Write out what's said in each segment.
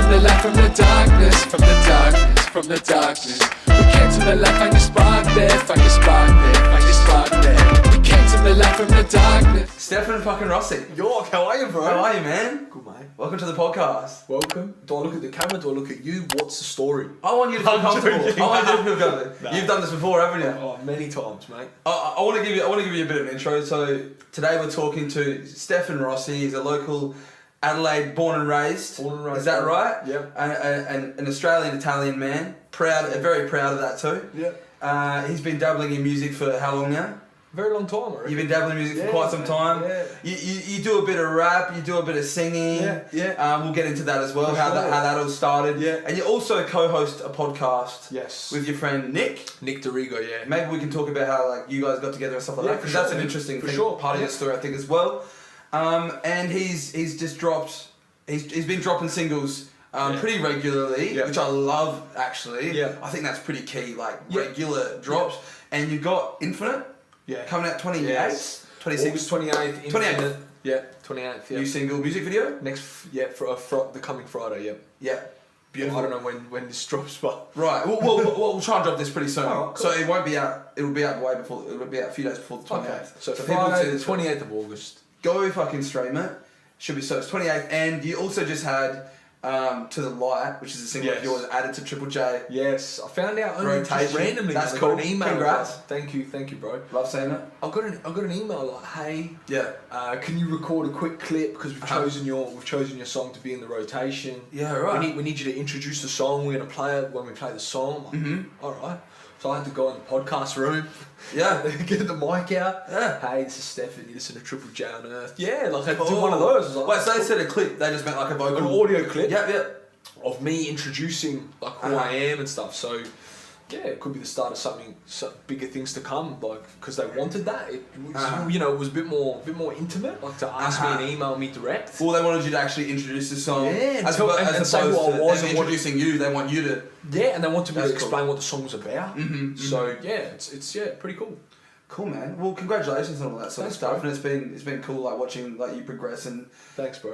to the light from the darkness, from the darkness, from the darkness. We came to the light, find your spark there, find your spark there, find your spark there. We came to the light from the darkness. Stefan fucking Rossi. Yorke, how are you, bro? How are you, man? Good, mate. Welcome to the podcast. Welcome. Do I look at the camera? Do I look at you? What's the story? I want you to feel I'm comfortable. joking. I want you to feel comfortable. No. You've done this before, haven't you? Oh, many times, mate. I want to give you a bit of an intro. So today we're talking to Stefan Rossi. He's a local Adelaide, born and raised. Born and raised. Is that right? Yep. An Australian Italian man. Very proud of that too. Yep. He's been dabbling in music for how long now? Very long time, I reckon. You've been dabbling in music for quite some time. Yeah. You do a bit of rap, you do a bit of singing. Yeah. We'll get into that as well, For how sure. that all started. Yeah. And you also co-host a podcast. Yes. With your friend Nick. Nick DeRigo, yeah. Maybe we can talk about how like you guys got together and stuff like Yeah, that, for because sure, that's an man. interesting For thing, sure. part of your story, I think, as well. And he's just dropped. He's been dropping singles pretty regularly, Yeah. which I love actually. Yeah. I think that's pretty key, like Yeah. regular drops. And you've got Infinite Yeah. coming out 28th, Yes. 26th. August 28th. 28th. Infinite. Yeah, 28th, yeah. New single music video. For the coming Friday, yeah. Yeah. Beautiful. I don't know when this drops, but... Right. We'll try and drop this pretty soon. Alright, cool. So it won't be out. It'll be out way before. It'll be out a few days before the 28th. Okay. So people Friday, see the this- 28th of August. Go fucking stream it. Should be so. It's 28th, and you also just had To the Light, which is a single of Yes. yours, added to Triple J. Yes, I found out only just Rotation. randomly. That's I cool. got an email. Congrats. Thank you, bro. Love seeing it. I got an email like, hey, Yeah. can you record a quick clip because we've Uh-huh. chosen your song to be in the rotation. Yeah, right. We need you to introduce the song. We're gonna play it when we play the song. I'm like, all right. So I had to go in the podcast room. Yeah. Get the mic out. Yeah. Hey, this is Stefan. You listen to Triple J on Earth. Yeah, like I Cool. do one of those. I was like, Wait, so they said a clip. They just meant like a vocal. an audio clip. Yeah. Of me introducing like who Uh-huh. I am and stuff. So yeah, it could be the start of some bigger things to come. Like because they wanted that. It was, Uh-huh. it was a bit more intimate. Like to ask Uh-huh. me and email me direct. Well, they wanted you to actually introduce the song. Yeah, As and opposed say who I to was them and what- introducing you. They want you to. Yeah, and they wanted me to That's cool. explain what the song's about. Mhm, So yeah, it's pretty cool. Cool, man. Well, congratulations on all that sort Thanks, of stuff, bro. and it's been cool like watching like you progress and. Thanks, bro.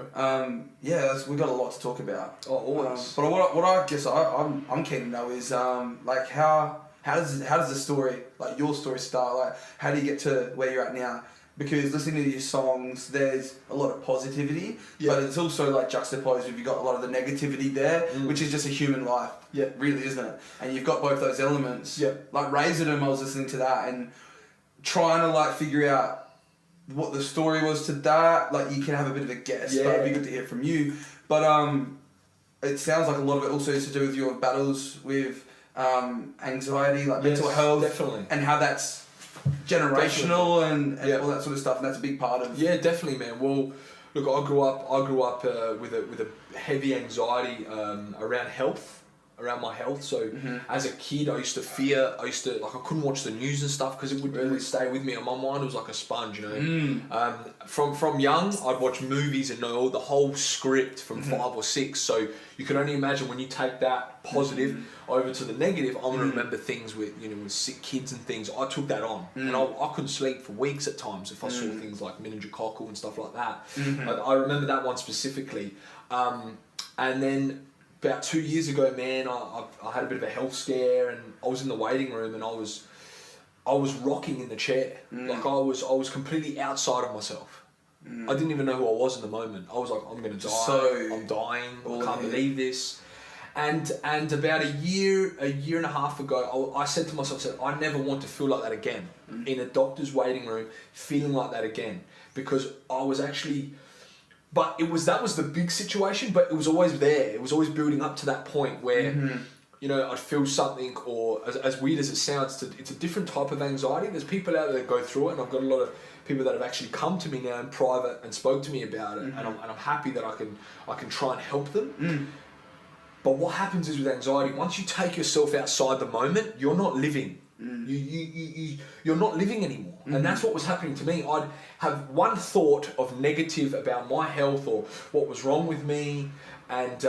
We've got a lot to talk about. Oh, always. But what I guess I'm keen to know is like how does the story, like your story, start? Like how do you get to where you're at now? Because listening to your songs, there's a lot of positivity, but it's also like juxtaposed with, you've got a lot of the negativity there, which is just a human life, really, isn't it? And you've got both those elements. Like Razordom, I was listening to that and trying to like figure out what the story was to that. Like you can have a bit of a guess, but it'd be good to hear from you. But it sounds like a lot of it also has to do with your battles with anxiety, like mental health, definitely. and how that's generational and all that sort of stuff, and that's a big part of. Yeah, definitely, man. Well, look, I grew up with a heavy anxiety around health. Around my health, so as a kid, I used to I couldn't watch the news and stuff because it would stay with me, and my mind was like a sponge, you know. From young, I'd watch movies and know the whole script from 5 or 6. So you can only imagine when you take that positive over to the negative. I'm gonna remember things with with sick kids and things. I took that on, and I couldn't sleep for weeks at times if I saw things like meningococcal and stuff like that. I remember that one specifically, and then. About 2 years ago, man, I had a bit of a health scare, and I was in the waiting room, and I was rocking in the chair, like I was completely outside of myself. I didn't even know who I was in the moment. I was like, I'm gonna die. I'm dying. I can't believe this. And about a year and a half ago, I said to myself, I never want to feel like that again in a doctor's waiting room, feeling like that again, because I was actually. But that was the big situation, but it was always there. It was always building up to that point where, I'd feel something, or as weird as it sounds, it's a different type of anxiety. There's people out there that go through it, and I've got a lot of people that have actually come to me now in private and spoke to me about it, and I'm happy that I can try and help them. But what happens is with anxiety, once you take yourself outside the moment, you're not living. You're not living anymore, and that's what was happening to me. I'd have one thought of negative about my health or what was wrong with me, and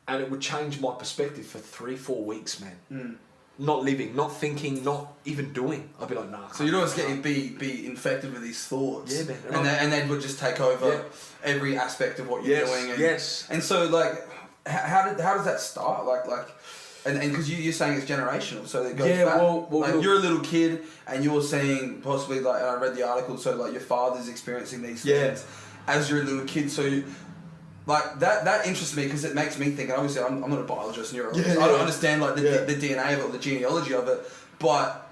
it would change my perspective for 3-4 weeks, man. Not living, not thinking, not even doing. I'd be like, nah. So you'd always be infected with these thoughts. Yeah, man. And they would just take over every aspect of what you're doing. And, Yes. And so, like, how does that start? And because you're saying it's generational, so it goes back. Well, like you're a little kid and you're seeing possibly like, and I read the article, so like your father's experiencing these things as you're a little kid. So like that interests me because it makes me think. And obviously, I'm not a biologist, neurologist. I don't understand like the DNA of it, or the genealogy of it. But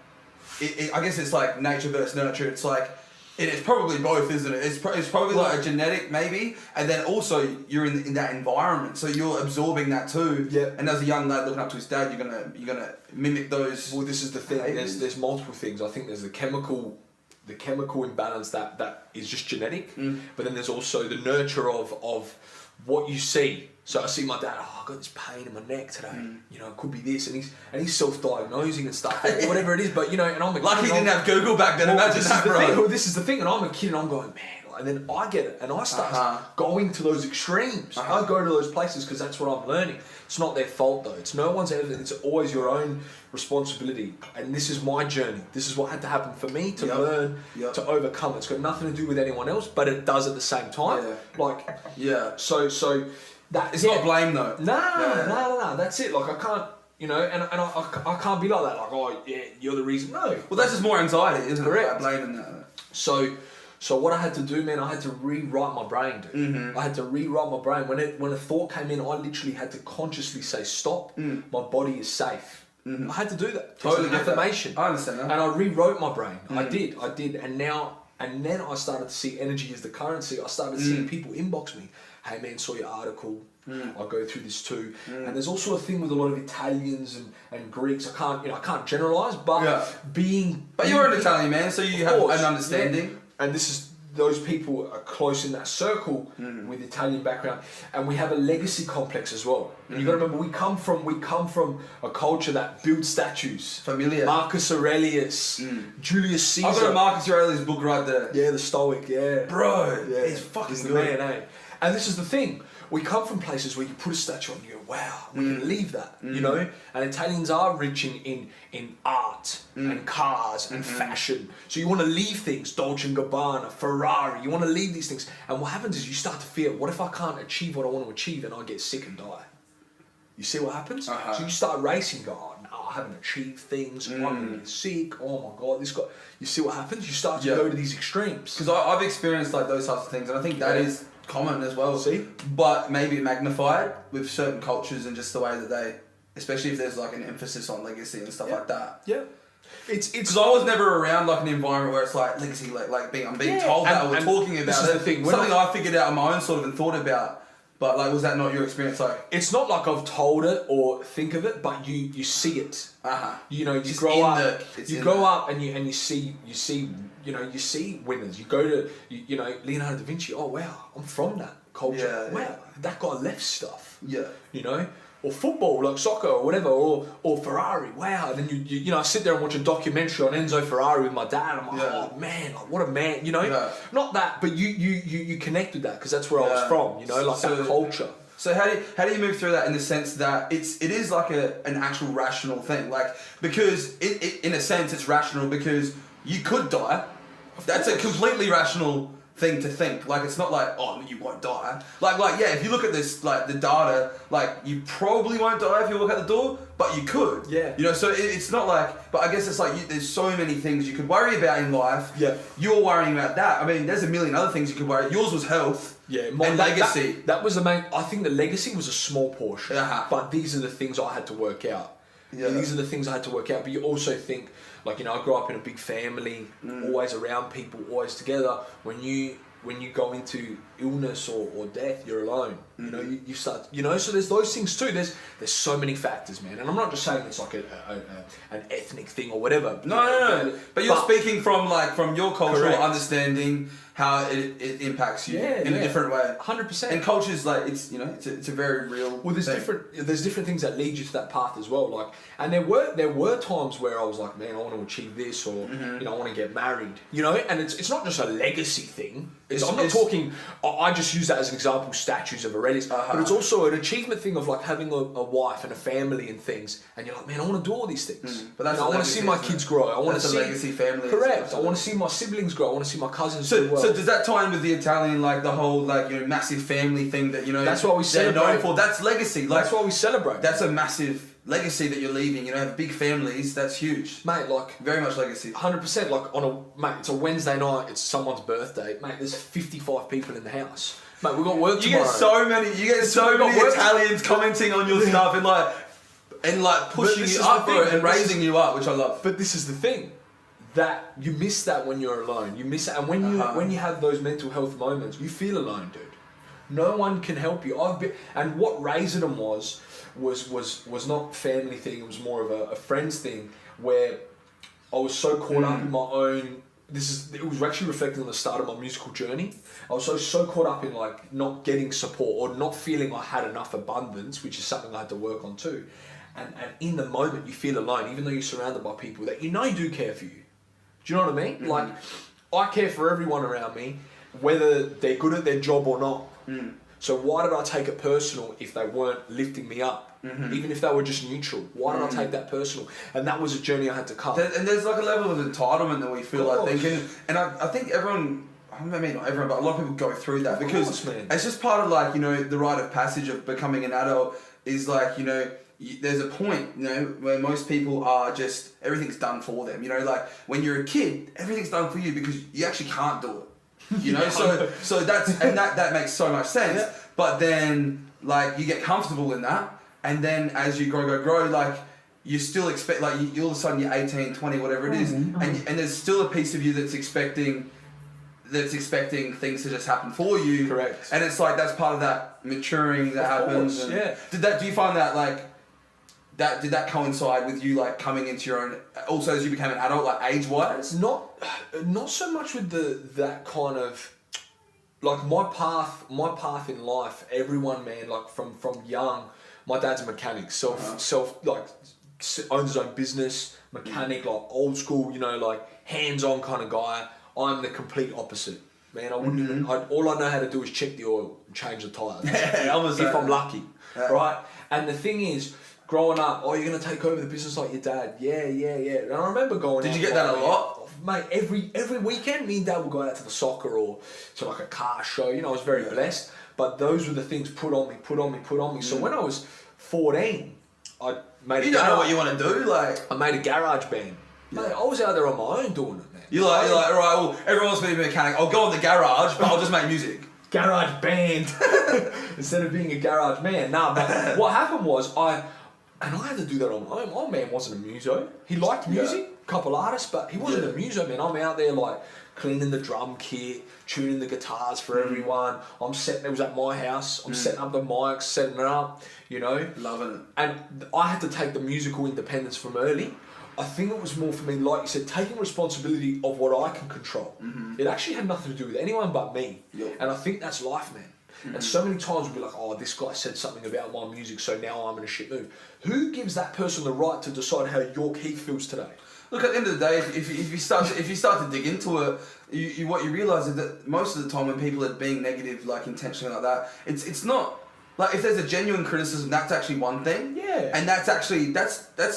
I guess it's like nature versus nurture. It's like. It's probably both, isn't it? It's probably like a genetic maybe, and then also you're in that environment, so you're absorbing that too. Yeah. And as a young lad looking up to his dad, you're gonna mimic those. Well, this is the thing. There's multiple things. I think there's the chemical imbalance that is just genetic, but then there's also the nurture of what you see. So I see my dad. Oh, I got this pain in my neck today. You know, it could be this, and he's self-diagnosing and stuff, or whatever it is. But you know, and I'm a lucky kid, he didn't have Google back then. Imagine that, bro. Well, this is the thing, and I'm a kid, and I'm going, man. And then I get it, and I start going to those extremes. I go to those places because that's what I'm learning. It's not their fault though. It's no one's ever. It's always your own responsibility. And this is my journey. This is what had to happen for me to learn to overcome. It's got nothing to do with anyone else, but it does at the same time. So that it's not blame though. No. That's it. Like I can't. You know, and I can't be like that. Like, oh yeah, you're the reason. No. Well, that's just more anxiety, isn't Correct. it? Like blaming that. So what I had to do, man, I had to rewrite my brain, dude. I had to rewrite my brain. When a thought came in, I literally had to consciously say, stop, my body is safe. I had to do that. Totally it's an affirmation. I understand that. And I rewrote my brain. I did. And then I started to see energy as the currency. I started seeing people inbox me. Hey man, saw your article. I go through this too. And there's also a thing with a lot of Italians and Greeks. I can't generalise, but But you're an Italian man, so you have an understanding. Yeah. And this is those people are close in that circle with Italian background, and we have a legacy complex as well. And you got to remember, we come from a culture that built statues. Familiar. Marcus Aurelius, Julius Caesar. I've got a Marcus Aurelius book right there. Yeah, the Stoic. Yeah, bro. Yeah, he's fucking he's the good. man, eh? And this is the thing. We come from places where you put a statue on and you go, wow, we can leave that, you know? And Italians are rich in art and cars and fashion. So you want to leave things, Dolce & Gabbana, Ferrari, you want to leave these things. And what happens is you start to fear, what if I can't achieve what I want to achieve and I get sick and die? You see what happens? So you start racing, go, oh no, I haven't achieved things, I'm going to get sick, oh my God, you see what happens? You start to go to these extremes. Because I've experienced like those types of things, and I think that is common as well. See? But maybe magnified with certain cultures and just the way that they, especially if there's like an emphasis on legacy and stuff like that. Yeah. It's because I was never around like an environment where it's like legacy, I'm being told that we're talking about it. Something I figured out on my own sort of and thought about. But like, was that not your experience? Like, it's not like I've told it or think of it, but you see it. You know, you just grow up. You grow up and you see. You know, you see winners. You go to you know Leonardo da Vinci. Oh wow, I'm from that culture. Wow, that guy left stuff. Yeah. You know. Or football, like soccer or whatever, or Ferrari. Wow! And then you know, I sit there and watch a documentary on Enzo Ferrari with my dad. I'm like, oh man, like what a man, you know. Not that, but you connect with that because that's where I was from, you know, like that culture. So how do you move through that in the sense that it is like an actual rational thing, like because it in a sense it's rational because you could die. That's a completely rational thing to think. Like it's not like, oh, you won't die. Like yeah, if you look at this, like the data, like you probably won't die if you walk out the door, but you could. Yeah. You know, so it's not like, but I guess it's like there's so many things you could worry about in life. Yeah. You're worrying about that. I mean, there's a million other things you could worry. Yours was health. Yeah. And legacy. That was the main. I think the legacy was a small portion. Uh-huh. But these are the things I had to work out. Yeah. These are the things I had to work out. But you also think, like, you know, I grew up in a big family, always around people, always together. When you go into illness or death, you're alone. You know, you start, you know, so there's those things too. There's so many factors, man. And I'm not just saying it's like an ethnic thing or whatever. No. But you're speaking from your cultural understanding how it impacts you in a different way. 100%. And culture's like, it's, you know, it's a very real Well, there's different things that lead you to that path as well. Like, and there were times where I was like, man, I want to achieve this, or you know, I want to get married. You know, and it's not just a legacy thing. I'm not talking. I just use that as an example, statues of Aurelius, but it's also an achievement thing of like having a wife and a family and things. And you're like, man, I want to do all these things. But that's I want to see my kids grow. I want to see legacy family. Correct. I want to see my siblings grow. I want to see my cousins do well. So does that tie in with the Italian, like the whole like massive family thing that That's what we they're known celebrate for? That's legacy. Like, that's what we celebrate. That's a massive legacy that you're leaving. Have big families. That's huge, mate. Like very much legacy. 100%. Like it's a Wednesday night. It's someone's birthday, mate. There's 55 people in the house, mate. We've got work tomorrow. You get so many Italians commenting on your stuff and pushing you up and raising you up, which I love. But this is the thing. That you miss that when you're alone. You miss it, and when you have those mental health moments, you feel alone, dude. No one can help you. And what Razordom was not family thing. It was more of a friends thing where I was so caught up in my own. It was actually reflecting on the start of my musical journey. I was so caught up in like not getting support or not feeling I had enough abundance, which is something I had to work on too. And in the moment, you feel alone, even though you're surrounded by people that do care for you. Do you know what I mean? Mm. Like, I care for everyone around me, whether they're good at their job or not. Mm. So why did I take it personal if they weren't lifting me up? Mm-hmm. Even if they were just neutral, why did I take that personal? And that was a journey I had to cut. And there's like a level of entitlement that we feel, I think. And I think everyone, I mean not everyone, but a lot of people go through that because it's just part of like, the rite of passage of becoming an adult is like, there's a point, where most people are just, everything's done for them. Like when you're a kid, everything's done for you because you actually can't do it. So that makes so much sense. Yeah. But then like you get comfortable in that, and then as you grow, like you still expect, like you all of a sudden you're 18, 20, whatever it is, and there's still a piece of you that's expecting things to just happen for you. Correct. And it's like that's part of that maturing that happens. Course, yeah. Do you find that like did that coincide with you like coming into your own also as you became an adult, like age wise? Not so much with that kind of like my path in life. Everyone, man, like from young, my dad's a mechanic, owns his own business, mechanic, like old school, like hands-on kind of guy. I'm the complete opposite, man. I wouldn't even. All I know how to do is check the oil and change the tyres. If I'm lucky, right? And the thing is, growing up, you're gonna take over the business like your dad. Yeah. And I remember going. Did you get that a lot, mate? Every weekend, me and dad would go out to the soccer or to like a car show. I was very blessed. But those were the things put on me. So when I was 14, I made. You don't know what you want to do, like. I made a garage band. Yeah. Mate, I was out there on my own doing it, man. You're like, all right, well, everyone wants me to be a mechanic. I'll go in the garage, but I'll just make music. Garage band instead of being a garage man. Nah, but what happened was I had to do that on my own. My man wasn't a muso. He liked music, a couple artists, but he wasn't a muso, man. I'm out there like cleaning the drum kit, tuning the guitars for everyone. It was at my house. I'm setting up the mics, setting it up, Loving it. And I had to take the musical independence from early. I think it was more for me, like you said, taking responsibility of what I can control. Mm-hmm. It actually had nothing to do with anyone but me. Yep. And I think that's life, man. Mm-hmm. And so many times we'll be like, this guy said something about my music, so now I'm in a shit mood. Who gives that person the right to decide how Yorke Heath feels today? Look, at the end of the day, if you start to dig into it, what you realise is that most of the time when people are being negative, like intentionally like that, it's not. Like if there's a genuine criticism, that's actually one thing. Yeah. And that's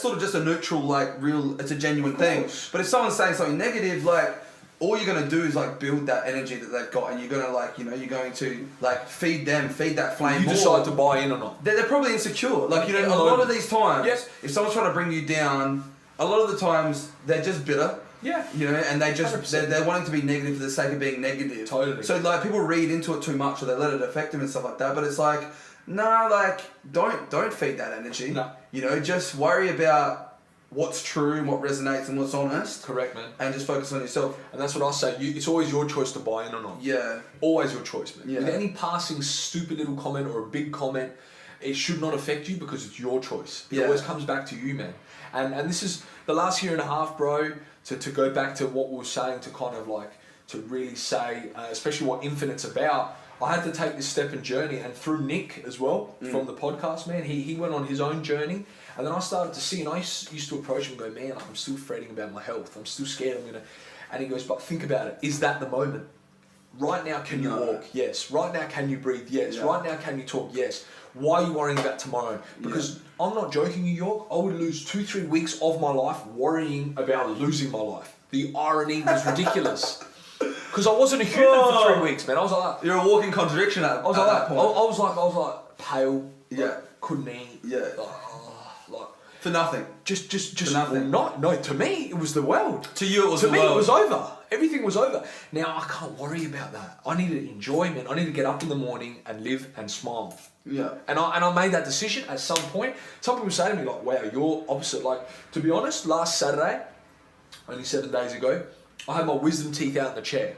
sort of just a neutral, like it's a genuine thing. But if someone's saying something negative, like all you're gonna do is like build that energy that they've got, and you're gonna you're going to like feed that flame. You decide to buy in or not. They're probably insecure. Like a lot of these times, if someone's trying to bring you down, a lot of the times they're just bitter. Yeah. And they're wanting to be negative for the sake of being negative. Totally. So like people read into it too much, or they let it affect them and stuff like that. But it's like, nah, like don't feed that energy. No. Just worry about what's true and what resonates and what's honest. Correct, man. And just focus on yourself. And that's what I say. It's always your choice to buy in or not. Yeah. Always your choice, man. Yeah. With any passing stupid little comment or a big comment, it should not affect you because it's your choice. It always comes back to you, man. And this is the last year and a half, bro, to go back to what we were saying, to kind of like, to really say, especially what Infinite's about, I had to take this step and journey, and through Nick as well, from the podcast, man, he went on his own journey, and then I started to see, and I used to approach him and go, man, I'm still fretting about my health, I'm still scared, and he goes, but think about it, is that the moment? Right now, can you walk? Yes. Right now, can you breathe? Yes. Right now, can you talk? Yes. Why are you worrying about tomorrow? Because I'm not joking, you, Yorke. I would lose 2-3 weeks of my life worrying about losing my life. The irony was ridiculous. Because I wasn't a human for 3 weeks, man. I was like, you're a walking contradiction at that point. I was like pale. Yeah. Like, couldn't eat. Yeah. Like for nothing. Just for nothing. No, to me it was the world. To you it was to the me world. it was over. Everything was over. Now I can't worry about that. I need to enjoy, man. I need to get up in the morning and live and smile. Yeah. And I made that decision at some point. Some people say to me like, wow, you're opposite. Like, to be honest, last Saturday, only 7 days ago, I had my wisdom teeth out in the chair.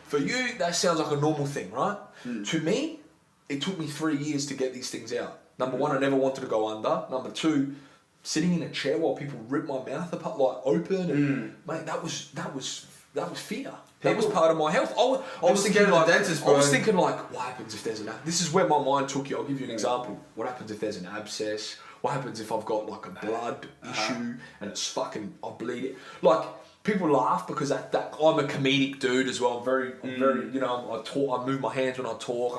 For you, that sounds like a normal thing, right? To me, it took me 3 years to get these things out. Number one, I never wanted to go under. Number two, sitting in a chair while people rip my mouth apart, like open, and mate, that was fear. That was part of my health. I was thinking like, dentist, bro. I was thinking like, what happens if there's this is where my mind took you. I'll give you an example. What happens if there's an abscess? What happens if I've got like a blood issue and it's fucking, I bleed it? Like, people laugh because that I'm a comedic dude as well. I'm very, you know, I talk, I move my hands when I talk.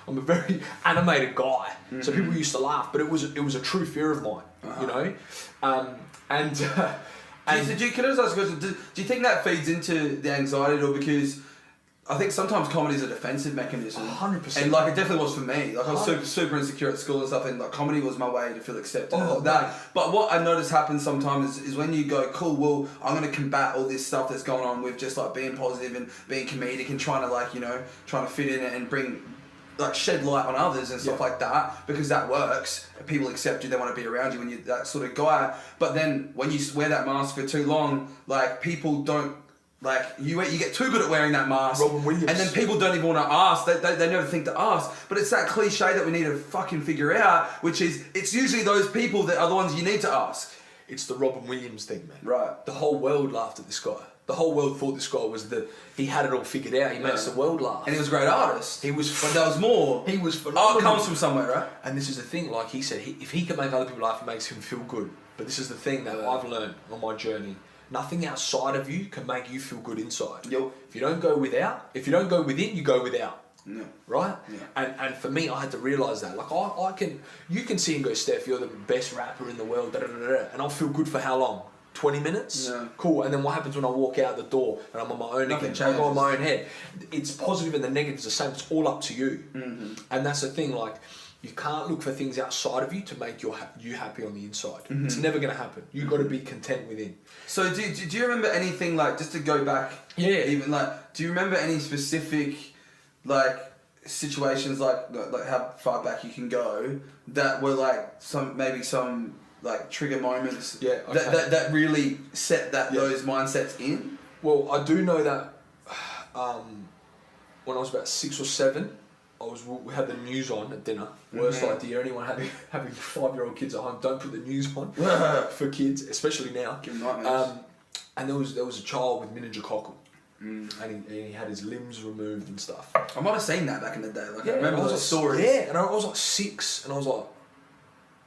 I'm a very animated guy. So people used to laugh, but it was a true fear of mine, you know, and Can I just ask a question? Do you think that feeds into the anxiety at all? Because I think sometimes comedy is a defensive mechanism. 100%. And like it definitely was for me. Like I was super insecure at school and stuff, and like comedy was my way to feel accepted and like that. But what I notice happens sometimes is when you go, cool, well, I'm gonna combat all this stuff that's going on with just like being positive and being comedic and trying to like, you know, trying to fit in and bring like shed light on others and stuff like that, because that works. People accept you, they want to be around you when you're that sort of guy. But then when you wear that mask for too long, like people don't, like you get too good at wearing that mask, Robin Williams. and then people don't even want to ask. They never think to ask. But it's that cliche that we need to fucking figure out, which is it's usually those people that are the ones you need to ask. It's the Robin Williams thing, man. Right. The whole world laughed at this guy. The whole world thought this guy was he had it all figured out. He makes the world laugh. And he was a great artist. He was, but there was more. He was phenomenal. Art comes from somewhere, right? And this is the thing, like he said, if he can make other people laugh, it makes him feel good. But this is the thing that I've learned on my journey. Nothing outside of you can make you feel good inside. Yep. If you don't go within, you go without. Yeah. Right? Yeah. And for me, I had to realise that. Like you can see and go, Steph, you're the best rapper in the world, and I'll feel good for how long? 20 minutes? Yeah. Cool. And then what happens when I walk out the door and I'm on my own Nothing again? I go on changes. my own head. It's positive and the negative is the same. It's all up to you. Mm-hmm. And that's the thing, like, you can't look for things outside of you to make you happy on the inside. Mm-hmm. It's never going to happen. You've got to be content within. So do you remember anything, like, just to go back, even like, do you remember any specific like situations, like how far back you can go, that were like some like trigger moments that really set those mindsets in? Well, I do know that when I was about 6 or 7, we had the news on at dinner. Worst idea, anyone having 5-year-old kids at home, don't put the news on for kids, especially now. Give them nightmares. And there was a child with meningococcal, and he had his limbs removed and stuff. I might have seen that back in the day. Like I remember those stories. Yeah, and I was like 6, and I was like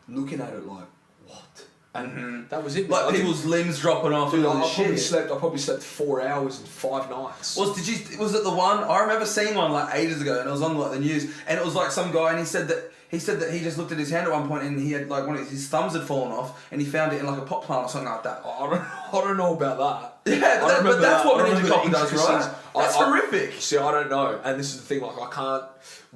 looking at it like, what? And that was it. Like people's limbs dropping off. Dude, and all I this shit. probably slept 4 hours and 5 nights. Was it the one? I remember seeing one like ages ago, and it was on like the news, and it was like some guy, and he said that he just looked at his hand at one point, and he had like his thumbs had fallen off, and he found it in like a pot plant or something like that. I don't know about that. Yeah, but that's what meningococcal does, right? That's horrific. See, I don't know, and this is the thing. Like, I can't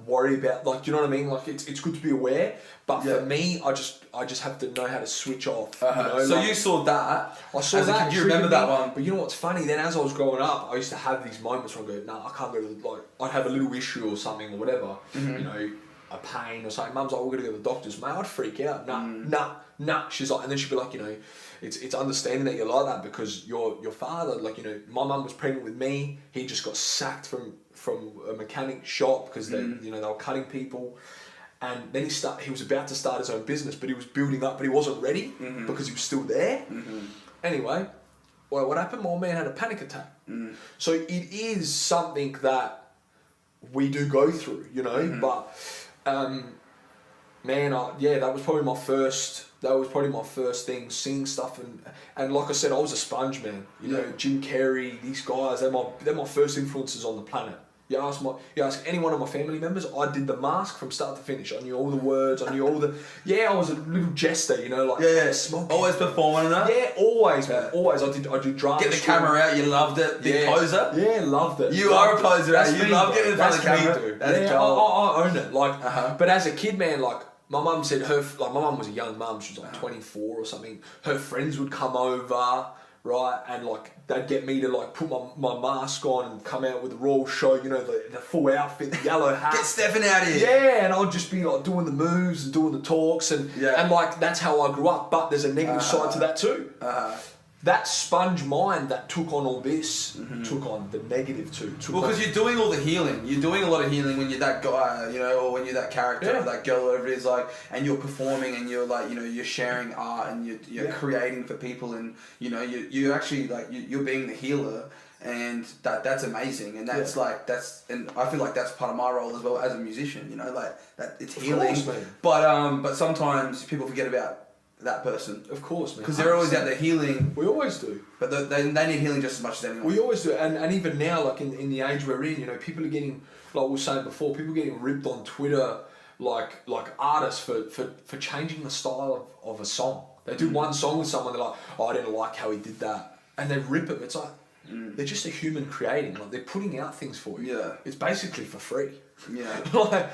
worry about, like, do you know what I mean? Like, it's good to be aware, but for me, I just have to know how to switch off. You know? So like, you saw that. I saw that. Do you remember that one? But you know what's funny? Then as I was growing up, I used to have these moments where I go, "Nah, I can't go to the, like." I'd have a little issue or something or whatever, you know, a pain or something. Mum's like, "We're gonna go to the doctors." Mate, I'd freak out. Nah. She's like, and then she'd be like, you know, it's understanding that you're like that because your father, like, you know, my mum was pregnant with me. He just got sacked from a mechanic shop because they were cutting people. And then he was about to start his own business, but he was building up, but he wasn't ready because he was still there. Anyway, well, what happened? My old man had a panic attack. So it is something that we do go through, you know. But man, that was probably my first. That was probably my first thing, seeing stuff, and like I said, I was a sponge, man. You know, Jim Carrey, these guys, they're my first influences on the planet. You ask any one of my family members, I did the mask from start to finish. I knew all the words, I knew all the... Yeah, I was a little jester, you know, like... Yeah. Smoking. Always performing and that? Yeah, always, man. Always. I did drama. Get the camera out, you loved it. Big poser? Yeah, loved it. You are a poser, That's you me, love getting in front of the camera. Dude. That's yeah, cool. I own it. Like, But as a kid, man, like, my mum said my mum was a young mum, she was like 24 or something. Her friends would come over, right, and like they'd get me to like put my mask on and come out with the royal show, you know, the full outfit, the yellow hat. Get Stefan out of here. Yeah, and I'd just be like doing the moves and doing the talks and like that's how I grew up. But there's a negative side to that too. That sponge mind that took on all this took on the negative too. Well, because you're doing all the healing. You're doing a lot of healing when you're that guy, you know, or when you're that character or that girl, or whatever it is, like, and you're performing and you're like, you know, you're sharing art and you're creating for people and, you know, you actually, like, you're being the healer. And that's amazing, and that's and I feel like that's part of my role as well as a musician, you know, like that it's healing. Of course, man. But sometimes people forget about that person. Of course, man. Because they're always out there healing. We always do. But they need healing just as much as anyone. We always do. And even now, like in the age we're in, you know, people are getting, like we were saying before, people are getting ripped on Twitter like artists for changing the style of a song. They do one song with someone, they're like, oh, I didn't like how he did that. And they rip it. It's like, they're just a human creating. Like, they're putting out things for you. Yeah. It's basically for free. Yeah. Like,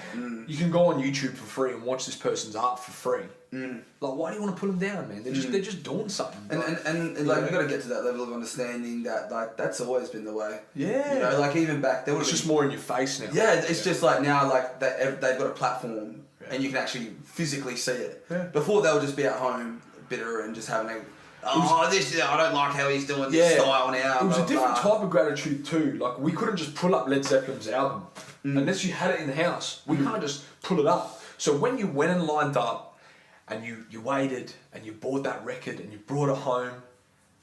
you can go on YouTube for free and watch this person's art for free. Like, why do you want to put them down, man? They're just doing something. And like, you got to get to that level of understanding that, like, that's always been the way. Yeah. You know, like, even back there, it's just more in your face now. Yeah, it's just like now, like, they've got a platform and you can actually physically see it. Yeah. Before, they would just be at home, bitter and just having a... I don't like how he's doing this style now. It was a different type of gratitude too. Like, we couldn't just pull up Led Zeppelin's album unless you had it in the house. We can't just pull it up. So when you went and lined up and you waited and you bought that record and you brought it home,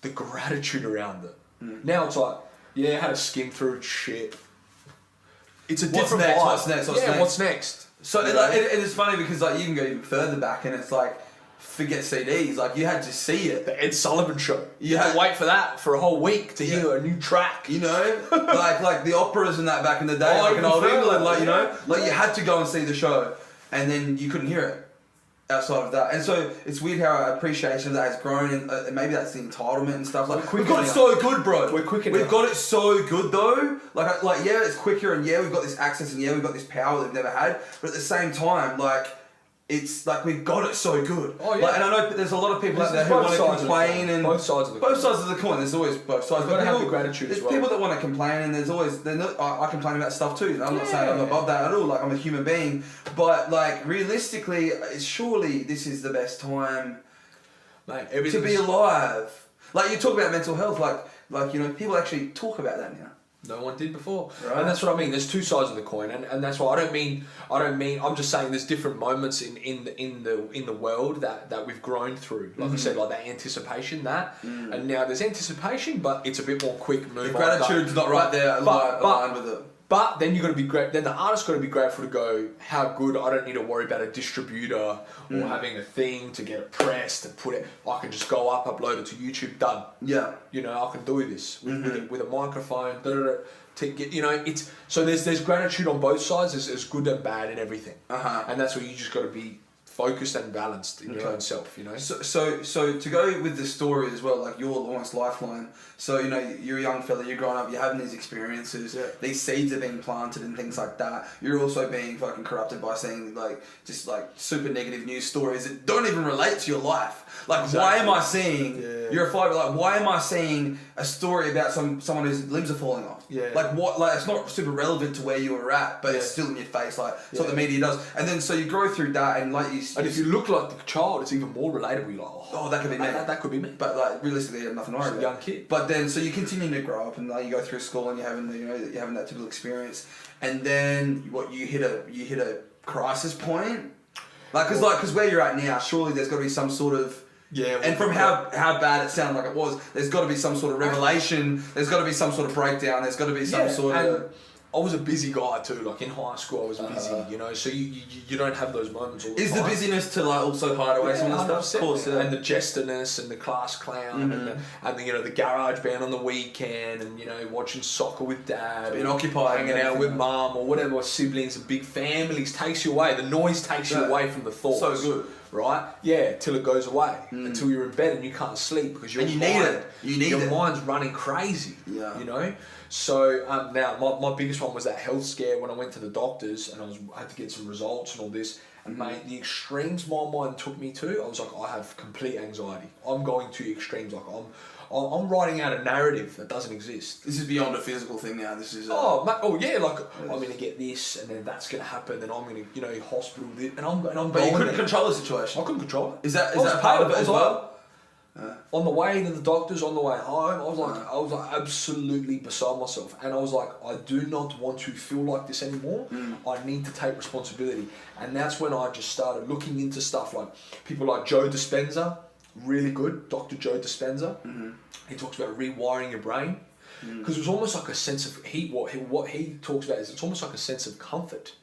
the gratitude around it. Now it's like, I had to skim through shit. It's a different vibe. What's next? So it is funny because, like, you can go even further back and it's like, forget CDs, like, you had to see it. The Ed Sullivan Show. You had to wait for that for a whole week to hear a new track. You know? like the operas and that back in the day, like in old England, like, you know? Like, you had to go and see the show and then you couldn't hear it outside of that. And so it's weird how our appreciation of that has grown and maybe that's the entitlement and stuff. Like, we've got it so good, bro. We're quicker We've got it so good, though. Like, yeah, it's quicker and yeah, we've got this access and yeah, we've got this power that we've never had. But at the same time, like, it's like we've got it so good. Oh yeah. Like, and I know there's a lot of people out there who want to complain and both sides of the coin. There's always both sides. You've got to have the gratitude as well. There's people that want to complain, and there's always I complain about stuff too. I'm not saying I'm above that at all. Like, I'm a human being, but like, realistically, surely this is the best time, mate, to be alive. Like, you talk about mental health, like, you know, people actually talk about that now. No one did before. Right. And that's what I mean. There's two sides of the coin, and that's why I don't mean I'm just saying there's different moments in the world that we've grown through. Like I said, like that anticipation, and now there's anticipation, but it's a bit more quick move. The gratitude's not right there aligned with it. But then you got to be great. Then the artist's got to be grateful to go, how good. I don't need to worry about a distributor or having a thing to get it pressed and put it. I can just go up, upload it to YouTube, done. Yeah. You know, I can do this with a microphone. To get, you know, it's so there's gratitude on both sides. There's good and bad in everything. And that's where you just got to be focused and balanced in your own self, you know. So to go with the story as well, like your almost lifeline. So, you know, you're a young fella, you're growing up, you're having these experiences, these seeds are being planted and things like that. You're also being fucking corrupted by seeing like just like super negative news stories that don't even relate to your life. Like, why am I seeing? You're a fighter. Like, why am I seeing a story about someone whose limbs are falling off? Like, what? Like, it's not super relevant to where you were at, but it's still in your face. Like, it's what the media does. And then so you grow through that, and like you. And if you look like the child, it's even more relatable. You're like, oh, that could be me. That could be me. But like, realistically, you have nothing to worry about. A young kid. But then, so you continue to grow up, and like you go through school, and you're having that typical experience, and then you hit a crisis point. Like, because where you're at now, surely there's got to be some sort of. And from how bad it sounded like it was, there's got to be some sort of revelation. There's got to be some sort of breakdown. There's got to be some sort of. I was a busy guy too. Like in high school, I was busy, you know. So you don't have those moments all the Is time. the busyness to like also hide away some of the stuff? Of course, and the jesterness and the class clown and the you know the garage band on the weekend and you know watching soccer with dad, being occupied, hanging out with mum or whatever, siblings and big families takes you away. The noise takes you away from the thoughts. So good. Right? Yeah, till it goes away. Until you're in bed and you can't sleep because your your mind's running crazy. Yeah. You know? So now my biggest one was that health scare when I went to the doctors and I had to get some results and all this. And mate, the extremes my mind took me to, I was like, I have complete anxiety. I'm going to extremes. Like I'm writing out a narrative that doesn't exist. This is beyond a physical thing now. This is I'm gonna get this, and then that's gonna happen, and I'm gonna hospital this, and I'm going. But you couldn't control the situation. I couldn't control it. Is that part of it as well? On the way to the doctors, on the way home, I was like absolutely beside myself, and I was like, I do not want to feel like this anymore. I need to take responsibility, and that's when I just started looking into stuff like people like Joe Dispenza, really good, Dr. Joe Dispenza. He talks about rewiring your brain. Because it was almost like a sense of what he talks about is it's almost like a sense of comfort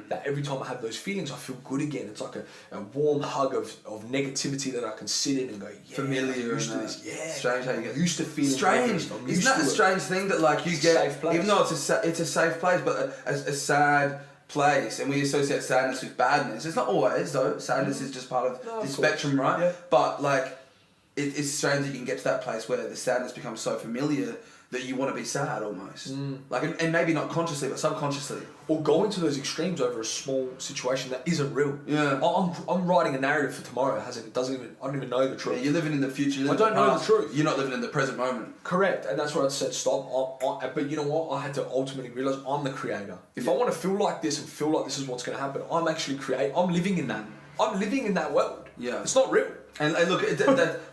that every time I have those feelings I feel good again. It's like a warm hug of negativity that I can sit in and go, yeah, familiar, I'm used to this. Yeah, strange how you get used to feeling strange. Isn't that the strange thing that like you get, even though it's a safe place, but a sad place, and we associate sadness with badness. It's not always though. Sadness is just part of the spectrum, right? Yeah. But like it's strange that you can get to that place where the sadness becomes so familiar that you want to be sad almost. Like, and maybe not consciously, but subconsciously. Or going to those extremes over a small situation that isn't real. Yeah. I'm writing a narrative for tomorrow. I don't even know the truth. Yeah, you're living in the future. I don't know the truth. You're not living in the present moment. Correct, and that's where I said stop. But you know what? I had to ultimately realise I'm the creator. If I want to feel like this and feel like this is what's going to happen, I'm actually I'm living in that. I'm living in that world. Yeah. It's not real. And look,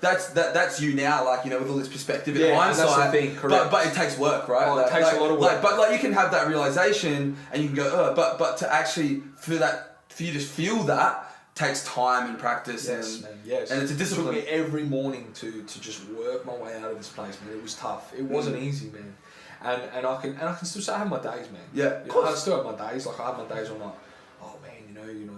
that's you now, like, you know, with all this perspective in hindsight. That's the thing, correct. But it takes work, right? Oh, it takes a lot of work. But you can have that realization and you can go, but to actually for you to feel that takes time and practice. Yes, man. Yes. And it's a discipline. It took me every morning to just work my way out of this place, man. It was tough. It wasn't easy, man. And I can still say I have my days, man. Yeah, of course. I still have my days. Like I have my days where I'm like, oh man, you know,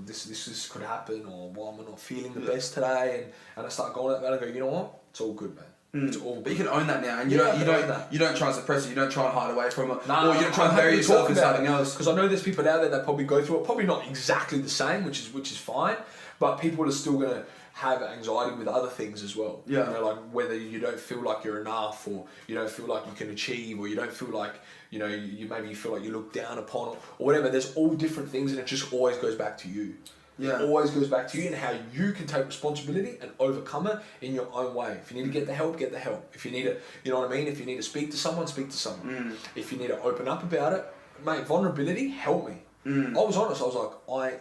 this could happen, or why am I not feeling the best today? And I start going out there and I go, you know what? It's all good, man. It's all good. But you can own that now, and you don't try and suppress it. You don't try and hide away from it, or you don't try and bury yourself in something else. Because I know there's people out there that probably go through it, probably not exactly the same, which is fine, but people are still gonna have anxiety with other things as well. Yeah. You know, like whether you don't feel like you're enough, or you don't feel like you can achieve, or you don't feel like, you know, you maybe feel like you look down upon, or whatever. There's all different things, and it just always goes back to you. Yeah. It always goes back to you and how you can take responsibility and overcome it in your own way. If you need to get the help, get the help. If you need to, you know what I mean? If you need to speak to someone, speak to someone. If you need to open up about it, mate, vulnerability, help me. I was honest. I was like, I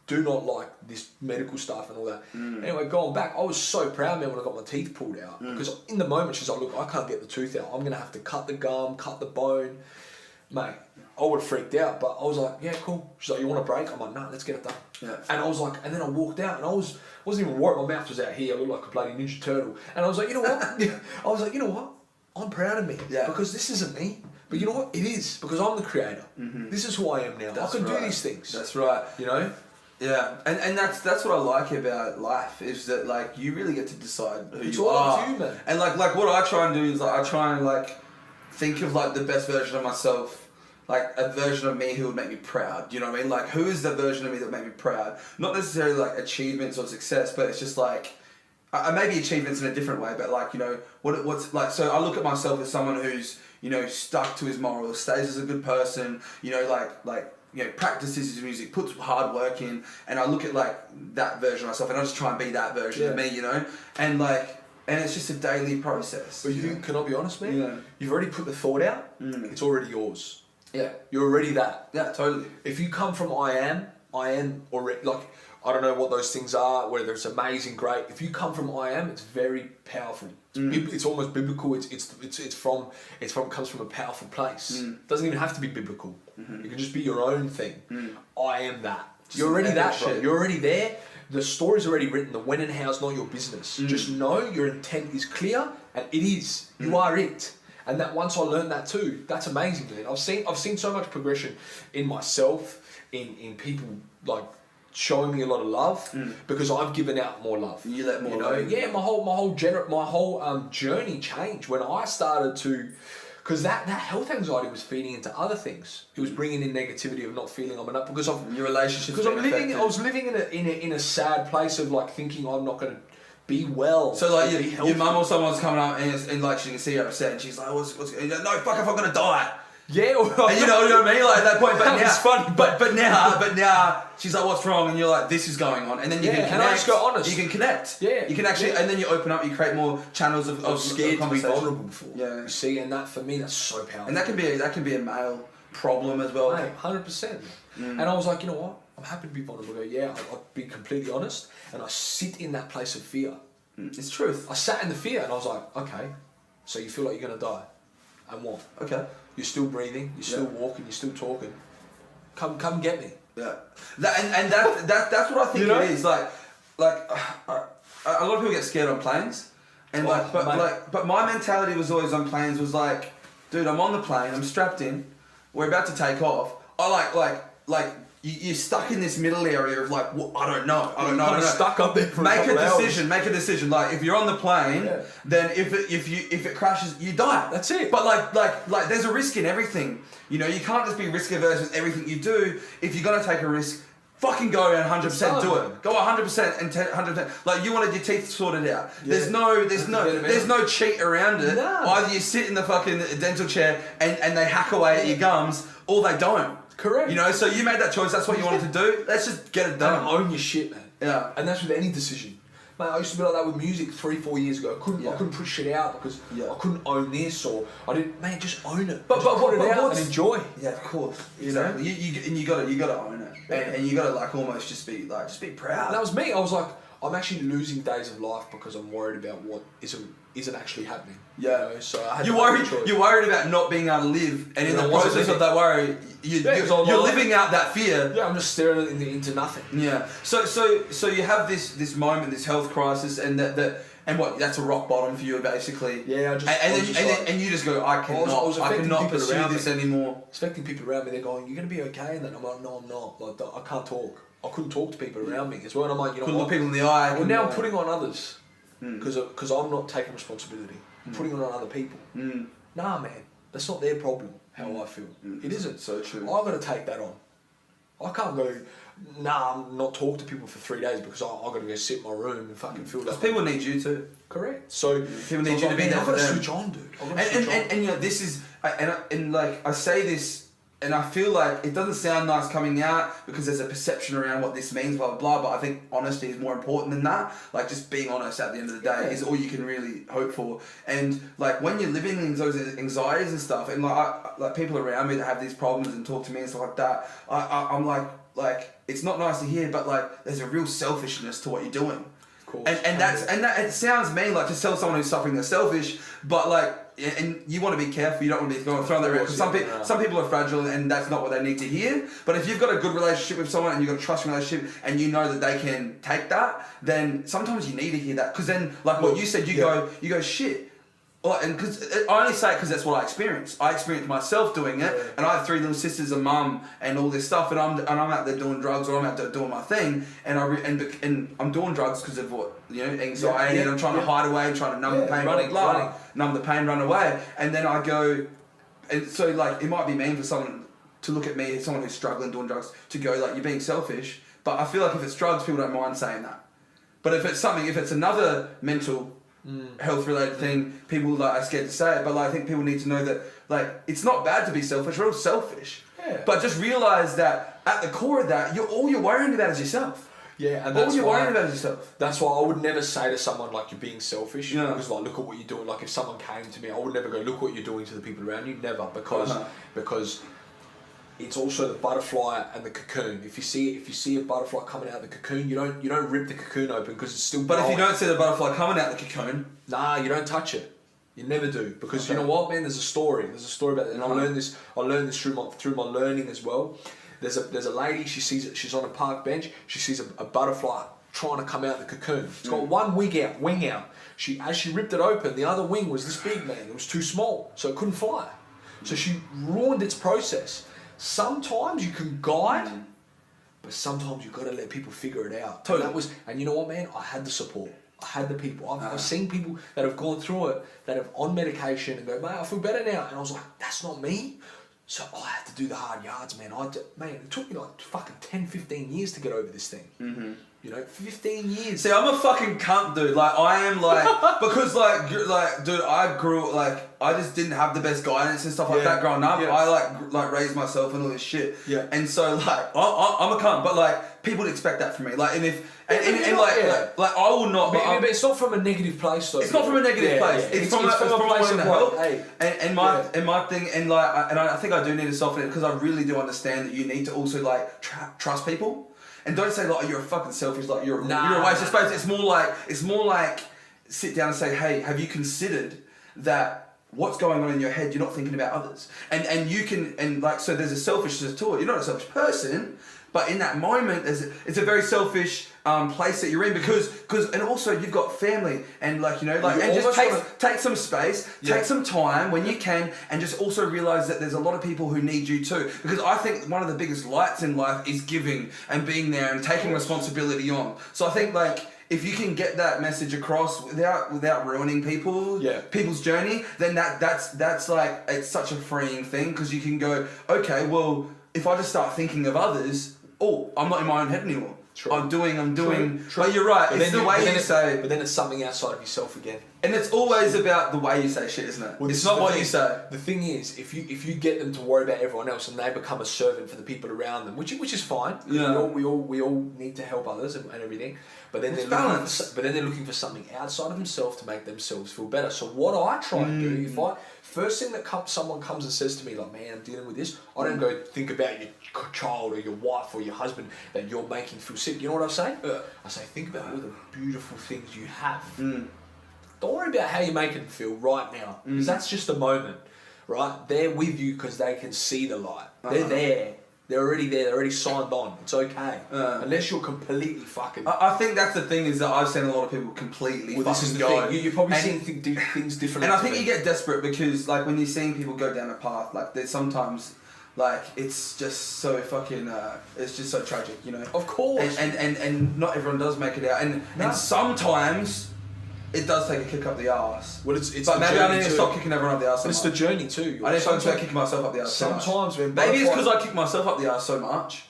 do not like this medical stuff and all that. Anyway, going back, I was so proud, man, when I got my teeth pulled out. Because in the moment, she's like, look, I can't get the tooth out. I'm going to have to cut the gum, cut the bone. Mate, I would have freaked out, but I was like, yeah, cool. She's like, you want a break? I'm like, nah, let's get it done. Yeah. And I was like, and then I walked out and I wasn't even worried. My mouth was out here. I looked like a bloody Ninja Turtle. And I was like, you know what? I was like, you know what? I'm proud of me. Yeah. Because this isn't me. But you know what? It is. Because I'm the creator. This is who I am now. That's I can right. do these things. That's right. You know? Yeah, and that's what I like about life, is that like you really get to decide who It's you all are. up to you, man. And like what I try and do is like I try and like think of like the best version of myself, like a version of me who would make me proud. You know what I mean? Like who is the version of me that would make me proud? Not necessarily like achievements or success, but it's just like maybe achievements in a different way. But like, you know, what's like, so I look at myself as someone who's, you know, stuck to his morals, stays as a good person. You know, like. You know, practices his music, puts hard work in, and I look at like that version of myself, and I just try and be that version of me, you know, and it's just a daily process. But can I be honest, man? Yeah. You've already put the thought out. It's already yours. Yeah. You're already that. Yeah, totally. If you come from I am already, like, I don't know what those things are, whether it's amazing, great. If you come from I am, it's very powerful. It's almost biblical. It comes from a powerful place. It doesn't even have to be biblical. It can just be your own thing. I am that. You're already that, bro. You're already there. The story's already written. The when and how's not your business. Just know your intent is clear, and it is. You are it. And that once I learned that too, that's amazing, man. I've seen so much progression in myself, in people like showing me a lot of love because I've given out more love. You let more love. Yeah, my whole journey changed when I started to, because that health anxiety was feeding into other things. It was bringing in negativity of not feeling I'm enough because of your relationships. Because I was living in a sad place of like thinking I'm not going to be well. So like your mum or someone's coming up and like she can see you're upset and she's like, what's and you're like, no, fuck if I'm gonna die. Yeah, and you know what I mean? Like at that point, but that now, was funny. but now she's like, what's wrong? And you're like, this is going on, and then you can connect. And I just go honest. You can connect. Yeah, you can actually, and then you open up. You create more channels of scared to be vulnerable for. Yeah, you see, and that for me, that's so powerful. And that can be a male problem as well. 100%. And I was like, you know what? I'm happy to be vulnerable. I'll be completely honest, and I sit in that place of fear. It's truth. I sat in the fear, and I was like, okay, so you feel like you're gonna die, and what? Okay. You're still breathing, you're still walking, you're still talking. Come get me. Yeah. That's what I think it is. Like a lot of people get scared on planes, and but my mentality was always on planes was like, dude, I'm on the plane, I'm strapped in, we're about to take off. I like you're stuck in this middle area of like, well, I don't know. Stuck up there for Make a decision. Like if you're on the plane, then if it crashes, you die. That's it. But like there's a risk in everything. You know, you can't just be risk averse with everything you do. If you're gonna take a risk, fucking go and 100% do it. Go 100% and 100%. Like you wanted your teeth sorted out. Yeah. There's no cheat around it. No. Either you sit in the fucking dental chair and they hack away at your gums, or they don't. Correct. You know, so you made that choice. That's what you wanted to do. Let's just get it done. And own your shit, man. Yeah. And that's with any decision. Mate, I used to be like that with music 3-4 years ago. I couldn't push shit out because I couldn't own this or I didn't. Man, just own it. But put it out and enjoy. Yeah, of course. Exactly. You gotta own it, and you gotta like almost just be proud. And that was me. I was like, I'm actually losing days of life because I'm worried about what isn't actually happening. Yeah. You know? So I had you're worried about not being able to live, and in the process of that worry, you're living out that fear. Yeah, I'm just staring into nothing. Yeah. So you have this moment, this health crisis, and that's a rock bottom for you basically. Yeah. And you just go, I cannot pursue this anymore. Expecting people around me, they're going, you're gonna be okay, and then I'm like, no, I'm not. Like I can't talk. I couldn't talk to people around me as well. And I'm like, you know couldn't what? look people in the eye. Well, now I'm putting on others because I'm not taking responsibility. I'm putting it on other people. Nah, man, that's not their problem. How I feel, it isn't. So true. I've got to take that on. I can't go. Nah, I'm not talk to people for 3 days because I've got to go sit in my room and fucking feel that. People need you too. Correct. So people need you to be there. I've got to switch on, dude. And you know, this is and like I say this. And I feel like it doesn't sound nice coming out because there's a perception around what this means, blah, blah, blah. But I think honesty is more important than that. Like, just being honest at the end of the day is all you can really hope for. And, like, when you're living in those anxieties and stuff, and, like people around me that have these problems and talk to me and stuff like that, I'm like, it's not nice to hear, but, like, there's a real selfishness to what you're doing. And that it sounds mean, like, to tell someone who's suffering they're selfish, but, like, and you want to be careful, you don't want to be throwing that around, because some people are fragile and that's not what they need to hear. But if you've got a good relationship with someone and you've got a trusting relationship and you know that they can take that, then sometimes you need to hear that, because then, like what you said, you go shit. Well, and because I only say it because that's what I experienced. I experienced myself doing it, and I have 3 little sisters, a mum, and all this stuff. And I'm out there doing drugs, or I'm out there doing my thing, and I'm doing drugs because of what, you know, anxiety, and I'm trying to hide away, and trying to numb the pain, numb the pain, run away. And then I go, and so like it might be mean for someone to look at me, someone who's struggling doing drugs, to go like, you're being selfish. But I feel like if it's drugs, people don't mind saying that. But if it's another mental health related thing, people like are scared to say it. But like, I think people need to know that like it's not bad to be selfish. We're all selfish. Yeah. But just realize that at the core of that, all you're worrying about is yourself. Yeah, and all you're worrying about is yourself. That's why I would never say to someone like you're being selfish. Because like, look at what you're doing. Like if someone came to me, I would never go, look what you're doing to the people around you. Never, because it's also the butterfly and the cocoon. If you see a butterfly coming out of the cocoon, you don't rip the cocoon open because it's still But growing. if you don't see the butterfly coming out the cocoon, nah, you don't touch it. You never do, because you know what, man. There's a story about it, and I learned this through my learning as well. There's a lady. She's on a park bench. She sees a butterfly trying to come out the cocoon. It's got one wing out. As she ripped it open, the other wing was this big, man. It was too small, so it couldn't fly. So she ruined its process. Sometimes you can guide, but sometimes you've got to let people figure it out. Totally. And you know what, man? I had the support. I had the people. I've seen people that have gone through it, that have on medication and go, mate, I feel better now. And I was like, that's not me. So I had to do the hard yards, man. It took me like fucking 10, 15 years to get over this thing. Mm-hmm. You know, 15 years. See, I'm a fucking cunt, dude. Like, I am like, because like, dude, I grew, like, I just didn't have the best guidance and stuff like that growing up. Yeah. I like raised myself and all this shit. Yeah. And so like, I'm a cunt, but like, people expect that from me. Like, and if, and like, I will not. But it's not from a negative place, though. It's not from a negative place. Yeah. It's from a place of help. Hey. And my thing, and like, and I think I do need to soften it because I really do understand that you need to also like trust people. And don't say like, you're a fucking selfish, like you're a waste of space. It's more like sit down and say, hey, have you considered that what's going on in your head, you're not thinking about others. And you can, and like, so there's a selfishness to it. You're not a selfish person, but in that moment, it's a very selfish place that you're in because and also you've got family and like, you know, like, and just take some space, take some time when you can, and just also realize that there's a lot of people who need you too. Because I think one of the biggest lights in life is giving and being there and taking responsibility on. So I think like, if you can get that message across without ruining people's journey, then that's like, it's such a freeing thing because you can go, okay, well, if I just start thinking of others, I'm not in my own head anymore. True. I'm doing. True. But you're right. But it's the way you say. But then it's something outside of yourself again. And it's always about the way you say shit, isn't it? Well, it's not what you say. The thing is, if you get them to worry about everyone else and they become a servant for the people around them, which is fine. Yeah. We all need to help others and everything. But then they're looking for something outside of themselves to make themselves feel better. So what I try and do, first thing that someone comes and says to me like, man, I'm dealing with this, I don't go think about your child or your wife or your husband that you're making feel sick. You know what I say? I say, think about all the beautiful things you have. Don't worry about how you're making them feel right now, because that's just a moment, right? They're with you because they can see the light. They're there. They're already there. They're already signed on. It's okay. Unless you're completely fucking... I think that's the thing, is that I've seen a lot of people completely this is the go. thing. You're probably seeing things differently. And I think you get desperate because like when you're seeing people go down a path, like there's sometimes... Like, it's just so fucking, it's just so tragic, you know? Of course. And not everyone does make it out. And sometimes it does take a kick up the arse. Well, it's but maybe I need to too. stop kicking everyone up the arse so But it's much. the journey too. I need to start kicking myself up the arse Sometimes, so much. Maybe it's because I kick myself up the arse so much.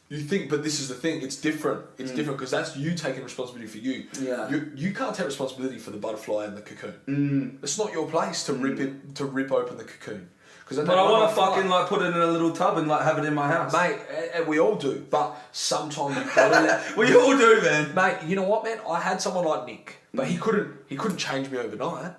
You think, but this is the thing, it's different. It's different because that's you taking responsibility for you. Yeah. You can't take responsibility for the butterfly and the cocoon. It's not your place to rip open the cocoon. But I want to fucking like put it in a little tub and like have it in my house. Mate, and we all do, but sometimes you've got to let... We all do, man. Mate, you know what, man? I had someone like Nick, but he couldn't change me overnight.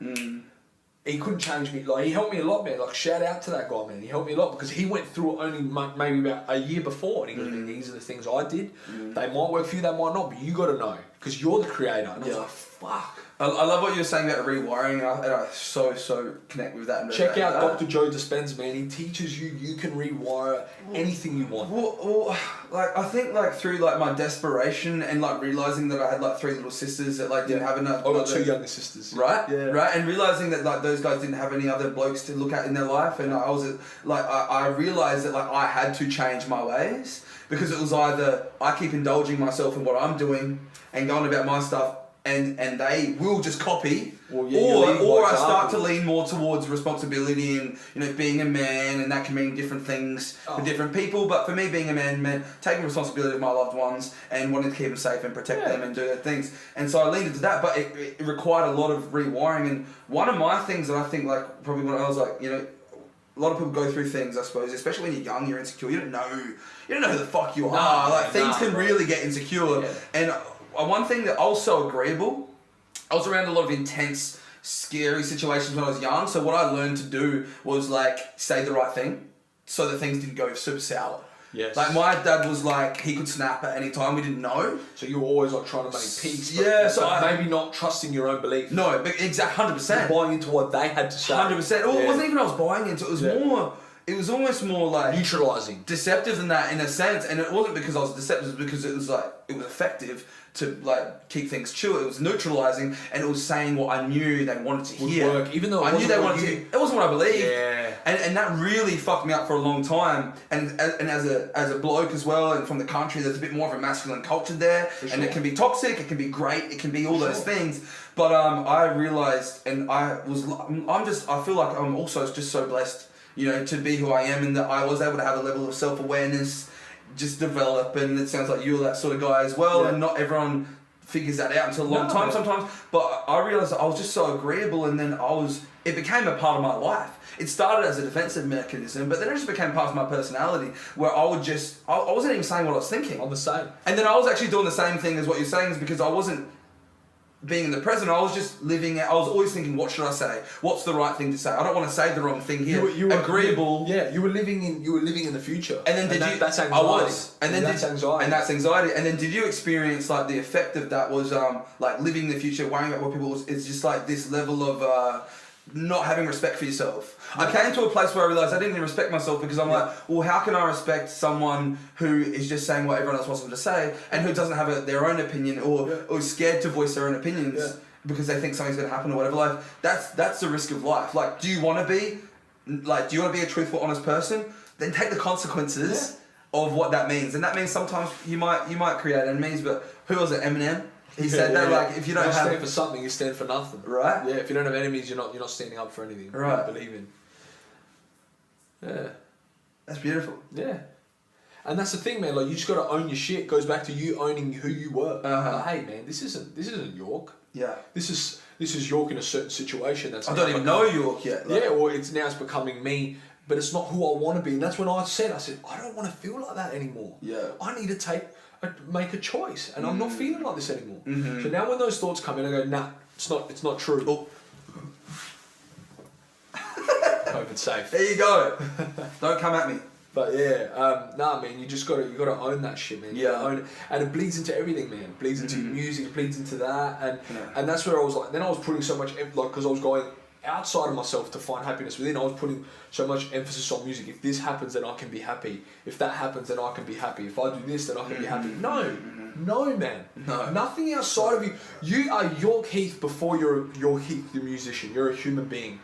He couldn't change me. Like, he helped me a lot, man. Like, shout out to that guy, man. He helped me a lot because he went through it only maybe about a year before, and he goes, man, these are the things I did. They might work for you, they might not, but you got to know because you're the creator. And I was like, fuck. I love what you were saying about rewiring, and I so connect with that. And check out Dr. Joe Dispenza, man. He teaches you can rewire anything you want. Well, like I think like through like my desperation and like realizing that I had like 3 little sisters that like didn't have enough. I got 2 younger sisters. Right, yeah. Right, and realizing that like those guys didn't have any other blokes to look at in their life, and I was like I realized that like I had to change my ways because it was either I keep indulging myself in what I'm doing and going about my stuff. And they will just copy, or I start to lean more towards responsibility and, you know, being a man, and that can mean different things for different people. But for me, being a man, taking responsibility of my loved ones and wanting to keep them safe and protect them and do their things. And so I leaned into that, but it required a lot of rewiring. And one of my things that I think, like, probably when I was like, you know, a lot of people go through things, I suppose, especially when you're young, you're insecure. You don't know who the fuck you are. Things can really get insecure. Yeah. And one thing that I was so agreeable, I was around a lot of intense, scary situations when I was young. So what I learned to do was like say the right thing, so that things didn't go super sour. Yes. Like my dad was like, he could snap at any time. We didn't know. So you were always like trying to make peace. Yeah. So maybe not trusting your own belief. No, but exactly 100%. Buying into what they had to say. 100%. It wasn't even I was buying into. It was more. it was almost more like neutralizing, deceptive than that in a sense, and it wasn't because I was deceptive, it was because it was like it was effective to like keep things chill. It was neutralizing, and it was saying what I knew they wanted to hear. Would work, even though I knew they wanted to. It wasn't what I believed. Yeah. And that really fucked me up for a long time. And as a bloke as well, and from the country, there's a bit more of a masculine culture there, and it can be toxic. It can be great. It can be all those things. But I realized, and I feel like I'm also just so blessed, you know, to be who I am, and that I was able to have a level of self-awareness just develop, and it sounds like you're that sort of guy as well, and not everyone figures that out until a long time sometimes. But I realized that I was just so agreeable, and then it became a part of my life. It started as a defensive mechanism, but then it just became part of my personality, where I wasn't even saying what I was thinking. I'm the same. And then I was actually doing the same thing as what you're saying, is because I wasn't being in the present, I was just living it. I was always thinking, what should I say? What's the right thing to say? I don't want to say the wrong thing here. You were agreeable. You were living in the future. And then that's anxiety. I was. And then that's anxiety. And that's anxiety. And then did you experience like the effect of that was like living in the future, worrying about what people was, it's just like this level of not having respect for yourself. I came to a place where I realised I didn't even respect myself, because I'm like, well, how can I respect someone who is just saying what everyone else wants them to say, and who doesn't have their own opinion, or is scared to voice their own opinions because they think something's going to happen or whatever. Like that's the risk of life. Like, do you want to be a truthful, honest person? Then take the consequences of what that means, and that means sometimes you might create enemies. But who was it? Eminem. He said that like if you don't stand for something, you stand for nothing. Right? Yeah. If you don't have enemies, you're not standing up for anything. Right. You believe in. Yeah. That's beautiful. Yeah. And that's the thing, man. Like, you just got to own your shit. It goes back to you owning who you were. Like, hey, man, this isn't Yorke. Yeah. This is Yorke in a certain situation. I don't even know Yorke yet. Like, or it's becoming me, but it's not who I want to be. And that's when I said, I don't want to feel like that anymore. Yeah. I need to make a choice, and I'm not feeling like this anymore. Mm-hmm. So now when those thoughts come in, I go, nah, it's not true. Oh. Hope it's safe. There you go. Don't come at me. But yeah, man, you gotta own that shit, man. You gotta own it. And it bleeds into everything, man. It bleeds into music, it bleeds into that, and that's where I was like. Then I was putting so much because I was going outside of myself to find happiness within. I was putting so much emphasis on music. If this happens, then I can be happy. If that happens, then I can be happy. If I do this, then I can be happy. No, man. No. Nothing outside of you. You are Yorke Heath before you're Heath, the musician. You're a human being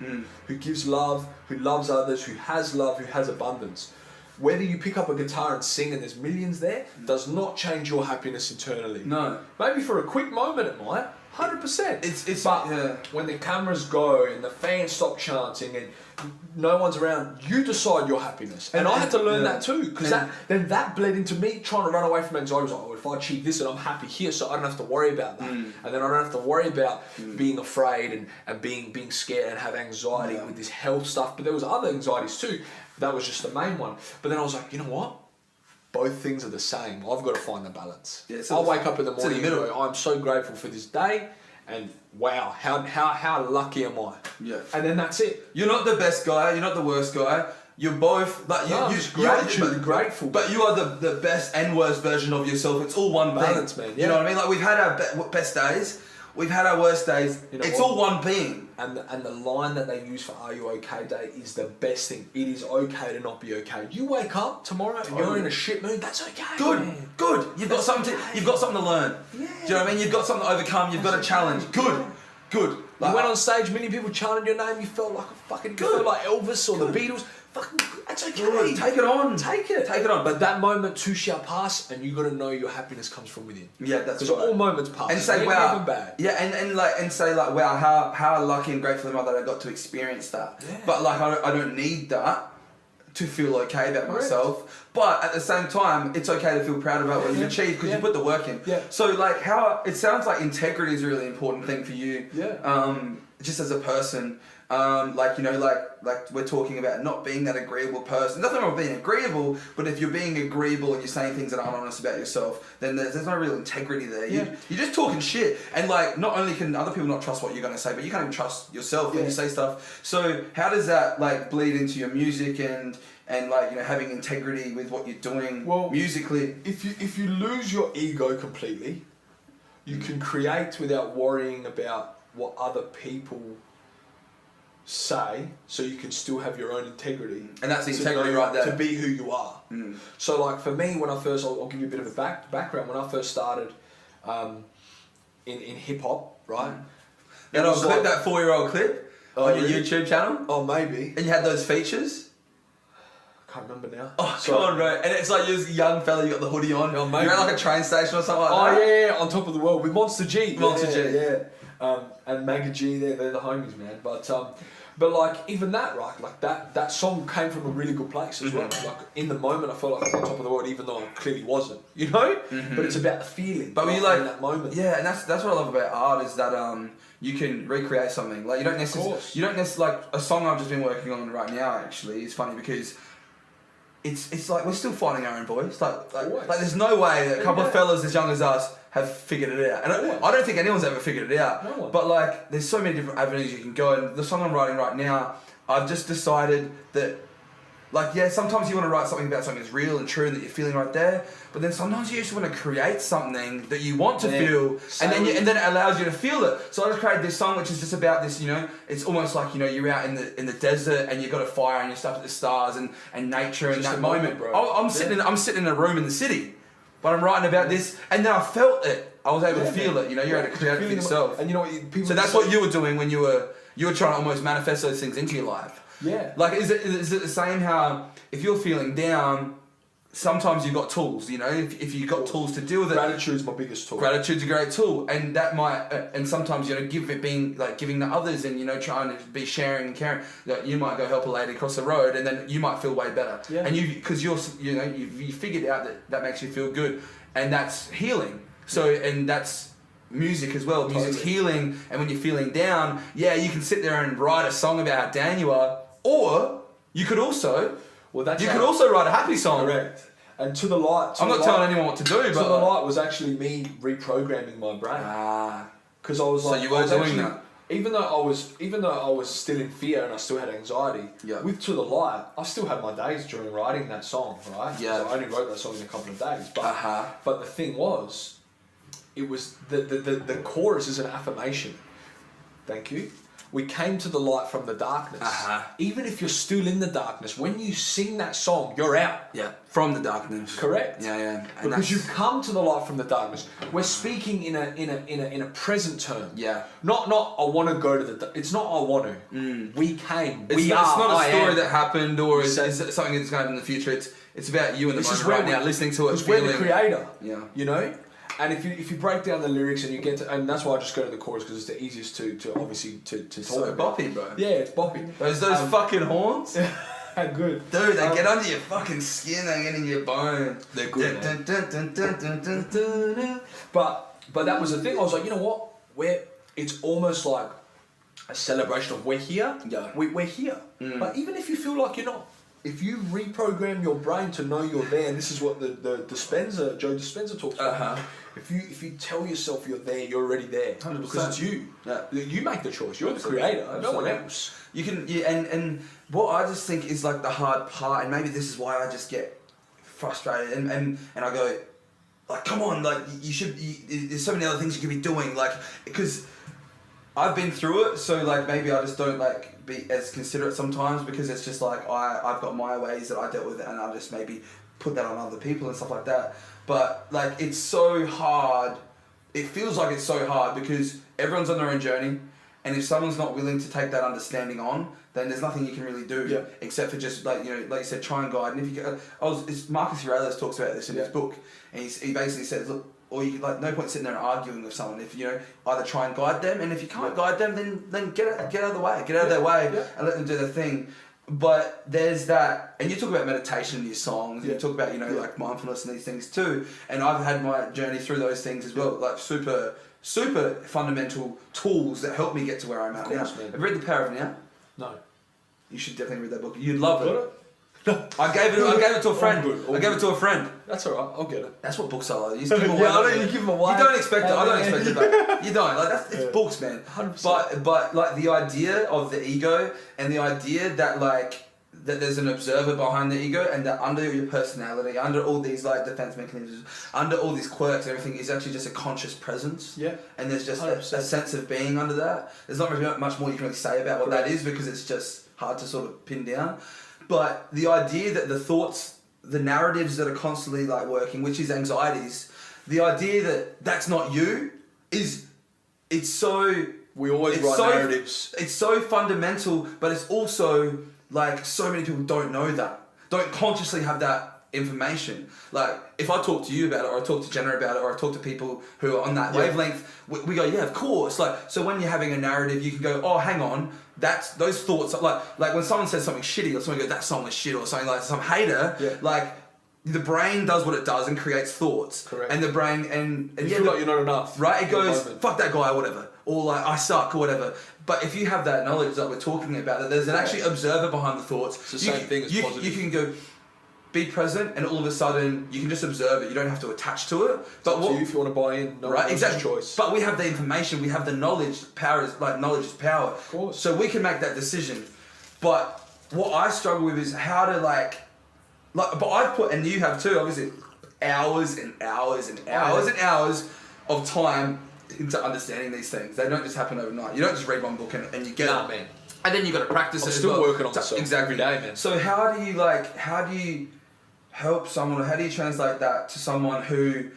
who gives love, who loves others, who has love, who has abundance. Whether you pick up a guitar and sing and there's millions there, does not change your happiness internally. No. Maybe for a quick moment it might. 100%. But when the cameras go and the fans stop chanting and no one's around, you decide your happiness. And I had to learn that too, because that bled into me trying to run away from anxiety. I was like, oh, if I achieve this, then I'm happy here, so I don't have to worry about that. And then I don't have to worry about being afraid and being scared and have anxiety with this health stuff. But there was other anxieties too. That was just the main one. But then I was like, you know what? Both things are the same. I've got to find the balance. Yeah, I'll wake up in the morning and go, I'm so grateful for this day, and wow, how lucky am I? Yeah. And then that's it. You're not the best guy, you're not the worst guy. You're both, but you're grateful. But you are the best and worst version of yourself. It's all one balance, being. Man. Yeah. You know what I mean? Like, we've had our best days, we've had our worst days. You know it's all one being. And the line that they use for "Are you okay?" day is the best thing. It is okay to not be okay. You wake up tomorrow and you're in a shit mood. That's okay. Good, man. good. You've got something to learn. Yeah. Do you know what I mean? You've got something to overcome. You've got a challenge. Good. Like, you went on stage. Many people chanted your name. You felt like a fucking good, like Elvis or the Beatles. Fucking, that's okay. Good. Take it on. Take it on. But that moment too shall pass, and you got to know your happiness comes from within. Yeah, that's because all moments pass. And say, wow. Yeah, and say like, wow, how lucky and grateful am I that I got to experience that. Yeah. But like, I don't need that to feel okay about myself. But at the same time, it's okay to feel proud about what you've achieved because you put the work in. Yeah. So like, how it sounds like integrity is a really important thing for you. Yeah. Just as a person. Like we're talking about not being that agreeable person. Nothing wrong with being agreeable, but if you're being agreeable and you're saying things that aren't honest about yourself, then there's no real integrity there. You're just talking shit. And like, not only can other people not trust what you're going to say, but you can't even trust yourself when you say stuff. So how does that like bleed into your music and like, you know, having integrity with what you're doing musically? If you lose your ego completely, you can create without worrying about what other people say so you can still have your own integrity. And that's the to integrity know- right there. To be who you are. So like for me, when I first, I'll give you a bit of a background. When I first started in hip hop, right? And I'll clip that 4-year-old clip on your really? YouTube channel. Oh, maybe. And you had those features. Can't remember now. Oh, So- come on, bro. And it's like you're this young fella, you got the hoodie on. Oh, maybe. You're at like a train station or something like Oh that. yeah, on top of the world with Monster G. Monster G. Yeah. And Magga G, they're the homies, man. But like even that, right? Like that song came from a really good place as well. Like in the moment, I felt like I was on top of the world, even though I clearly wasn't. You know. But it's about the feeling. But right, you like in that moment. Yeah, and that's what I love about art is that you can recreate something. Like you don't necessarily like a song I've just been working on right now. Actually, is funny because it's like we're still finding our own voice. Like there's no way that a couple of fellas as young as us have figured it out. And I don't think anyone's ever figured it out. No one. But like there's so many different avenues you can go. And the song I'm writing right now, I've just decided that like yeah, sometimes you want to write something about something that's real and true and that you're feeling right there. But then sometimes you just want to create something that you want to feel, and then it allows you to feel it. So I just created this song, which is just about this. You know, it's almost like you're out in the desert and you've got a fire and you're stuck at the stars and nature and Just that a moment. bro. I'm sitting in a room in the city, but I'm writing about this, and then I felt it. I was able to feel it. You know, you're able to create it for yourself. And you know what? People So that's what you were doing when you were trying to almost manifest those things into your life. Yeah. Like, is it the same how if you're feeling down, sometimes you've got tools, you know, if you've got tools to deal with it. Gratitude's my biggest tool. Gratitude's a great tool, and that might, and sometimes, you know, giving to others and, you know, trying to be sharing and caring. You might go help a lady across the road and then you might feel way better. Yeah. And because you figured out that makes you feel good, and that's healing. So, and that's music as well. Music's Totally. healing, and when you're feeling down, yeah, you can sit there and write a song about how down you are, or you could also write a happy song. Correct. And to the light. I'm not telling anyone what to do, but To the light was actually me reprogramming my brain. Because I was So like, you were doing that. Even though I was still in fear and I still had anxiety. Yeah. With To the Light, I still had my days during writing that song, right? Yeah. So I only wrote that song in a couple of days. But but the thing was, it was the chorus is an affirmation. Thank you. We came to the light from the darkness. Even if you're still in the darkness, when you sing that song, you're out. Yeah, from the darkness. Correct. Yeah. And Because you've come to the light from the darkness. We're speaking in a present term. Yeah. Not I want to go to the. It's not I want to. We came. It's not a story am. that happened, or is it something that's going to happen in the future. It's about you in the moment right now, listening to it, because we're feeling. the creator. Yeah. You know. And if you break down the lyrics and you get to, and that's why I just go to the chorus because it's the easiest to obviously to talk So about. boppy, bro. Yeah, it's boppy. Those fucking horns. Good. Dude, they get under your fucking skin, they get in your bone. They're good, But that was the thing. I was like, you know what? It's almost like a celebration of we're here. Yeah. We're here. But even if you feel like you're not, if you reprogram your brain to know you're there, and this is what the Joe Dispenza talks about. If you tell yourself you're there, you're already there. 100%. Because it's you. Yeah. You make the choice. You're Absolutely. the creator. No one Absolutely. else. You can, and what I just think is like the hard part, and maybe this is why I just get frustrated, and I go, like, come on, like there's so many other things you could be doing, like, because I've been through it, so like maybe I just don't like be as considerate sometimes, because it's just like I've got my ways that I dealt with it, and I just maybe put that on other people and stuff like that. But like it's so hard. It feels like it's so hard because everyone's on their own journey, and if someone's not willing to take that understanding on, then there's nothing you can really do except for just like you said, try and guide. And if you get, it's Marcus Aurelius talks about this in his book, and he basically says, look, or you like no point sitting there and arguing with someone. If either try and guide them, and if you can't guide them, then get out of the way, get out of their way, and let them do their thing. But there's that, and you talk about meditation in your songs, and you talk about like mindfulness and these things too. And I've had my journey through those things as well, like super fundamental tools that help me get to where I'm at now. Man. Have you read The Power of Now? No. You should definitely read that book. You'd love Got it. it? I gave it to a friend. All Gave it to a friend. That's alright. I'll get it. That's what books are like. You just give them away. I don't give them away. You don't expect it. I don't expect it back. You don't. Like it's books, man. 100%. But like the idea of the ego and the idea that like that there's an observer behind the ego, and that under your personality, under all these like defense mechanisms, under all these quirks, everything is actually just a conscious presence. Yeah. And there's just a sense of being under that. There's not really much more you can really say about what that is, because it's just hard to sort of pin down. But the idea that the thoughts, the narratives that are constantly like working, which is anxieties, the idea that that's not you it's so... We always write narratives. It's so fundamental, but it's also like so many people don't know that, don't consciously have that information. Like if I talk to you about it, or I talk to Jenna about it, or I talk to people who are on that wavelength, we go, yeah, of course. Like, so when you're having a narrative, you can go, oh, hang on, that's those thoughts. Like when someone says something shitty, or someone goes, that song was shit, or something like some hater, like the brain does what it does and creates thoughts. Correct. And the brain and you feel like you're not enough. Right? It goes, fuck that guy, or whatever. Or like, I suck, or whatever. But if you have that knowledge that we're talking about, that there's an actually observer behind the thoughts. It's the same thing as positive. You can go, be present, and all of a sudden you can just observe it. You don't have to attach to it. But what, if you want to buy in, right? Exactly. Choice. But we have the information, we have the knowledge. Knowledge is power. Of course. So we can make that decision. But what I struggle with is how to but I've put, and you have too, obviously, hours and hours and hours and hours of time into understanding these things. They don't just happen overnight. You don't just read one book and you get it. Man. And then you got to practice it. I'm still working on myself exactly. every day, man. So how do you help someone, or how do you translate that to someone who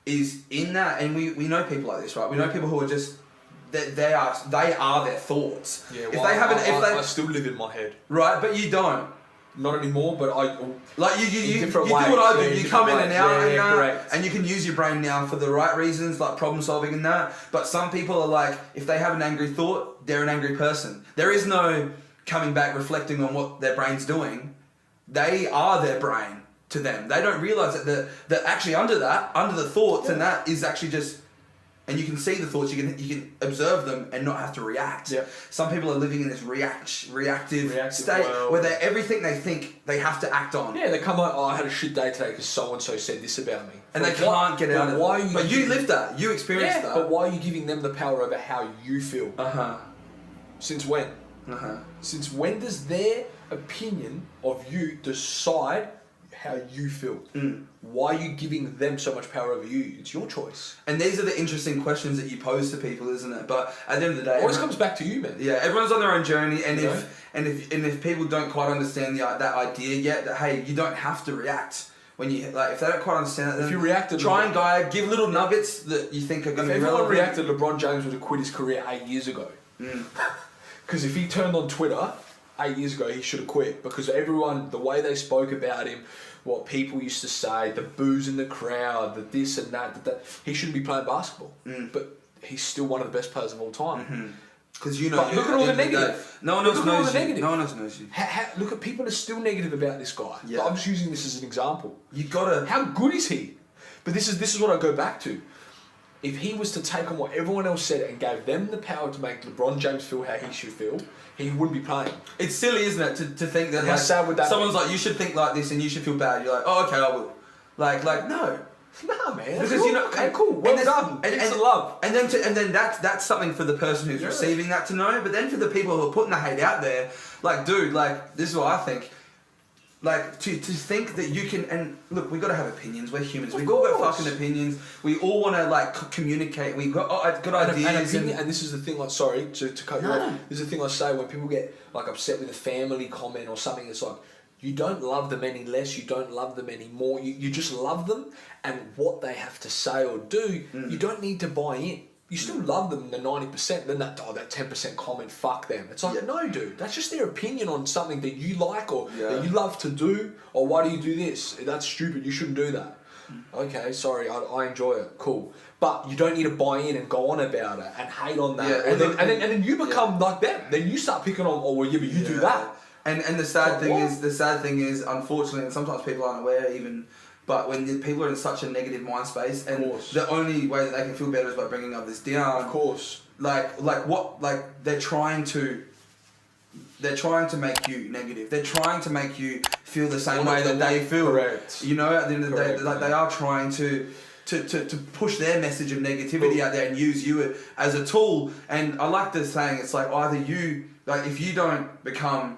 is in that? And we know people like this, right? We know people who are just they are their thoughts. Yeah. If Well, they haven't, I still live in my head. Right, but you don't. Not anymore, but I like you do different what ways, I do. yeah, You come in and out, correct. and you can use your brain now for the right reasons, like problem solving and that. But some people are like, if they have an angry thought, they're an angry person. There is no coming back, reflecting on what their brain's doing. They are their brain to them. They don't realize that actually under the thoughts, and that is actually just. And you can see the thoughts, you can observe them and not have to react. Yep. Some people are living in this reactive state world. where everything they think they have to act on. Yeah, they come like, oh, I had a shit day today because so-and-so said this about me. And they can't get out of it. But you lived that. You experienced that. But why are you giving them the power over how you feel? Uh-huh. Since when? Uh-huh. Since when does their opinion of you decide how you feel? Why are you giving them so much power over you? It's your choice. And these are the interesting questions that you pose to people, isn't it? But at the end of the day, it always comes back to you, man. Yeah, everyone's on their own journey, and if people don't quite understand that idea yet, that hey, you don't have to react when you if they don't quite understand it, then if you reacted, try and guide, give little nuggets that you think are going to be relevant. If everyone reacted, LeBron James would have quit his career 8 years ago. Because if he turned on Twitter 8 years ago, he should have quit, because everyone, the way they spoke about him, what people used to say, the boos in the crowd, the this and that, he shouldn't be playing basketball. But he's still one of the best players of all time. Because look at all the negative. No one else knows you. No one else knows you. Look at people are still negative about this guy. Yeah. I'm just using this as an example. You gotta. How good is he? But this is what I go back to. If he was to take on what everyone else said and gave them the power to make LeBron James feel how he should feel, he wouldn't be playing. It's silly, isn't it, to think that how sad would that someone's be? like, you should think like this and you should feel bad. You're like, oh, okay, I will. Like no. Nah, man. Because cool. Okay, cool. Well done. And love. And then that's something for the person who's receiving that to know. But then for the people who are putting the hate out there, like, dude, like, this is what I think. Like, to think that you can, and look, we got to have opinions. We're humans. We've all got fucking opinions. We all want to, like, communicate. We've got good ideas. And this is the thing, like, sorry to cut you off. This is the thing I say when people get, like, upset with a family comment or something. It's like, you don't love them any less. You don't love them any more. You just love them, and what they have to say or do, you don't need to buy in. You still love them the 90%, then that 10% comment, fuck them. It's like, no, dude, that's just their opinion on something that you like or that you love to do, or why do you do this? That's stupid, you shouldn't do that. Okay, sorry, I enjoy it, cool. But you don't need to buy in and go on about it and hate on that. Yeah, and then you become like them. Then you start picking on, oh, well, yeah, but you do that. And the sad thing is, unfortunately, and sometimes people aren't aware even, but when people are in such a negative mind space, and the only way that they can feel better is by bringing others down. Of course. They're trying to make you negative. They're trying to make you feel the same way that they feel. Correct. You know, at the end of the day, like, they are trying to push their message of negativity out there and use you as a tool. And I like this saying, it's like, either you, like, if you don't become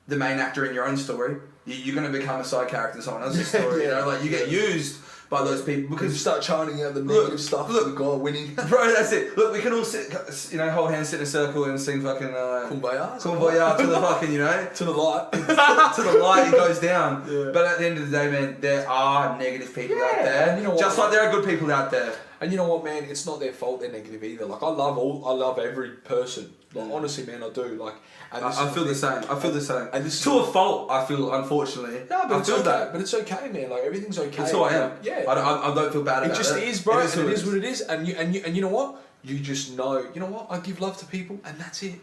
the main actor in your own story. You're going to become a side character in someone else's story. You know, like you get used by those people because you start chanting out the negative stuff. Look, the guy winning. Bro, that's it. Look, we can all sit, you know, hold hands, sit in a circle, and sing fucking Kumbaya. Kumbaya to the fucking, you know, to the light. to the light, it goes down. Yeah. But at the end of the day, man, there are negative people out there. And you know what, just like there are good people out there. And you know what, man? It's not their fault they're negative either. Like I love every person. Like honestly, man, I do. Like, and I feel the same. I feel the same. And this to a fault, I feel, unfortunately. No, but I it's feel okay. that. But it's okay, man. Like everything's okay. It's who I am. Yeah. I don't feel bad about it. It just is, bro. It is what it is. And you know what? You just know. You know what? I give love to people, and that's it.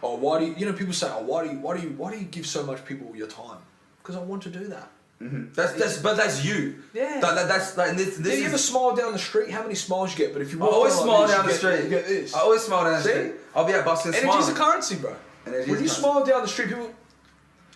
Oh, why do you know? People say, oh, why do you give so much people your time? Because I want to do that. Mm-hmm. That's you. Yeah. That's like this. You ever smile down the street? How many smiles you get? But if you I always smile down the street, street. You get this. I always smile down the street. I'll be at bus and smile. Energy's a currency, bro. When you smile down the street, people,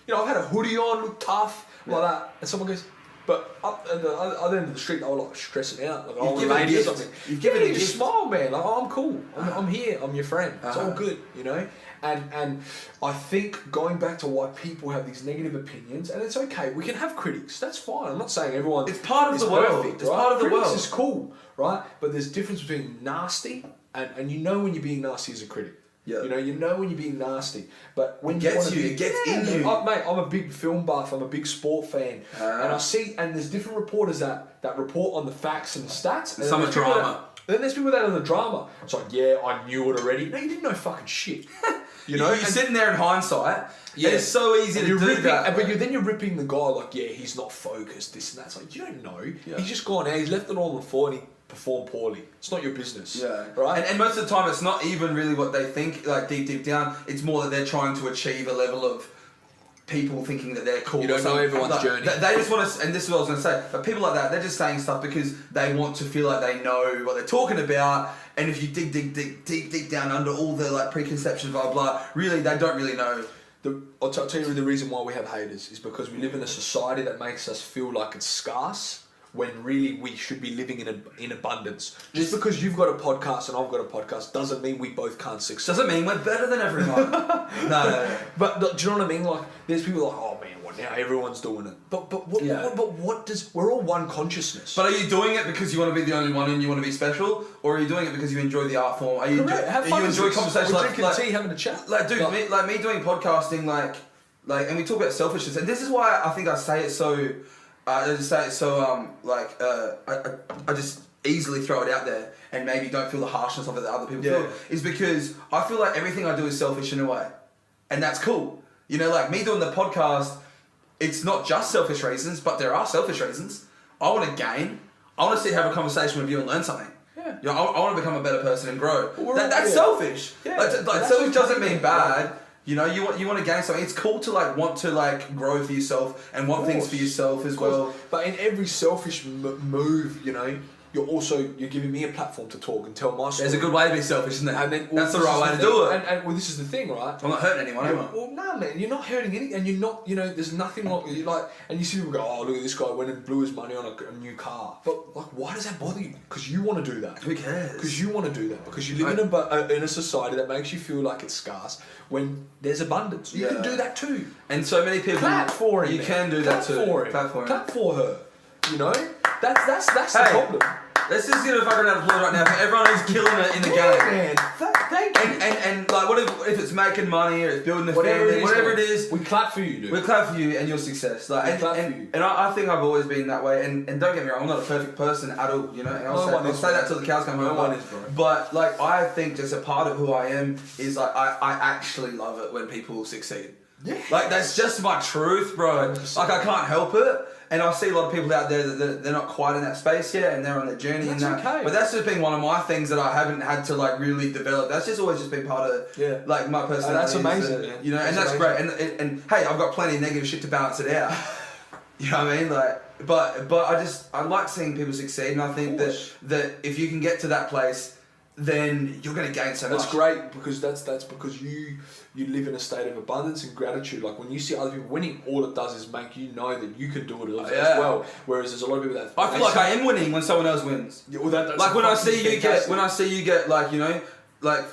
you know, I've had a hoodie on, look tough, like that, and someone goes, but up at the other end of the street, they were like stressing out, like old lady or something. You've given a gift. Smile, man. Like, oh, I'm cool. I'm here. I'm your friend. It's all good, you know. And I think going back to why people have these negative opinions, and it's okay. We can have critics. That's fine. I'm not saying everyone. It's part of the world. Perfect, it's right? part of the critics world. is cool, right? But there's a difference between nasty and you know when you're being nasty as a critic. Yeah. You know when you're being nasty, but when it gets you, it gets in you. Mate, I'm a big film buff. I'm a big sport fan, and I see. And there's different reporters that report on the facts and the stats. And some are drama. Then there's people that are the drama. It's like, yeah, I knew it already. No, you didn't know fucking shit. You know, you're sitting there in hindsight. Yeah, it's so easy to do that. But then you're ripping the guy like, yeah, he's not focused. This and that. It's like you don't know. Yeah. He's just gone out. He's left it all on the floor and he performed poorly. It's not your business. Yeah. Right. And most of the time, it's not even really what they think. Like deep down, it's more that they're trying to achieve a level of people thinking that they're cool. You don't know everyone's journey. They just want to, and this is what I was going to say, but people like that, they're just saying stuff because they want to feel like they know what they're talking about, and if you dig deep down under all the like preconceptions, blah, blah, really, they don't really know. I'll tell you the reason why we have haters is because we live in a society that makes us feel like it's scarce, when really we should be living in abundance. Just because you've got a podcast and I've got a podcast doesn't mean we both can't succeed. Doesn't mean we're better than everyone. No. But do you know what I mean? Like, there's people like, oh man, what now? Everyone's doing it. But what does? We're all one consciousness. But are you doing it because you want to be the only one and you want to be special, or are you doing it because you enjoy the art form? Are you enjoy conversations like drinking tea, having a chat? Like, dude, me doing podcasting, like, and we talk about selfishness, and this is why I think I say it so. I just easily throw it out there and maybe don't feel the harshness of it that other people feel. Is because I feel like everything I do is selfish in a way. And that's cool. You know, like me doing the podcast, it's not just selfish reasons, but there are selfish reasons. I want to gain. I want to sit have a conversation with you and learn something. Yeah. You know, I want to become a better person and grow. That's selfish. Yeah. Like selfish doesn't mean bad. You know, you want to gain something. It's cool to like want to like grow for yourself and want things for yourself as well. But in every selfish move, you know, you're giving me a platform to talk and tell my story. There's a good way to be selfish, isn't there? And then, that's the right way to do it. And this is the thing, right? I'm not hurting anyone, am I? Well, no, man, you're not hurting any, and you're not, you know, there's nothing like, and you see people go, oh, look at this guy went and blew his money on a new car. But like, why does that bother you? Because you want to do that. Who cares? Because you want to do that. Because you live in a society that makes you feel like it's scarce when there's abundance. You can do that too. And so many people. Clap for him. You can do that too. Clap for her. You know, that's the problem. Let's just get a fucking round of applause right now for everyone who's killing it in the game. Man, thank you. And like, what if it's making money or it's building a family, whatever it is, we clap for you, dude. We clap for you and your success. Like, we clap for you. And I think I've always been that way. And don't get me wrong, I'm not a perfect person at all. You know, and I'll say that till the cows come home. No one is, bro. But like, I think just a part of who I am is like, I actually love it when people succeed. Yeah. Like, that's just my truth, bro. 100%. Like, I can't help it. And I see a lot of people out there that they're not quite in that space yet, and they're on their journey. That's and that. okay. But that's just been one of my things that I haven't had to like really develop. That's just always just been part of like my personality. That's amazing, man. You know, and that's great. And hey, I've got plenty of negative shit to balance it out. You know what I mean? Like, but I like seeing people succeed, and I think that if you can get to that place, then you're going to gain so much. That's great because that's because you live in a state of abundance and gratitude. Like when you see other people winning, all it does is make you know that you can do it as well. Whereas there's a lot of people that I feel like I am winning when someone else wins. Yeah, well, that's like when I see you get like, you know, like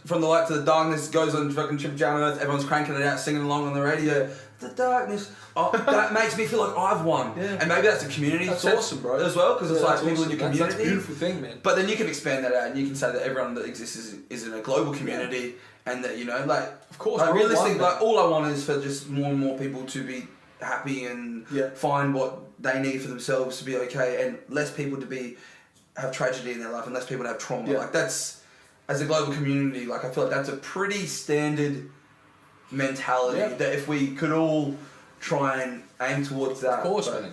from the light to the darkness, goes on fucking Trip Down Earth, everyone's cranking it out, singing along on the radio. The darkness. Oh, that makes me feel like I've won. Yeah. And maybe that's a community. That's awesome, bro. As well, because it's like people in your community. That's a beautiful thing, man. But then you can expand that out and you can say that everyone that exists is in a global community and that, you know, like, of course, like realistically, like all I want is for just more and more people to be happy and find what they need for themselves to be okay, and less people to have tragedy in their life and less people to have trauma. Like that's, as a global community, like I feel like that's a pretty standard mentality that if we could all try and aim towards that. Of course, man.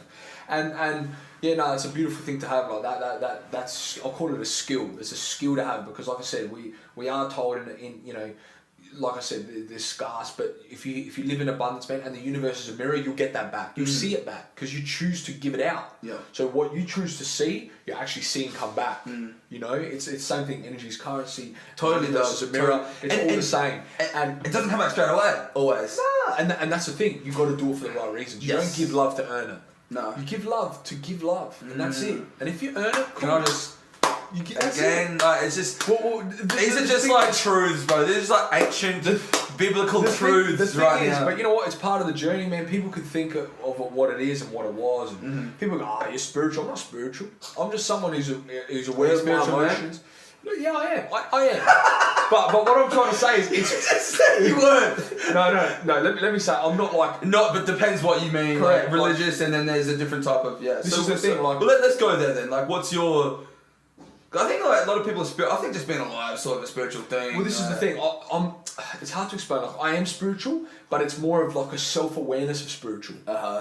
And yeah, no, it's a beautiful thing to have. Like that's I'll call it a skill. It's a skill to have because, like I said, we are told in you know, like I said, there's scarce. But if you live in abundance, man, and the universe is a mirror, you'll get that back. You'll see it back because you choose to give it out. Yeah. So what you choose to see, you're actually seeing come back. You know, it's the same thing. Energy is currency. Totally does. It's a mirror. It's all the same. And it doesn't come back straight away. Always. Nah, and that's the thing. You've got to do it for the right reasons. You don't give love to earn it. No. You give love to give love, and that's it. And if you earn it, cool. Can I just you get again? Like, it's just these are just like truths, bro. These are like ancient biblical truths the thing right is, now. but you know what? It's part of the journey, man. People could think of what it is and what it was, and people go, "Oh, you're spiritual." I'm not spiritual. I'm just someone who's aware of my emotions. No, yeah, I am. I am. but what I'm trying to say is, it's you weren't. No. Let me say, I'm not like not. But depends what you mean. Correct. Like religious, and then there's a different type of This is the thing. Like, well, let's go there then. Like, what's your? I think like a lot of people are I think just being alive is sort of a spiritual thing. Well, this is the thing. I'm. It's hard to explain. Like, I am spiritual, but it's more of like a self-awareness of spiritual.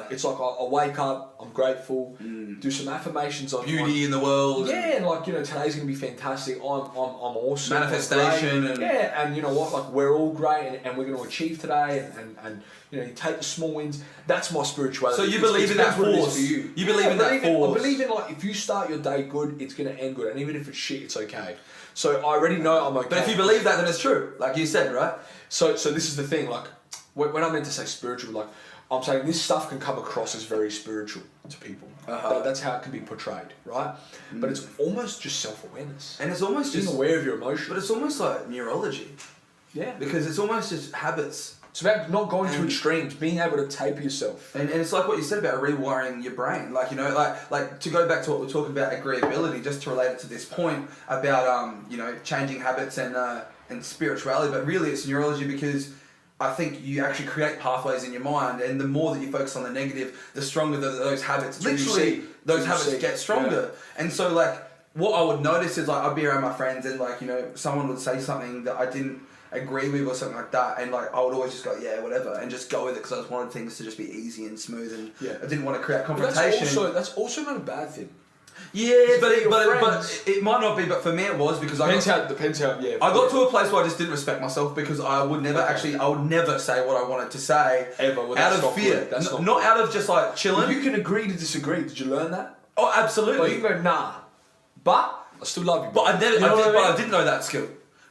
It's like I wake up, I'm grateful, do some affirmations on beauty in the world. Yeah, and like, you know, today's gonna be fantastic. I'm awesome. Manifestation and and you know what? Like, we're all great, and we're gonna achieve today, and you know, you take the small wins. That's my spirituality. So you believe in that force. You believe in that force. I believe in, like, if you start your day good, it's gonna end good, and even if it's shit, it's okay. So I already know I'm okay. But if you believe that, then it's true, like you said, right? So this is the thing. Like, when I'm meant to say spiritual, like, I'm saying this stuff can come across as very spiritual to people. That's how it can be portrayed, right? But it's almost just self-awareness. And it's almost being just aware of your emotions. But it's almost like neurology. Yeah. Because it's almost just habits. It's about not going to extremes, being able to taper yourself. And it's like what you said about rewiring your brain. Like, you know, like to go back to what we're talking about, agreeability, just to relate it to this point about, you know, changing habits and spirituality. But really it's neurology because I think you actually create pathways in your mind, and the more that you focus on the negative, the stronger those habits. Literally, those habits get stronger. Yeah. And so, like, what I would notice is, like, I'd be around my friends and, like, you know, someone would say something that I didn't agree with or something like that, and like I would always just go, yeah, whatever, and just go with it because I just wanted things to just be easy and smooth, and I didn't want to create confrontation. That's also not a bad thing. Yeah, but it might not be. But for me, it was because depends how. Yeah. I got to a place where I just didn't respect myself because I would never I would never say what I wanted to say ever. Well, out of fear. Not out of just like chilling. Well, you can agree to disagree. Did you learn that? Oh, absolutely. Like, you can go nah, but I still love you. But I never. I didn't know that skill.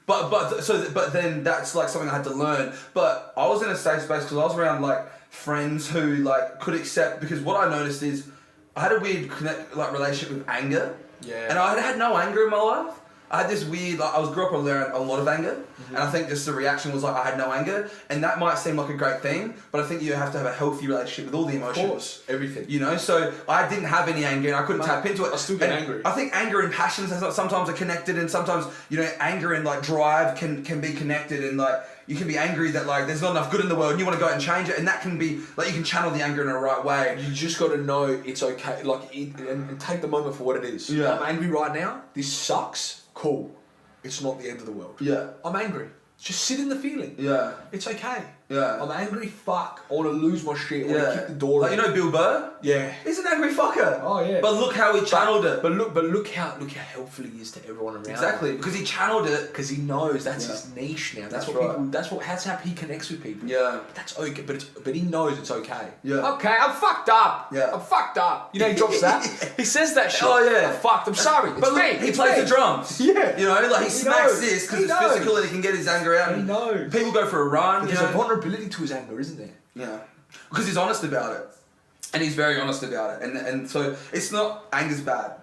But then that's like something I had to learn. But I was in a safe space because I was around like friends who like could accept, because what I noticed is I had a weird relationship with anger. Yeah. And I had no anger in my life. I had this weird, like, I grew up around a lot of anger, and I think just the reaction was like I had no anger, and that might seem like a great thing, but I think you have to have a healthy relationship with all the emotions. Of course, everything. You know, so I didn't have any anger, and I couldn't tap into it. I still get angry. I think anger and passions sometimes are connected, and sometimes, you know, anger and like drive can be connected, and like you can be angry that like there's not enough good in the world, and you want to go out and change it, and that can be like you can channel the anger in the right way. You just got to know it's okay, like, and take the moment for what it is. Yeah. I'm angry right now. This sucks. Cool. It's not the end of the world. Yeah. I'm angry. Just sit in the feeling. Yeah. It's okay. Yeah. I'm angry, fuck. I want to lose my shit. I want to kick the door like, you know Bill Burr? Yeah. He's an angry fucker. Oh yeah. But look how he channeled it. But look how helpful he is to everyone around. Exactly, because he channeled it. Because he knows that's his niche now. That's what people. That's how he connects with people. Yeah. That's okay, but he knows it's okay. Yeah. Okay, I'm fucked up. Yeah. I'm fucked up. You know he drops that. He says that shit. Oh yeah. I'm fucked. I'm sorry. It's but look, me. he plays the drums. Yeah. You know, like he smacks this because it's physical and he can get his anger out. He knows. People go for a run. There's a vulnerability to his anger, isn't there? Yeah. Because he's honest about it. And he's very honest about it. And so it's not, anger's bad.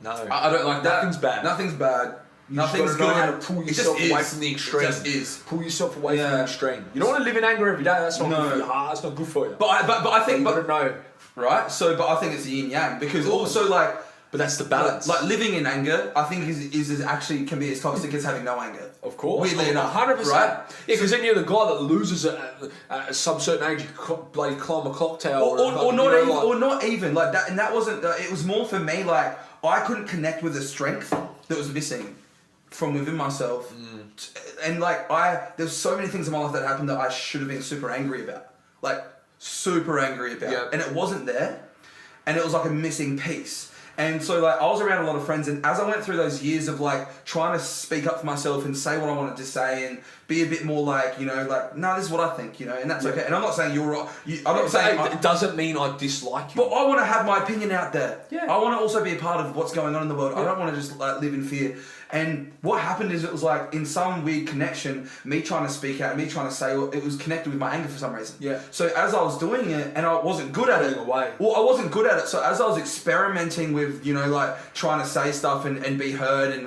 No. I don't like that. Nothing's bad. Nothing's bad. You Nothing's just gotta know how good. to pull It just yourself away is. from the It extreme. just is. Pull yourself away from the Yeah. extreme. You don't want to live in anger every day. That's not No. good for your heart. That's not good for you. But I think you gotta know. right. So, but I think it's the yin yang because also like. But that's the balance. Like living in anger, I think is actually can be as toxic as having no anger. Of course. Weirdly enough, 100%. right? Yeah, because then you're the guy that loses at some certain age. You bloody climb a clock tower. Or not even like that. And that wasn't. It was more for me like I couldn't connect with the strength that was missing from within myself. And like there's so many things in my life that happened that I should have been super angry about. Like super angry about. Yeah. And it wasn't there. And it was like a missing piece. And so like I was around a lot of friends, and as I went through those years of like trying to speak up for myself and say what I wanted to say and be a bit more like, you know, like, no, this is what I think, you know, and that's okay. And I'm not saying you're right. I'm not saying it doesn't mean I dislike you. but I want to have my opinion out there. Yeah. I want to also be a part of what's going on in the world. I don't want to just like live in fear. And what happened is it was like in some weird connection, me trying to speak out, me trying to say, it was connected with my anger for some reason. Yeah. So as I was doing it, and I wasn't good at it. Away. Well, I wasn't good at it. So as I was experimenting with, you know, like trying to say stuff and be heard and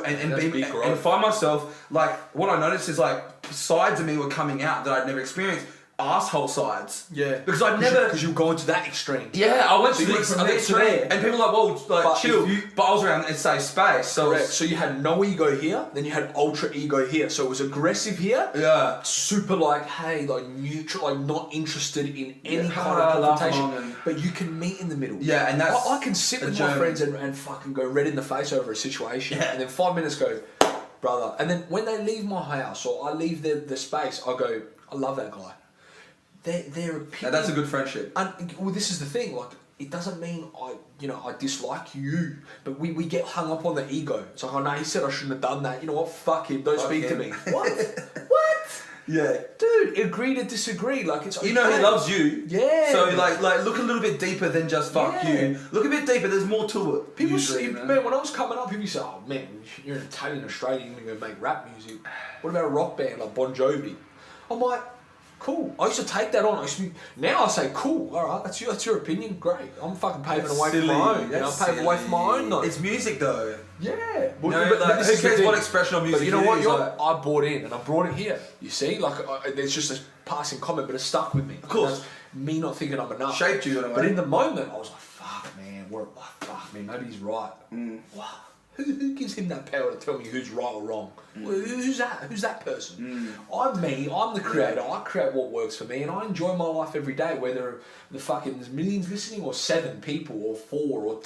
and find myself, like what I noticed is like sides of me were coming out that I'd never experienced. Asshole sides. Yeah. Because I'd never. Because you're going to that extreme. Yeah, I went So to you the went from there to extreme, there. and people were like, "Whoa, like But chill." But I was around in safe space, so Correct. So you had no ego here, then you had ultra ego here. So it was aggressive here. yeah, Super like, hey, like neutral, like not interested in any Yeah, kind of laugh confrontation. along and- But you can meet in the middle. Yeah, and that's I can sit the with my journey. friends and fucking go red in the face over a situation, Yeah. and then 5 minutes go, brother. And then when they leave my house or I leave the space, I go, I love that guy. Their opinion. Now, that's a good friendship. And well, this is the thing. Like, it doesn't mean I dislike you, but we get hung up on the ego. It's like, oh no, he said I shouldn't have done that. You know what? Fuck him. Don't Fuck speak to him. me. What? What? Yeah, Dude, agree to disagree. Like it's. you know he loves you. Yeah. So like look a little bit deeper than just fuck Yeah. you. Look a bit deeper. There's more to it. People usually, say, you know? man, when I was coming up, people say, oh man, you're an Italian Australian, you're gonna make rap music. What about a rock band like Bon Jovi? I'm like, cool. I used to take that on. Now I say, cool. All right, that's your opinion. Great. I'm fucking paving away from my own. You know, I'm paving away from my own. Though. It's music though. Yeah. No, like, this who is the cares thing. what expression of music But you know it what? is, like- I bought in and I brought it here. You see, like there's just a passing comment, but it stuck with me. Of course. That's me not thinking I'm enough. Shaped you in a way. But in the moment, I was like, fuck, man. Fuck, man. Maybe he's right. Wow. Who gives him that power to tell me who's right or wrong? Well, who's that? Who's that person? I'm me. I'm the creator. I create what works for me, and I enjoy my life every day. Whether the fucking there's millions listening, or 7 people, or 4, or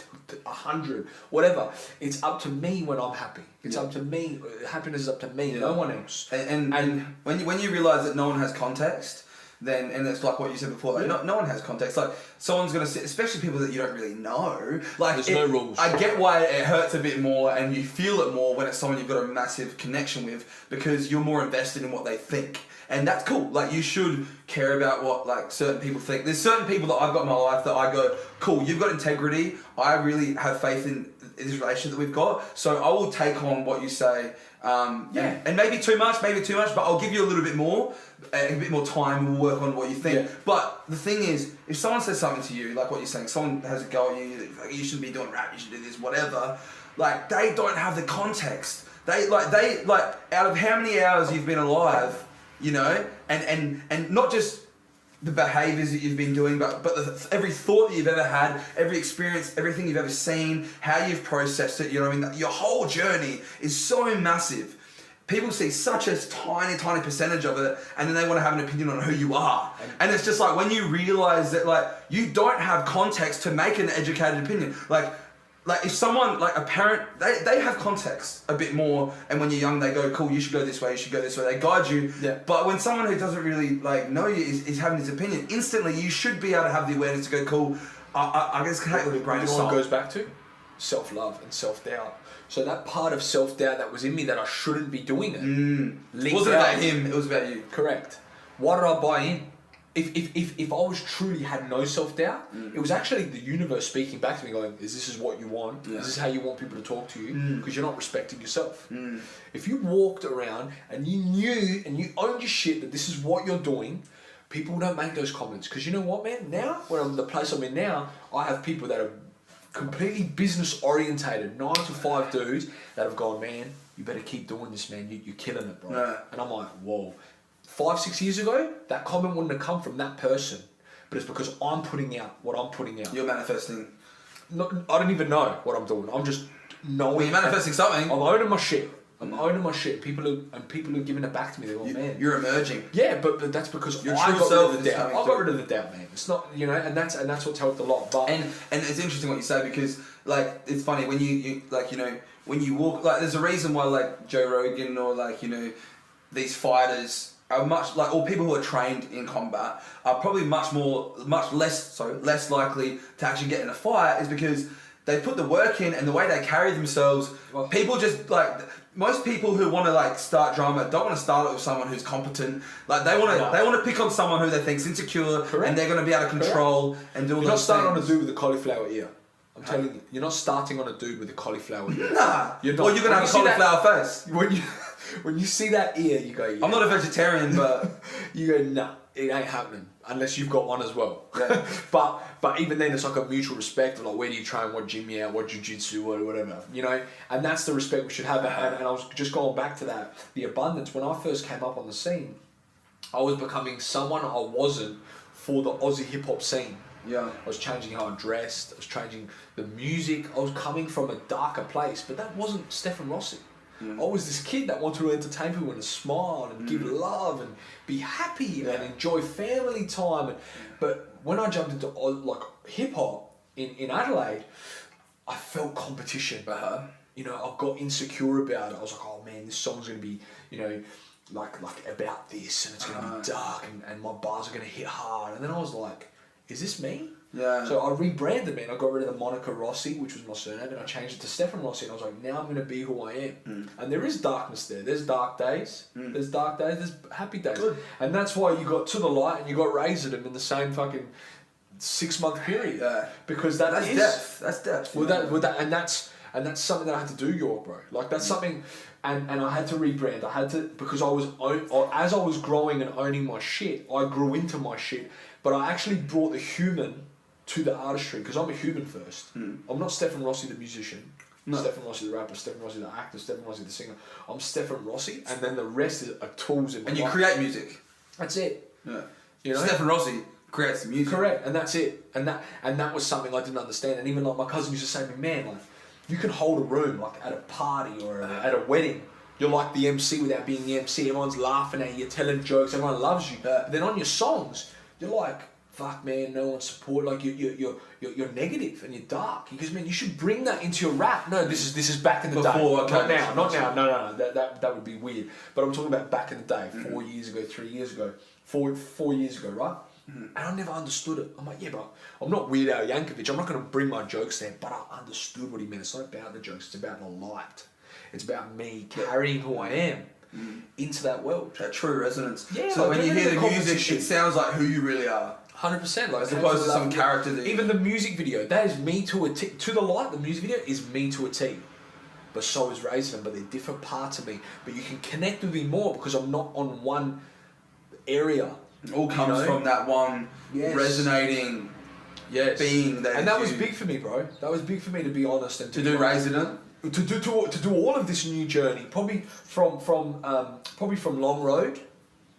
100, whatever. It's up to me when I'm happy. It's up to me. Happiness is up to me. No one else. And when you realize that no one has context, then and it's like what you said before, like no one has context. Like someone's gonna sit, especially people that you don't really know. Like There's no rules. I get why it hurts a bit more, and you feel it more when it's someone you've got a massive connection with because you're more invested in what they think. And that's cool. Like you should care about what like certain people think. There's certain people that I've got in my life that I go, cool, you've got integrity. I really have faith in this relationship that we've got. So I will take on what you say. And maybe too much, but I'll give you a little bit more, a bit more time. We'll work on what you think. Yeah. But the thing is, if someone says something to you, like what you're saying, someone has a go at you, like, you shouldn't be doing rap, you should do this, whatever. Like they don't have the context. They out of how many hours you've been alive, you know, and not just the behaviours that you've been doing, but every thought that you've ever had, every experience, everything you've ever seen, how you've processed it, you know what I mean? Your whole journey is so massive. People see such a tiny percentage of it, and then they want to have an opinion on who you are. And it's just like when you realise that like you don't have context to make an educated opinion. Like if someone, like a parent, they have context a bit more, and when you're young they go, cool, you should go this way, they guide you. Yeah. But when someone who doesn't really like know you is having his opinion, instantly you should be able to have the awareness to go, cool, I guess take a little brain You of know what salt. it goes back to? Self-love and self-doubt. So that part of self-doubt that was in me that I shouldn't be doing it. It wasn't about him, it was about you. Correct. Why did I buy in? If I was truly had no self-doubt, it was actually the universe speaking back to me going, is this what you want? Yeah. Is this how you want people to talk to you? Because you're not respecting yourself. If you walked around and you knew and you owned your shit that this is what you're doing, people don't make those comments. Because you know what, man? Now, when I'm the place I'm in now, I have people that are completely business orientated 9-to-5 dudes that have gone, man, you better keep doing this, man. You're killing it, bro. Yeah. And I'm like, whoa. 5-6 years ago, that comment wouldn't have come from that person, but it's because I'm putting out what I'm putting out. You're manifesting. I don't even know what I'm doing. I'm just knowing. Well, you're manifesting something. I'm owning my shit. I'm owning my shit. People are giving it back to me. They're going, man. You're emerging. Yeah, but that's because Your I true got self rid of the is doubt. I coming got through. rid of the doubt, man. It's not, and that's what's helped a lot. But And it's interesting what you say, because like it's funny when you like, when you walk, like there's a reason why like Joe Rogan or like these fighters are much like, or people who are trained in combat are probably much less likely to actually get in a fight, is because they put the work in and the way they carry themselves. People just like, most people who want to like start drama don't want to start it with someone who's competent. Like they want to pick on someone who they think's insecure. Correct. And they're going to be able to control and do all you're not those starting things. on a dude with a cauliflower ear. I'm telling you, you're not starting on a dude with a cauliflower ear. Nah. You're not. Or you're going to have a cauliflower face. When you see that ear, you go, yeah. I'm not a vegetarian, but you go, nah, it ain't happening unless you've got one as well. Yeah. but even then, it's like a mutual respect of like, where do you train, what gym you at, what jiu-jitsu, whatever, and that's the respect we should have. And I was just going back to that, the abundance. When I first came up on the scene, I was becoming someone I wasn't for the Aussie hip hop scene. yeah, I was changing how I dressed. I was changing the music. I was coming from a darker place, but that wasn't Stefan Rossi. I was this kid that wanted to entertain people and smile and give love and be happy and enjoy family time. But when I jumped into like hip hop in Adelaide, I felt competition. I got insecure about it. I was like, oh man, this song's gonna be, like about this, and it's gonna be dark, and my bars are gonna hit hard. And then I was like, is this me? yeah. So I rebranded, man. I got rid of the moniker Rossi, which was my surname, and I changed it to Stefan Rossi. And I was like, now I'm going to be who I am. And there is darkness there. There's dark days. There's dark days. There's happy days. Good. And that's why you got To The Light and you got Razordom in the same fucking 6-month period. Yeah. Because That's depth. That's depth. and that's something that I had to do, Yorke, bro. Like that's something, and I had to rebrand. I had to, because as I was growing and owning my shit, I grew into my shit. But I actually brought the human to the artistry, because I'm a human first. I'm not Stefan Rossi the musician, Stefan Rossi the rapper, Stefan Rossi the actor, Stefan Rossi the singer. I'm Stefan Rossi, and then the rest are tools in my And you life. create music. That's it. Yeah. Stefan Rossi creates the music. Correct, and that's it. And that was something I didn't understand. And even like my cousin used to say to me, man, like you can hold a room like at a party or at a wedding. You're like the MC without being the MC. Everyone's laughing at you, you're telling jokes, everyone loves you. But then on your songs, you're like, fuck man, no one support. Like you're negative and you're dark. He goes, man, you should bring that into your rap. No, this is back in the day. Not now. No. That would be weird. But I'm talking about back in the day, 4 years ago, 3 years ago, four years ago, right? And I never understood it. I'm like, yeah, but I'm not Weird Al Yankovic. I'm not going to bring my jokes there. But I understood what he meant. It's not about the jokes. It's about the light. It's about me carrying who I am into that world. That true resonance. Yeah, So like when you hear the music, competition. it sounds like who you really are. 100%. Like As opposed to some character that... Even the music video, that is me to a T. To The Light, the music video is me to a T. But so is Razordomb, but they're different parts of me. But you can connect with me more because I'm not on one area. It all comes from that one resonating being that. And that was big for me, bro. That was big for me, to be honest. And to do Razordomb? To do all of this new journey, probably from Long Road,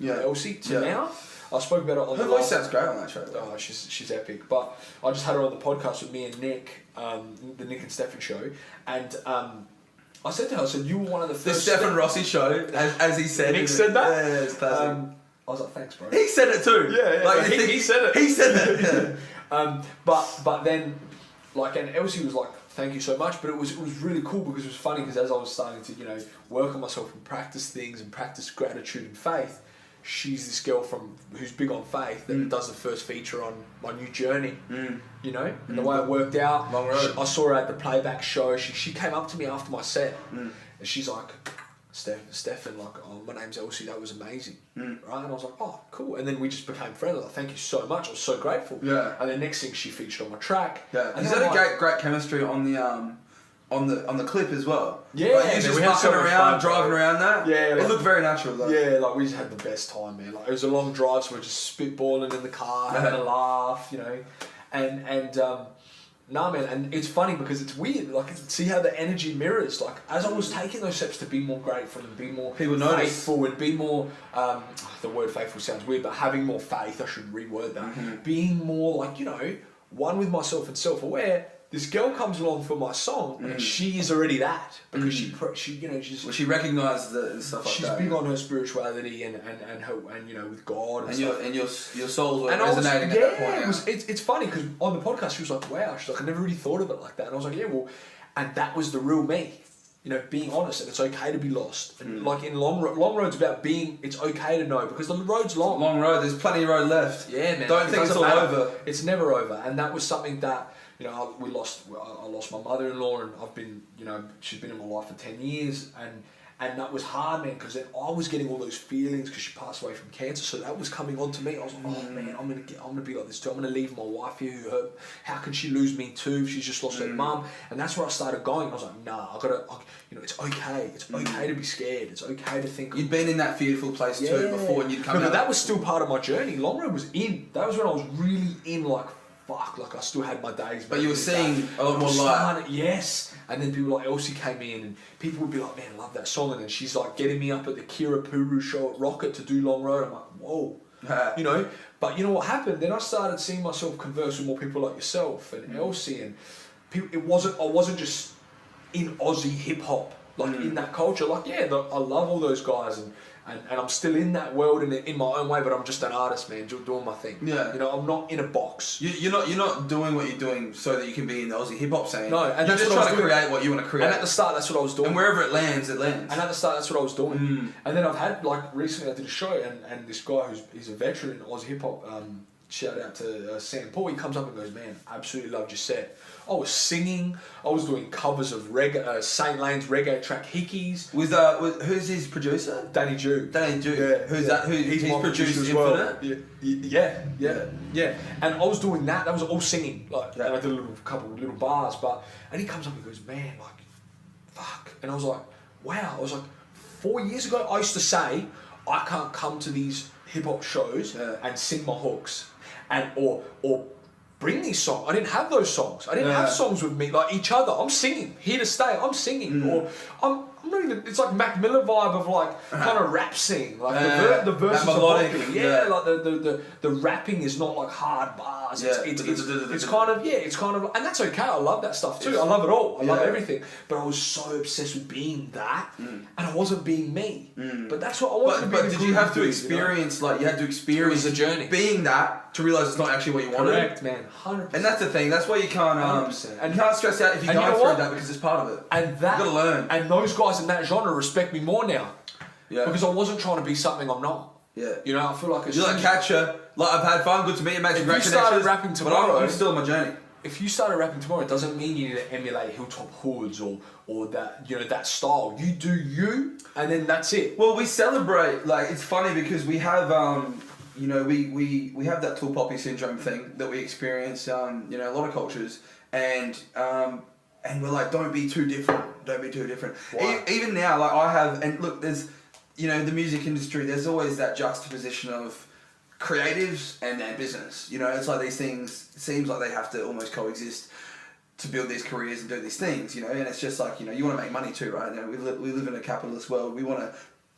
Elsie, to now. I spoke about it on her voice sounds great on that show. Oh, she's epic. But I just had her on the podcast with me and Nick, the Nick and Stefan show, and I said to her, I said, you were one of the first... The Stefan Rossi show, as he said. Nick said that? Yeah, it's classic. I was like, thanks, bro. He said it too. Yeah. Like, he said it. He said that. Yeah. But then, like, and Elsie was like, thank you so much. But it was really cool because it was funny because as I was starting to, work on myself and practice things and practice gratitude and faith, she's this girl who's big on faith that does the first feature on my new journey, and the way it worked out. Long road. I saw her at the playback show. She came up to me after my set, and she's like, Stefan, like, oh, my name's Elsie, that was amazing, right? And I was like, oh, cool. And then we just became friends. I was like, thank you so much. I was so grateful. Yeah. And then next thing, she featured on my track. Yeah. And Is that a great chemistry on the clip as well? Yeah. Like, you just fucking around, driving around that. Yeah. It looked very natural though. Yeah, like we just had the best time, man. Like it was a long drive, so we were just spitballing in the car, having a laugh, and Nah, man, and it's funny because it's weird. Like, see how the energy mirrors. Like, as I was taking those steps to be more grateful and be more faithful and be more, the word faithful sounds weird, but having more faith, I should reword that. Being more like, one with myself and self-aware. This girl comes along for my song, and she is already that because she she's. Well, she recognised the stuff like that. She's big on her spirituality and her with God and stuff. And your souls were resonating at that point. It's funny because on the podcast she was like, "Wow," she's like, "I never really thought of it like that," and I was like, "Yeah, well," and that was the real me. Being honest, and it's okay to be lost. And like in long road's about being. It's okay to know because the road's long. It's a long road. There's plenty of road left. Yeah, man. Don't think it's all over. It's never over, and that was something that. I lost my mother-in-law, and I've been, she's been in my life for 10 years, and that was hard, man, because then I was getting all those feelings because she passed away from cancer, so that was coming on to me. I was like, oh man, I'm gonna be like this too. I'm gonna leave my wife here. How can she lose me too? She's just lost her mum, and that's where I started going. I was like, nah, it's okay. It's okay to be scared. It's okay to think. You'd been in that fearful place too before, and you'd come. But that was still part of my journey. Long Road was in. That was when I was really in, like. Fuck, like I still had my days. But you were seeing a lot more light. Yes. And then people like Elsie came in and people would be like, man, I love that song. And then she's like getting me up at the Kira Puru show at Rocket to do Long Road. I'm like, whoa. But you know what happened? Then I started seeing myself converse with more people like yourself and Elsie. And people, I wasn't just in Aussie hip hop, like in that culture. Like, I love all those guys and I'm still in that world in my own way, but I'm just an artist, man, doing my thing. Yeah. I'm not in a box. You're not doing what you're doing so that you can be in the Aussie hip hop scene. No, and you're just trying to create what you want to create. And at the start, that's what I was doing. And wherever it lands, it lands. And at the start, that's what I was doing. And then I've had recently I did a show and this guy he's a veteran in Aussie hip hop. Shout out to Sam Paul. He comes up and goes, man, absolutely loved your set. I was singing. I was doing covers of reggae, Saint Lane's reggae track Hickeys. Who's his producer? Danny Jew. Yeah. Who's that? He's produced as Infinite? Well. Yeah. And I was doing that. That was all singing. And I did a couple of little bars. And he comes up and goes, man, fuck. And I was like, wow. I was like, 4 years ago, I used to say, I can't come to these hip hop shows and sing my hooks. Or bring these songs. I didn't have those songs. I didn't have songs with me like each other. I'm singing. Here to stay. I'm singing. Or I'm not even. It's like Mac Miller vibe of like kind of rap sing. Like the verses are melodic. Like the rapping is not like hard bars. It's kind of and that's okay. I love that stuff too. I love it all. I love everything. But I was so obsessed with being that, and I wasn't being me. But that's what I wanted to be. But did you have to experience you had to experience the journey, being that to realize it's not actually what you wanted? Correct, man. 100%. And that's the thing. That's why you can't. 100%. And you can't stress out if you go through that because it's part of it. And that you gotta learn. And those guys in that genre respect me more now. Yeah. Because I wasn't trying to be something I'm not. Yeah. I feel like you're like Catcher. Like I've had fun. Good to meet you, mate. If you started rapping tomorrow, but I'm still on my journey. If you started rapping tomorrow, it doesn't mean you need to emulate Hilltop Hoods or that that style. You do you, and then that's it. Well, we celebrate. Like it's funny because we have we have that tall poppy syndrome thing that we experience a lot of cultures and we're like, don't be too different. Even now, like I have, and look, there's the music industry, there's always that juxtaposition of creatives and their business. It's like these things, it seems like they have to almost coexist to build these careers and do these things, and it's just like, you want to make money too, right? We live in a capitalist world. We want to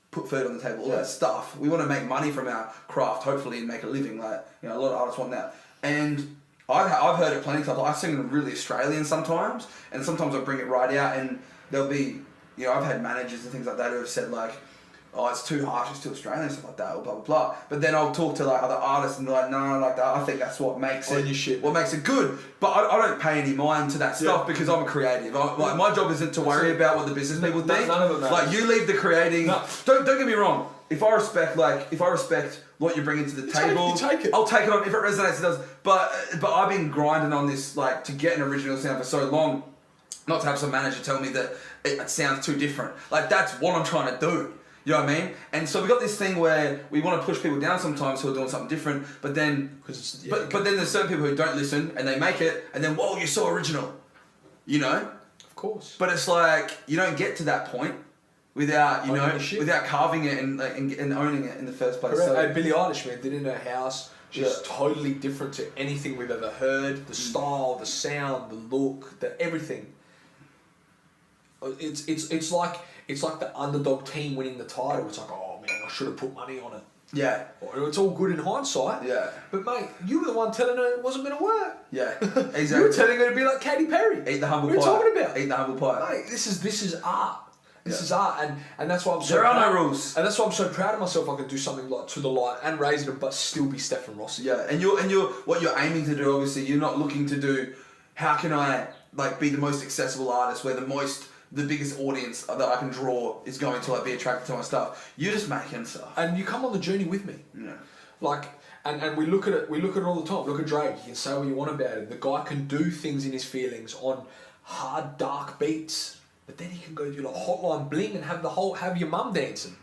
put food on the table, all that stuff. We want to make money from our craft, hopefully, and make a living. Like, a lot of artists want that. And I've heard it plenty of times. I sing really Australian sometimes, and sometimes I bring it right out, and there'll be, I've had managers and things like that who have said like, oh, it's too harsh, it's too Australian, stuff like that, or blah, blah, blah. But then I'll talk to like other artists and they're like, no, like that. I think that's what makes what makes it good. But I don't pay any mind to that stuff because I'm a creative. My job isn't to worry about what the business people think. None of it matters. Like you leave the creating. No. Don't get me wrong. If I respect what you're bringing to the table, you take it. I'll take it on. If it resonates, it does. But I've been grinding on this like to get an original sound for so long, not to have some manager tell me that it sounds too different. Like that's what I'm trying to do. You know what I mean? And so we got this thing where we want to push people down sometimes who are doing something different, but then but then there's certain people who don't listen and they make it, and then whoa, you're so original, Of course. But it's like you don't get to that point without without carving it and owning it in the first place. Correct. So, Billie Eilish, man, did it in her house just totally different to anything we've ever heard. The style, the sound, the look, the everything. It's like the underdog team winning the title. It's like, oh man, I should have put money on it. Yeah. It's all good in hindsight. Yeah. But mate, you were the one telling her it wasn't going to work. Yeah. Exactly. You were telling her to be like Katy Perry. Eat the humble pie. What are you talking about? Eat the humble pie. Mate, this is art. This is art, and that's why I'm so. There are proud, no rules, and that's why I'm so proud of myself. I can do something like To the Light and Raise It, but still be Stefan Rossi. Yeah, and you're what you're aiming to do. Obviously, you're not looking to do. How can I be the most accessible artist where the biggest audience that I can draw is going to be attracted to my stuff. You're just making stuff, and you come on the journey with me. Yeah. And we look at it. We look at it all the time. Look at Drake. You can say what you want about it. The guy can do things in his feelings on hard, dark beats. But then he can go do like Hotline Bling and have your mum dancing.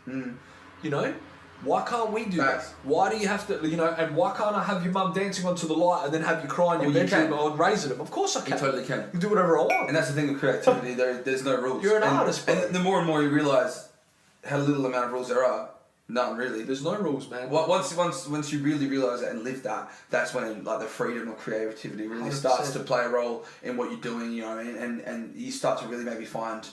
You know? Why can't we do that? Why do you have to, and why can't I have your mum dancing onto the light and then have you cry in your bedroom on Raise It? Of course I can. You totally can. You can do whatever I want. And that's the thing with creativity, there's no rules. You're an artist, bro. And the more and more you realise how little amount of rules there are, none really. There's no rules, man. Once you really realise that and live that, that's when the freedom of creativity really 100%. starts to play a role in what you're doing, you know what I mean? And you start to really maybe find,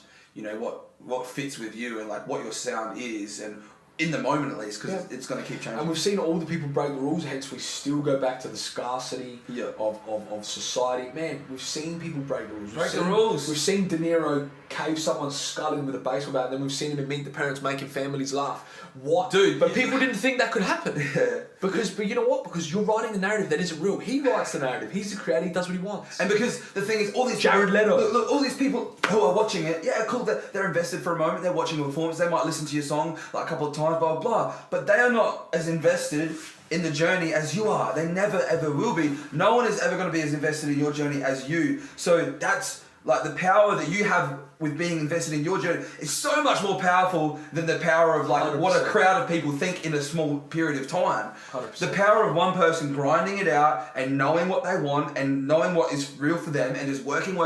what fits with you and what your sound is, and in the moment at least, because it's going to keep changing. And we've seen all the people break the rules, hence we still go back to the scarcity of society. Man, we've seen people break the rules. Break the rules. We've seen De Niro cave someone's skull in with a baseball bat, and then we've seen him in Meet the Parents making families laugh. What? Dude. But people didn't think that could happen. Yeah. But you know what? Because you're writing the narrative that isn't real. He writes the narrative. He's the creator. He does what he wants. And because the thing is, all these Jared Leto. Look, all these people who are watching it, cool. They're invested for a moment. They're watching a performance. They might listen to your song a couple of times, blah blah blah. But they are not as invested in the journey as you are. They never ever will be. No one is ever going to be as invested in your journey as you. So that's the power that you have with being invested in your journey is so much more powerful than the power of 100%. what a crowd of people think in a small period of time. 100%. The power of one person grinding it out and knowing what they want and knowing what is real for them and just working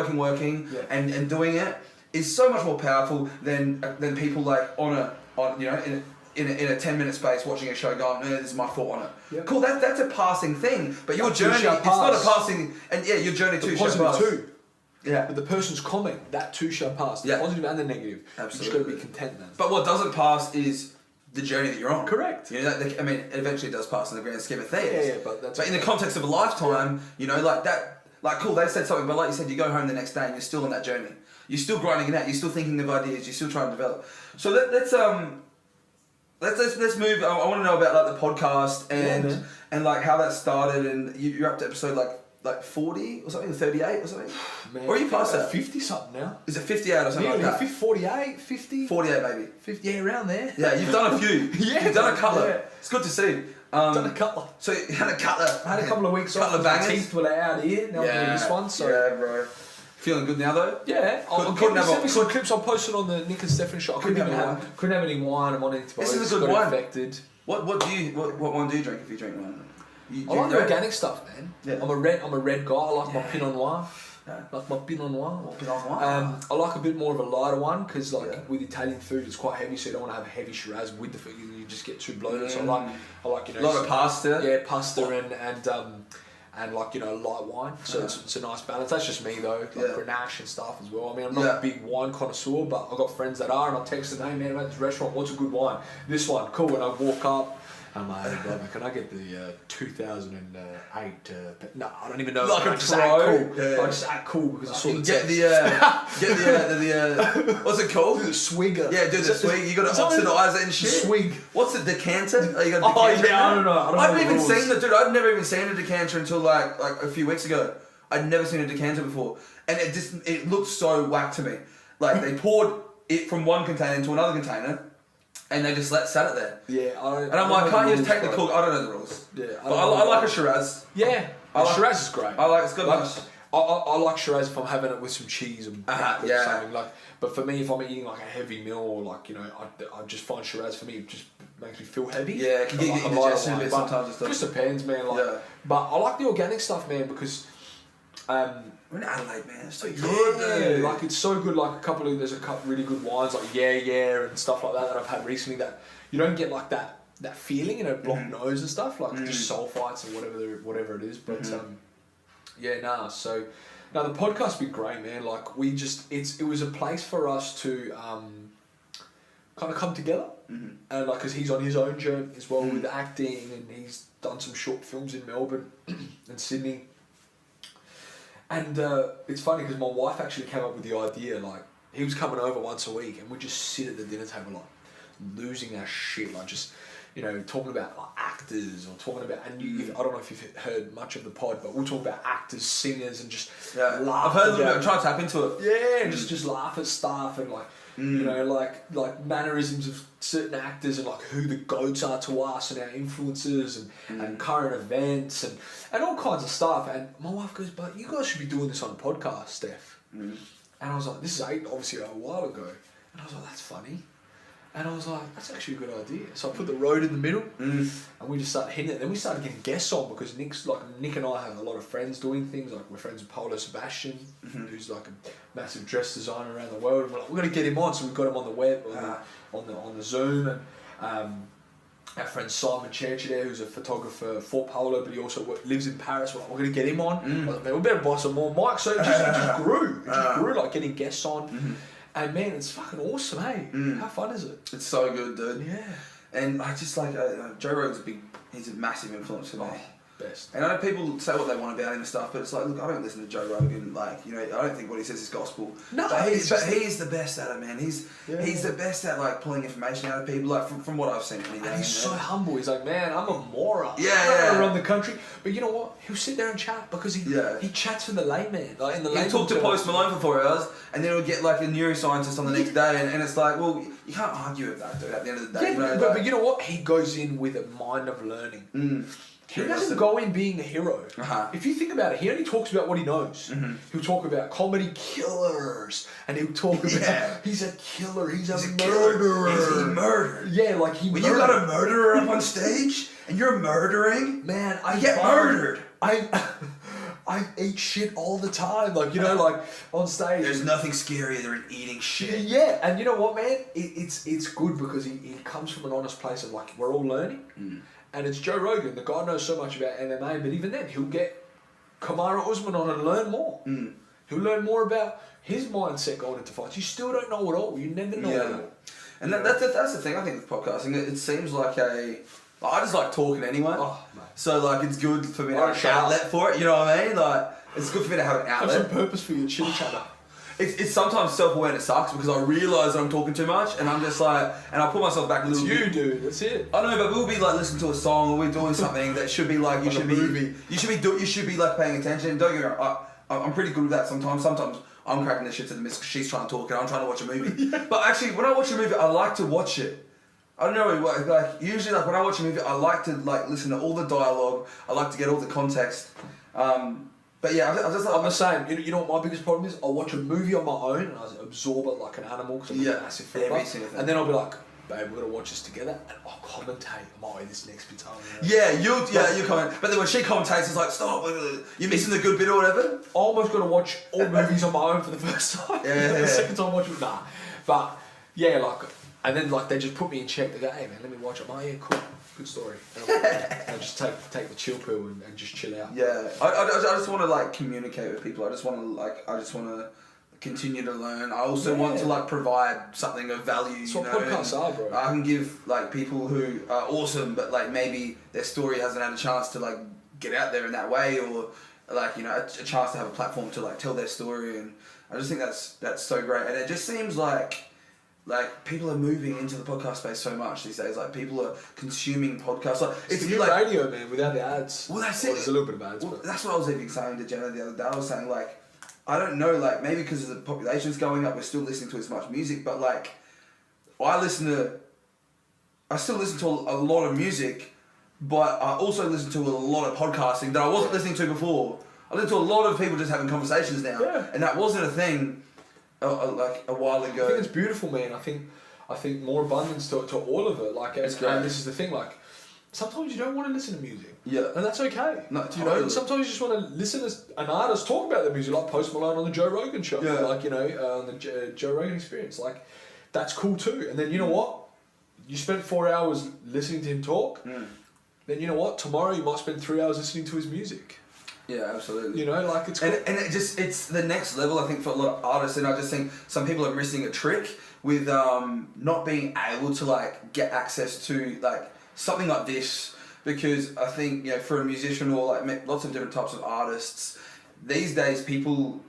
and doing it is so much more powerful than people in a 10-minute space watching a show going, this is my thought on it. Yep. Cool, that's a passing thing. But your journey, it's not a passing, and your journey too shall pass. Too. Yeah. But the person's comment, that too shall pass. The positive and the negative. Absolutely. You just got to be content then. But what doesn't pass is the journey that you're on. Correct. It eventually does pass in the grand scheme of things. Yeah, but in the context of a lifetime, cool, they said something, but like you said, you go home the next day and you're still on that journey. You're still grinding it out. You're still thinking of ideas. You're still trying to develop. So let's move. I want to know about the podcast and how that started, and you're up to episode 40 or something, 38 or something? Man, or are you past that? 50 something now. Is it 58 or something like that? 48, 50? 48 maybe. 50, yeah, around there. Yeah, you've done a few. You've done a couple. Yeah. It's good to see. Done a couple. So you had a couple. I had a couple of weeks off. Couple of bangers. My teeth were out here. Now I'm doing this one. So. Yeah, bro. Feeling good now though? Yeah. Couldn't have some clips I posted on the Nick and Stefan show. I couldn't have any wine. I'm on antibiotics. This is a good wine. Infected. What wine do you drink if you drink wine? I like the organic stuff, man. Yeah. I'm a red guy. I like my Pinot Noir. Like my Pinot Noir. I like a bit more of a lighter one because with Italian food it's quite heavy, so you don't want to have heavy Shiraz with the food. You just get too bloated. So I like a lot of pasta. Yeah, pasta and light wine. So it's a nice balance. That's just me though. Grenache and stuff as well. I mean, I'm not a big wine connoisseur, but I've got friends that are, and I'll text them, hey man, I'm at this restaurant, what's a good wine? This one, cool. And I walk up. I'm like, hey brother, can I get the 2008? No, I don't even know. Like I a just pro. act cool. Yeah. I just act cool because I saw the get text. the what's it called? The swigger. Yeah, do the swig. You got to oxidize it and shit. Swig. What's it? Decanter? Oh, you got a decanter. I don't know. I've never even seen a decanter until like a few weeks ago. I'd never seen a decanter before, and it looked so whack to me. Like they poured it from one container into another container. And they just sat it there. Yeah, and I'm like, can't you just take the cool? I don't know the rules. Yeah, but I like a Shiraz. Yeah, Shiraz is great. It's good. I like Shiraz if I'm having it with some cheese and or something like. But for me, if I'm eating a heavy meal or I just find Shiraz for me it just makes me feel heavy. Yeah, it can get indigestion a bit sometimes. It just depends, man. But I like the organic stuff, man, because. We're in Adelaide, man. It's so good. Yeah, it's so good. There's a couple really good wines like Yeah and stuff like that I've had recently that you don't get that that feeling, you know, blocked nose and stuff, like just sulfites or whatever it is. But so no, the podcast's been great, man. Like it was a place for us to kind of come together, and like because he's on his own journey as well with acting, and he's done some short films in Melbourne and Sydney. And it's funny because my wife actually came up with the idea, like he was coming over once a week and we'd just sit at the dinner table like losing our shit, like just, you know, talking about like actors or talking about, and I don't know if you've heard much of the pod, but we'll talk about actors, singers, and just laugh. I've heard a little bit, I'm trying to tap into it. Yeah, and just laugh at stuff and like, you know, like mannerisms of certain actors and like who the goats are to us and our influences and current events and all kinds of stuff. And my wife goes, but you guys should be doing this on a podcast, Steph. And I was like, this is obviously a while ago. And I was like, that's funny. And I was like, that's actually a good idea. So I put the road in the middle and we just started hitting it. Then we started getting guests on because Nick and I have a lot of friends doing things. Like we're friends with Paulo Sebastian, who's like a massive dress designer around the world. And we're like, we're going to get him on. So we've got him on the web, on the Zoom. And our friend Simon Cherchider, who's a photographer for Paulo, but he also lives in Paris. We're like, we're going to get him on. I was like, man, we better buy some more mics. So it just grew. It just grew, like getting guests on. And man, it's fucking awesome, hey? How fun is it? It's so good, dude. Yeah. And I just like, Joe Rogan's he's a massive influence for me. Best. And I know people say what they want about him and stuff, but it's like, look, I don't listen to Joe Rogan. Like, you know, I don't think what he says is gospel. No, but he's the best at it, man. He's the best at like pulling information out of people. Like from what I've seen. And he's so humble. He's like, man, I'm a moron. Yeah, I'm gonna run the country. But you know what? He'll sit there and chat because he chats with the layman. Like in the he'll talk to Post Malone for 4 hours, and then he'll get like a neuroscientist on the next day, and it's like, well, you can't argue with that, dude. At the end of the day, yeah, you know, but you know what? He goes in with a mind of learning. He doesn't go in being a hero. If you think about it, he only talks about what he knows. He'll talk about comedy killers, and he'll talk about he's a killer, he's a murderer. Is he murdered? Yeah, like he. When you got a murderer up on stage and you're murdering, man, I get murdered. I eat shit all the time, like, you know, like on stage. There's nothing scarier than eating shit. Yeah, and you know what, man? It's good because he comes from an honest place of like we're all learning. And it's Joe Rogan. The guy knows so much about MMA, but even then, he'll get Kamaru Usman on and learn more. He'll learn more about his mindset going into fights. You still don't know it all. You never know it all. And that's the thing, I think, with podcasting. It seems like I just like talking anyway. Oh, mate. So, like, it's good for me to have an outlet for it, you know what I mean? Like, it's good for me to have an outlet. Have some purpose for your chitter-chatter. It's sometimes self-awareness sucks because I realise that I'm talking too much and I'm just like, and I put myself back a little bit. It's you, dude. That's it. I know, but we'll be like listening to a song or we're doing something that should be like, you should be like paying attention. Don't get me wrong, I'm pretty good with that sometimes. Sometimes I'm cracking the shit to the miss because she's trying to talk and I'm trying to watch a movie. But actually, when I watch a movie, I like to watch it. I don't know, like usually like when I watch a movie, I like to like listen to all the dialogue. I like to get all the context. But yeah, I'm the same. You know what my biggest problem is? I'll watch a movie on my own and I absorb it like an animal because I'm a massive fan. And then I'll be like, babe, we're gonna watch this together, and I'll commentate. This next bit's on. You comment. But then when she commentates, it's like, stop, you're missing the good bit or whatever. I'm almost gonna watch all movies on my own for the first time. The second time watching, nah. But yeah, like, and then like they just put me in check. They go, hey man, let me watch it. I'm like, yeah, cool. Good story. I just take the chill pill and just chill out. Yeah, I just want to like communicate with people. I just want to continue to learn. I also want to like provide something of value. That's what podcasts are, bro. I can give like people who are awesome, but like maybe their story hasn't had a chance to like get out there in that way, or like, you know, a chance to have a platform to like tell their story. And I just think that's so great. And it just seems like people are moving into the podcast space so much these days. Like people are consuming podcasts. Like it's new like radio, man, without the ads. Well, that's it. There's a little bit of ads. Well, that's what I was even saying to Jenna the other day. I was saying like, I don't know, like maybe because the population's going up, we're still listening to as much music. But like, I still listen to a lot of music, but I also listen to a lot of podcasting that I wasn't listening to before. I listen to a lot of people just having conversations now, and that wasn't a thing. Like a while ago. I think it's beautiful, man. I think more abundance to all of it. Like, and this is the thing. Like, sometimes you don't want to listen to music. Yeah. And that's okay. No, you know, sometimes you just want to listen to an artist talk about their music, like Post Malone on the Joe Rogan show. Yeah. Like, you know, on the Joe Rogan Experience. Like, that's cool too. And then you know what? you spent 4 hours listening to him talk, then you know what? Tomorrow you might spend 3 hours listening to his music. Yeah, absolutely. You know, like it's cool. And it's the next level, I think, for a lot of artists, and I just think some people are missing a trick with not being able to like get access to like something like this, because I think, you know, for a musician or like lots of different types of artists these days, people,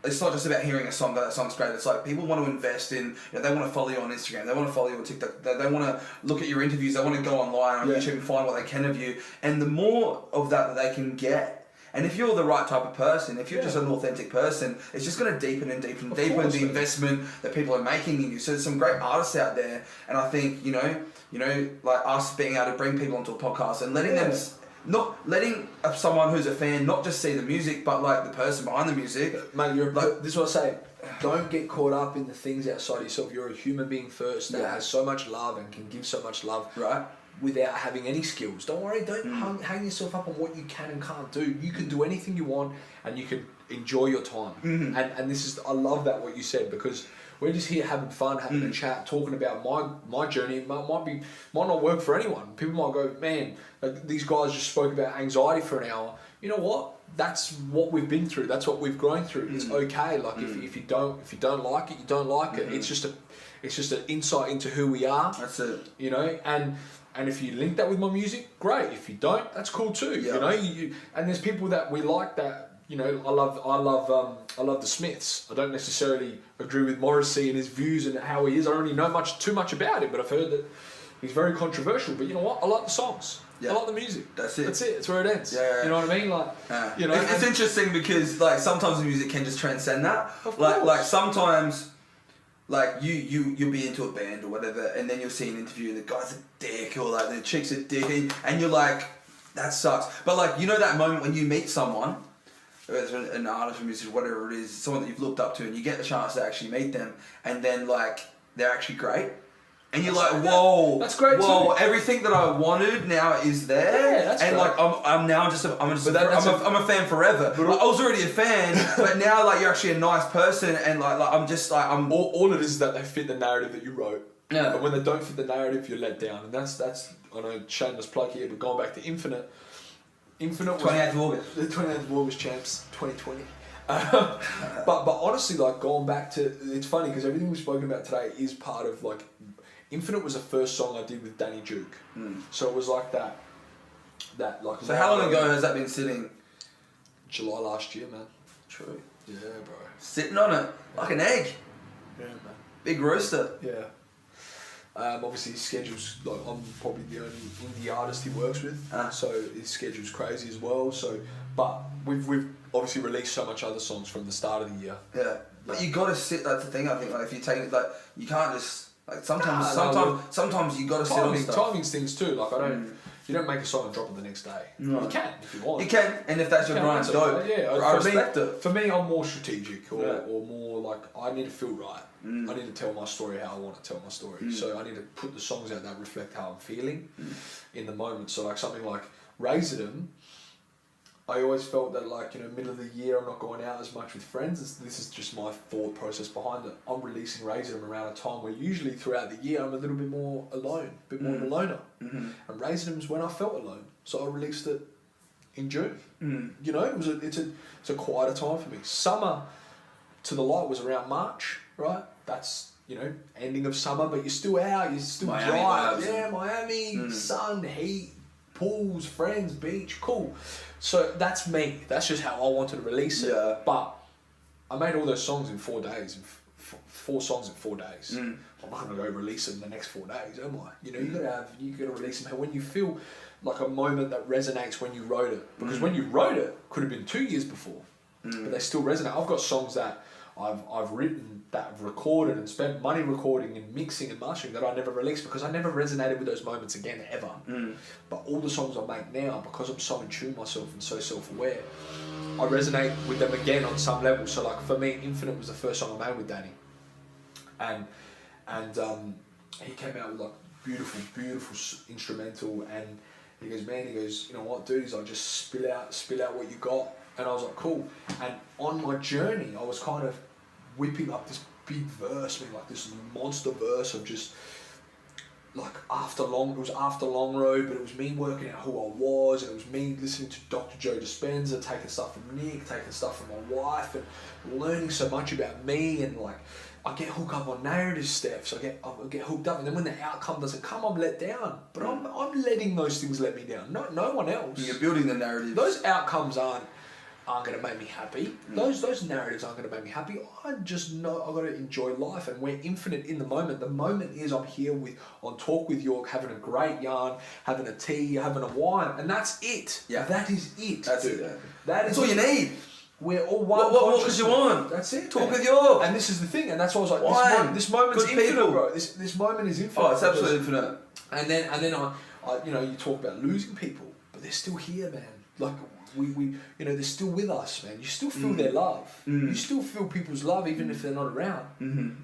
it's not just about hearing a song, that song's great. It's like people want to invest in, you know, they want to follow you on Instagram, they want to follow you on TikTok, they want to look at your interviews, they want to go online on YouTube and find what they can of you. And the more of that they can get, and if you're the right type of person, if you're just an authentic person, it's just going to deepen and deepen and deepen the investment that people are making in you. So there's some great artists out there, and I think, you know, like us being able to bring people onto a podcast and letting them, not letting someone who's a fan not just see the music, but like the person behind the music. Mate, this is what I say. Don't get caught up in the things outside yourself. You're a human being first that has so much love and can give so much love. Right. Without having any skills. Don't worry, don't hang yourself up on what you can and can't do. You can do anything you want and you can enjoy your time. And this is, I love that what you said, because we're just here having fun, having a chat, talking about my journey. It might not work for anyone. People might go, man, like, these guys just spoke about anxiety for an hour. You know what? That's what we've been through. That's what we've grown through. It's okay. Like if you don't like it, you don't like it. It's just an insight into who we are. That's it. You know, and if you link that with my music, great. If you don't, that's cool too. You know, and there's people that we like that. You know, I love the Smiths. I don't necessarily agree with Morrissey and his views and how he is. I don't really know too much about him, but I've heard that he's very controversial. But you know what? I like the songs. I like the music. That's it. It's where it ends. You know what I mean? Like, you know, it's interesting because like sometimes the music can just transcend that. Of like course. sometimes. Like you'll be into a band or whatever, and then you'll see an interview and the guy's a dick or like the chick's a dick, and you're like, that sucks. But like, you know that moment when you meet someone, whether it's an artist, a musician, whatever it is, someone that you've looked up to, and you get the chance to actually meet them, and then like they're actually great, and you're like, whoa, that's great. Whoa, too. everything that I wanted now is there. Yeah, that's and great. like I'm a fan forever. Like, I was already a fan, but now like you're actually a nice person, and like I'm just like I'm. All it is that they fit the narrative that you wrote. Yeah. But when they don't fit the narrative, you're let down, and that's I know shameless plug here, but going back to Infinite was 28th of August. The 28th of August champs 2020. But honestly, like going back to, it's funny because everything we've spoken about today is part of like. Infinite was the first song I did with Danny Duke. So it was like that like. So how long ago has that been sitting? July last year, man. True. Yeah, bro. Sitting on it like an egg. Yeah, man. Big rooster. Yeah. Obviously his schedule's like, I'm probably the only indie artist he works with, so his schedule's crazy as well. So, but we've obviously released so much other songs from the start of the year. Yeah. But you gotta sit. That's the thing. I think like if you take it, like you can't just. Like sometimes you gotta sit on stuff. Timing's things too. Like you don't make a song and drop it the next day. No. You can if you want. You can, and if that's your grind, dope. Yeah, I respect it. For me, I'm more strategic or more like I need to feel right. I need to tell my story how I want to tell my story. So I need to put the songs out that reflect how I'm feeling in the moment. So like something like Razordom. I always felt that like, you know, middle of the year I'm not going out as much with friends. This is just my thought process behind it. I'm releasing Razordom around a time where usually throughout the year I'm a little bit more alone, a bit more of a loner. And Razordom's when I felt alone. So I released it in June. You know, it's a quieter time for me. Summer to the light was around March, right? That's, you know, ending of summer, but you're still out, you're still dry. Yeah, Miami, sun, heat, pools, friends, beach, cool. So that's me. That's just how I wanted to release it. Yeah. But I made all those songs in 4 days. 4 songs in 4 days. I'm not gonna go release them the next 4 days, am I? You know, you gotta release them when you feel like a moment that resonates when you wrote it. Because when you wrote it, could have been 2 years before, but they still resonate. I've got songs that I've written, that I've recorded and spent money recording and mixing and mastering that I never released because I never resonated with those moments again ever. But all the songs I make now, because I'm so in tune myself and so self-aware, I resonate with them again on some level. So like for me, Infinite was the first song I made with Danny, and he came out with like beautiful instrumental, and he goes, man, you know what, dude, he's like, just spill out what you got. And I was like, cool. And on my journey, I was kind of whipping up this big verse, like this monster verse of just like after Long Road, but it was me working out who I was, and it was me listening to Dr. Joe Dispenza, taking stuff from Nick, taking stuff from my wife, and learning so much about me, and like I get hooked up on narrative stuff, so I get hooked up, and then when the outcome doesn't come, I'm let down. But I'm letting those things let me down. No one else. You're building the narrative. Those outcomes aren't going to make me happy. Those narratives aren't going to make me happy. I just know I've got to enjoy life, and we're infinite in the moment. The moment is I'm here on talk with Yorke, having a great yarn, having a tea, having a wine, and that's it. Yeah. That is it. That's dude. it. That's all you need. We're all one. What could you want? That's it. Talk man. with Yorke. And this is the thing, and that's why I was like, this moment's Good infinite, people. bro. This moment is infinite. Oh, it's absolutely infinite. And then I you talk about losing people, but they're still here, man. Like we they're still with us, man. You still feel their love. You still feel people's love, even if they're not around.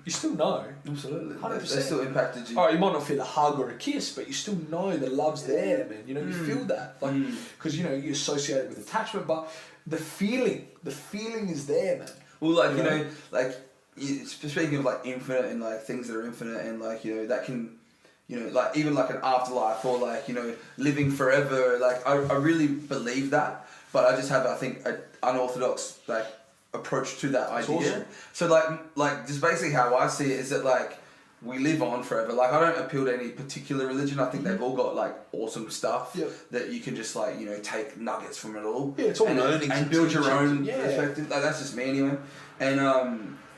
You still know. Absolutely. 100%. They still impacted you. All right, you might not feel a hug or a kiss, but you still know the love's there, man. You feel that, like, because you associate it with attachment, but the feeling is there, man. Well, like speaking of like infinite and like things that are infinite and like that can. Like even like an afterlife or like, living forever. Like I really believe that, but I just have, I think, an unorthodox like approach to that idea. Awesome. So like just basically how I see it is that like we live on forever. Like I don't appeal to any particular religion. I think they've all got like awesome stuff that you can just like, take nuggets from it all. Yeah, it's all learning and build your own Yeah. perspective. Like that's just me anyway. And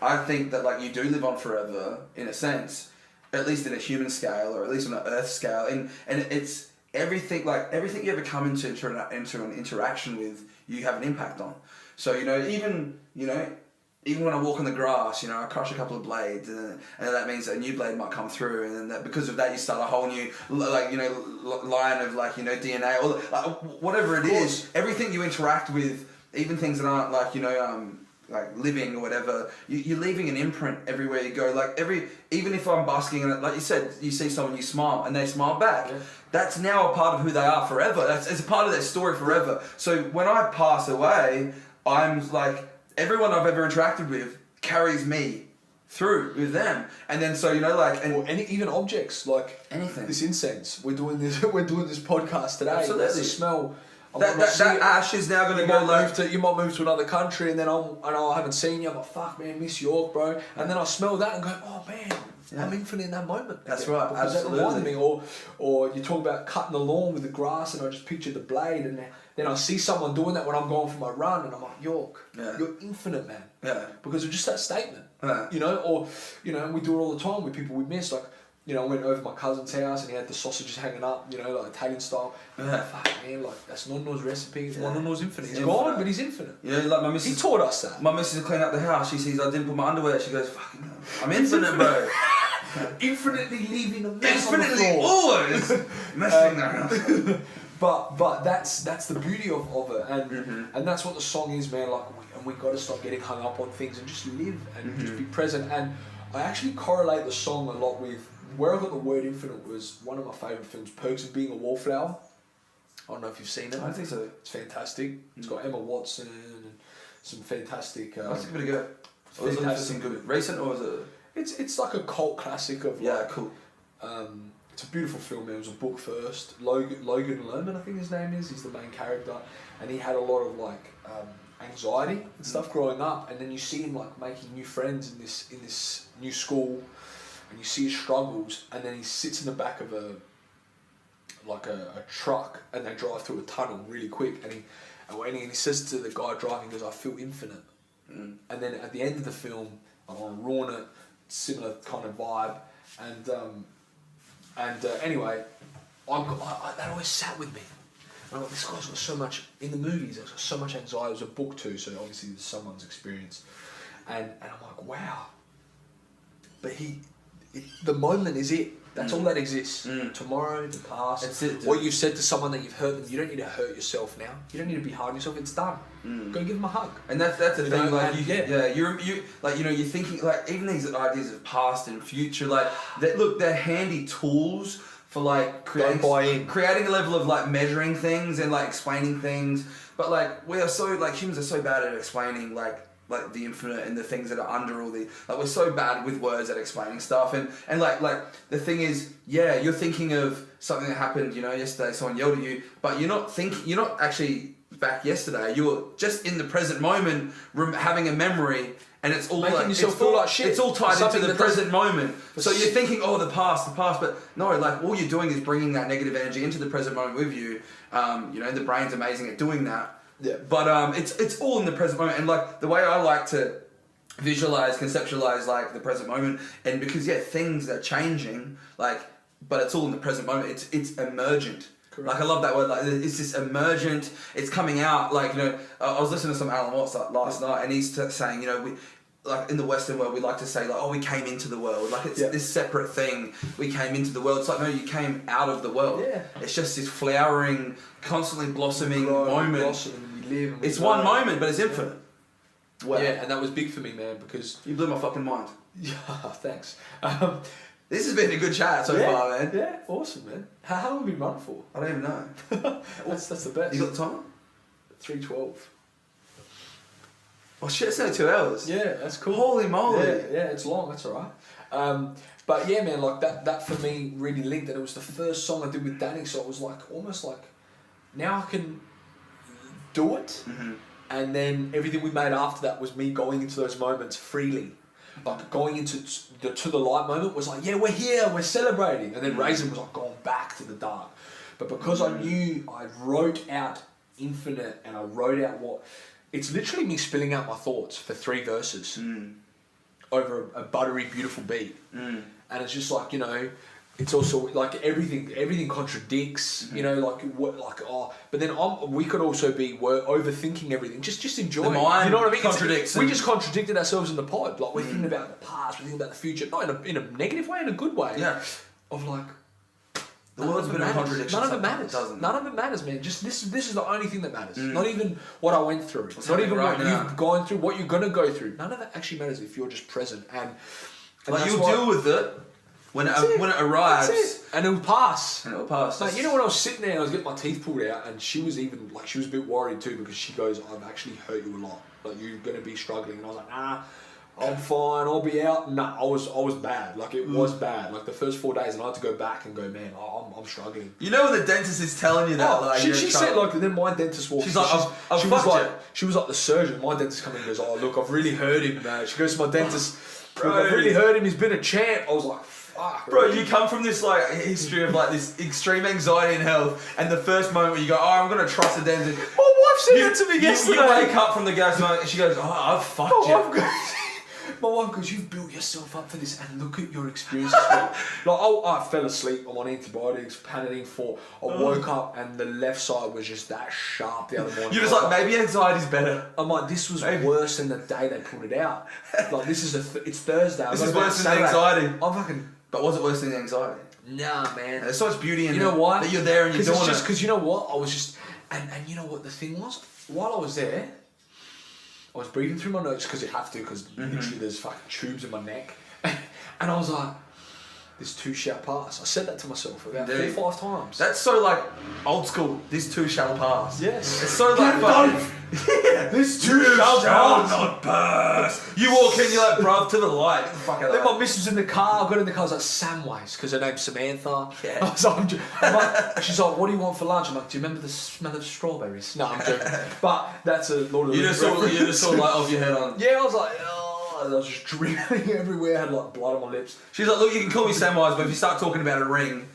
I think that like you do live on forever in a sense. At least in a human scale, or at least on an Earth scale, and it's everything you ever come into an interaction with, you have an impact on. So even when I walk on the grass, I crush a couple of blades, and that means a new blade might come through, and then because of that you start a whole new line of DNA or whatever it is. Everything you interact with, even things that aren't like living or whatever, you're leaving an imprint everywhere you go. Like even if I'm basking in it, like you said, you see someone, you smile and they smile back. Yeah. That's now a part of who they are forever. It's a part of their story forever. So when I pass away, I'm like, everyone I've ever interacted with carries me through with them. And then so or even objects, like anything. This incense. We're doing this podcast today. Absolutely. That's the smell. That ash is now going to go you might move to another country, and then I haven't seen you. I'm like, fuck, man, miss Yorke, bro. And then I smell that and go, oh man, I'm infinite in that moment. That's right, because absolutely. that reminded me. Or you talk about cutting the lawn with the grass, and I just picture the blade, and then I see someone doing that when I'm going for my run, and I'm like, Yorke, you're infinite, man. Yeah. Because of just that statement. Yeah. Or we do it all the time with people we miss, like. I went over to my cousin's house and he had the sausages hanging up, like Italian style. Fuck, man, like, that's Nonno's recipe. Yeah. Nonno's infinite. He's gone, but he's infinite. Like my missus... He taught us that. My missus is cleaning up the house. She sees I didn't put my underwear. She goes, fucking hell. I'm infinite, bro. Infinitely leaving a mess on the Infinitely floor. always messing around. But that's the beauty of it. And that's what the song is, man. Like, we got to stop getting hung up on things and just live and just be present. And I actually correlate the song a lot with... Where I got the word infinite was one of my favourite films, Perks of Being a Wallflower. I don't know if you've seen it. I don't think so. It's fantastic. It's got Emma Watson and some fantastic... Let's give it a go. Was it some good recent or was it... It's like a cult classic of... cool. It's a beautiful film. It was a book first. Logan Lerman, I think his name is. He's the main character. And he had a lot of anxiety and stuff growing up. And then you see him making new friends in this new school. And you see his struggles, and then he sits in the back of a truck, and they drive through a tunnel really quick, and he says to the guy driving, he goes, I feel infinite. And then at the end of the film, I want to ruin it, similar kind of vibe, and anyway, that always sat with me. And I'm like, this guy's got so much, in the movies, there's got so much anxiety. It was a book too, so obviously there's someone's experience, and I'm like, wow. But the moment is it. That's all that exists. Tomorrow, the past. That's it. What you've said to someone that you've hurt them. You don't need to hurt yourself now. You don't need to be hard on yourself. It's done. Go give them a hug. And that's the thing. You're thinking even these ideas of past and future. They're handy tools for creating a level of measuring things and explaining things. But we are so humans are so bad at explaining like the infinite and the things that are under all the, like we're so bad with words at explaining stuff, and like the thing is, yeah, you're thinking of something that happened, you know, yesterday, someone yelled at you, but you're not actually back yesterday, you're just in the present moment having a memory, and it's all making like, yourself feel like shit. it's all tied into the present moment. So you're thinking, oh, the past, but no, like all you're doing is bringing that negative energy into the present moment with you. You know, the brain's amazing at doing that. Yeah. But it's all in the present moment, and like the way I like to visualize, conceptualize like the present moment, and because things are changing, like, but it's all in the present moment. It's emergent. Correct. Like I love that word. Like it's just emergent. It's coming out. Like, you know, I was listening to some Alan Watts last night, and he's saying, you know, we, like in the Western world, we like to say like, oh, we came into the world. Like it's this separate thing. We came into the world. It's like, no, you came out of the world. Yeah. It's just this flowering, constantly blossoming moment. It's one moment, but it's infinite. Wow. Yeah, and that was big for me, man, because you blew my fucking mind. Yeah, thanks. This has been a good chat so far, man. Yeah, awesome, man. How long have we been running for? I don't even know. that's the best. You got the time? 3:12. Oh shit, it's only 2 hours. Yeah, that's cool. Holy moly. Yeah, it's long, that's alright. But yeah, man, like that for me really linked, and it was the first song I did with Danny, so it was like almost like now I can do it, and then everything we made after that was me going into those moments freely. Like going into the light moment was like, yeah, we're here, we're celebrating, and then Raisin was like going back to the dark. But because I knew I wrote out infinite, and I wrote out what, it's literally me spilling out my thoughts for 3 verses over a buttery, beautiful beat, and it's just like, you know, it's also like everything contradicts, you know, like what, like but then we could also be overthinking everything, just enjoying. The mind, you know what I mean? contradicts. We just contradicted ourselves in the pod. Like we're thinking about the past, we're thinking about the future, not in a negative way, in a good way. Yeah. Of like, the world's been a contradiction. None of it matters. None of it matters, man. Just this is the only thing that matters. Not even what I went through. Not even what you've gone through, what you're gonna go through. None of that actually matters if you're just present, and like you'll deal with it. When it arrives, and it'll pass. And it'll pass. Like, you know, when I was sitting there and I was getting my teeth pulled out, and she was even like, she was a bit worried too, because she goes, "I've actually hurt you a lot. Like you're gonna be struggling." And I was like, "Nah, I'm fine. I'll be out." Nah, I was bad. Like it was bad. Like the first 4 days, and I had to go back and go, "Man, I'm struggling." You know when the dentist is telling you that, like she said, like, and then my dentist walked. She's like, she was like the surgeon. My dentist come in and goes, "Oh look, I've really hurt him." She goes to my dentist, "Look, I've really hurt him. He's been a champ." I was like, fuck, bro, you come from this like history of like this extreme anxiety and health, and the first moment where you go, "Oh, I'm gonna trust the dentist." My wife said that to me yesterday. You wake up from the gas and she goes, "Oh, I've fucked you." My wife goes, "You've built yourself up for this, and look at your experiences." Like, I fell asleep. I'm on antibiotics, Panadine 4. I woke up and the left side was just that sharp the other morning. You're just like, maybe anxiety's better. I'm like, this was worse than the day they pulled it out. Like, this is it's Thursday. This is worse than the anxiety. I'm fucking. But was it worse than the anxiety? Nah, man. There's so much beauty in you know what? That you're there and you're doing it. Because you know what? I was just, and you know what the thing was? While I was there, I was breathing through my nose because you have to, because literally there's fucking tubes in my neck, and I was like, "This too shall pass." I said that to myself about 4 or 5 times. That's so like old school. This too shall pass. Yes. It's so like this too shall not pass. You walk in, you're like, bruv, to the light. Get the fuck out of Then my missus in the car. I got in the car. I was like, Samways, because her name's Samantha. Yeah. I was like, I'm like, she's like, "What do you want for lunch?" I'm like, "Do you remember the smell of strawberries?" No, I'm joking. But that's a Lord of the Rings. You just saw light off your head on. Yeah, I was like, oh, I was just dribbling everywhere. I had like blood on my lips. She's like, "Look, you can call me Samwise, but if you start talking about a ring,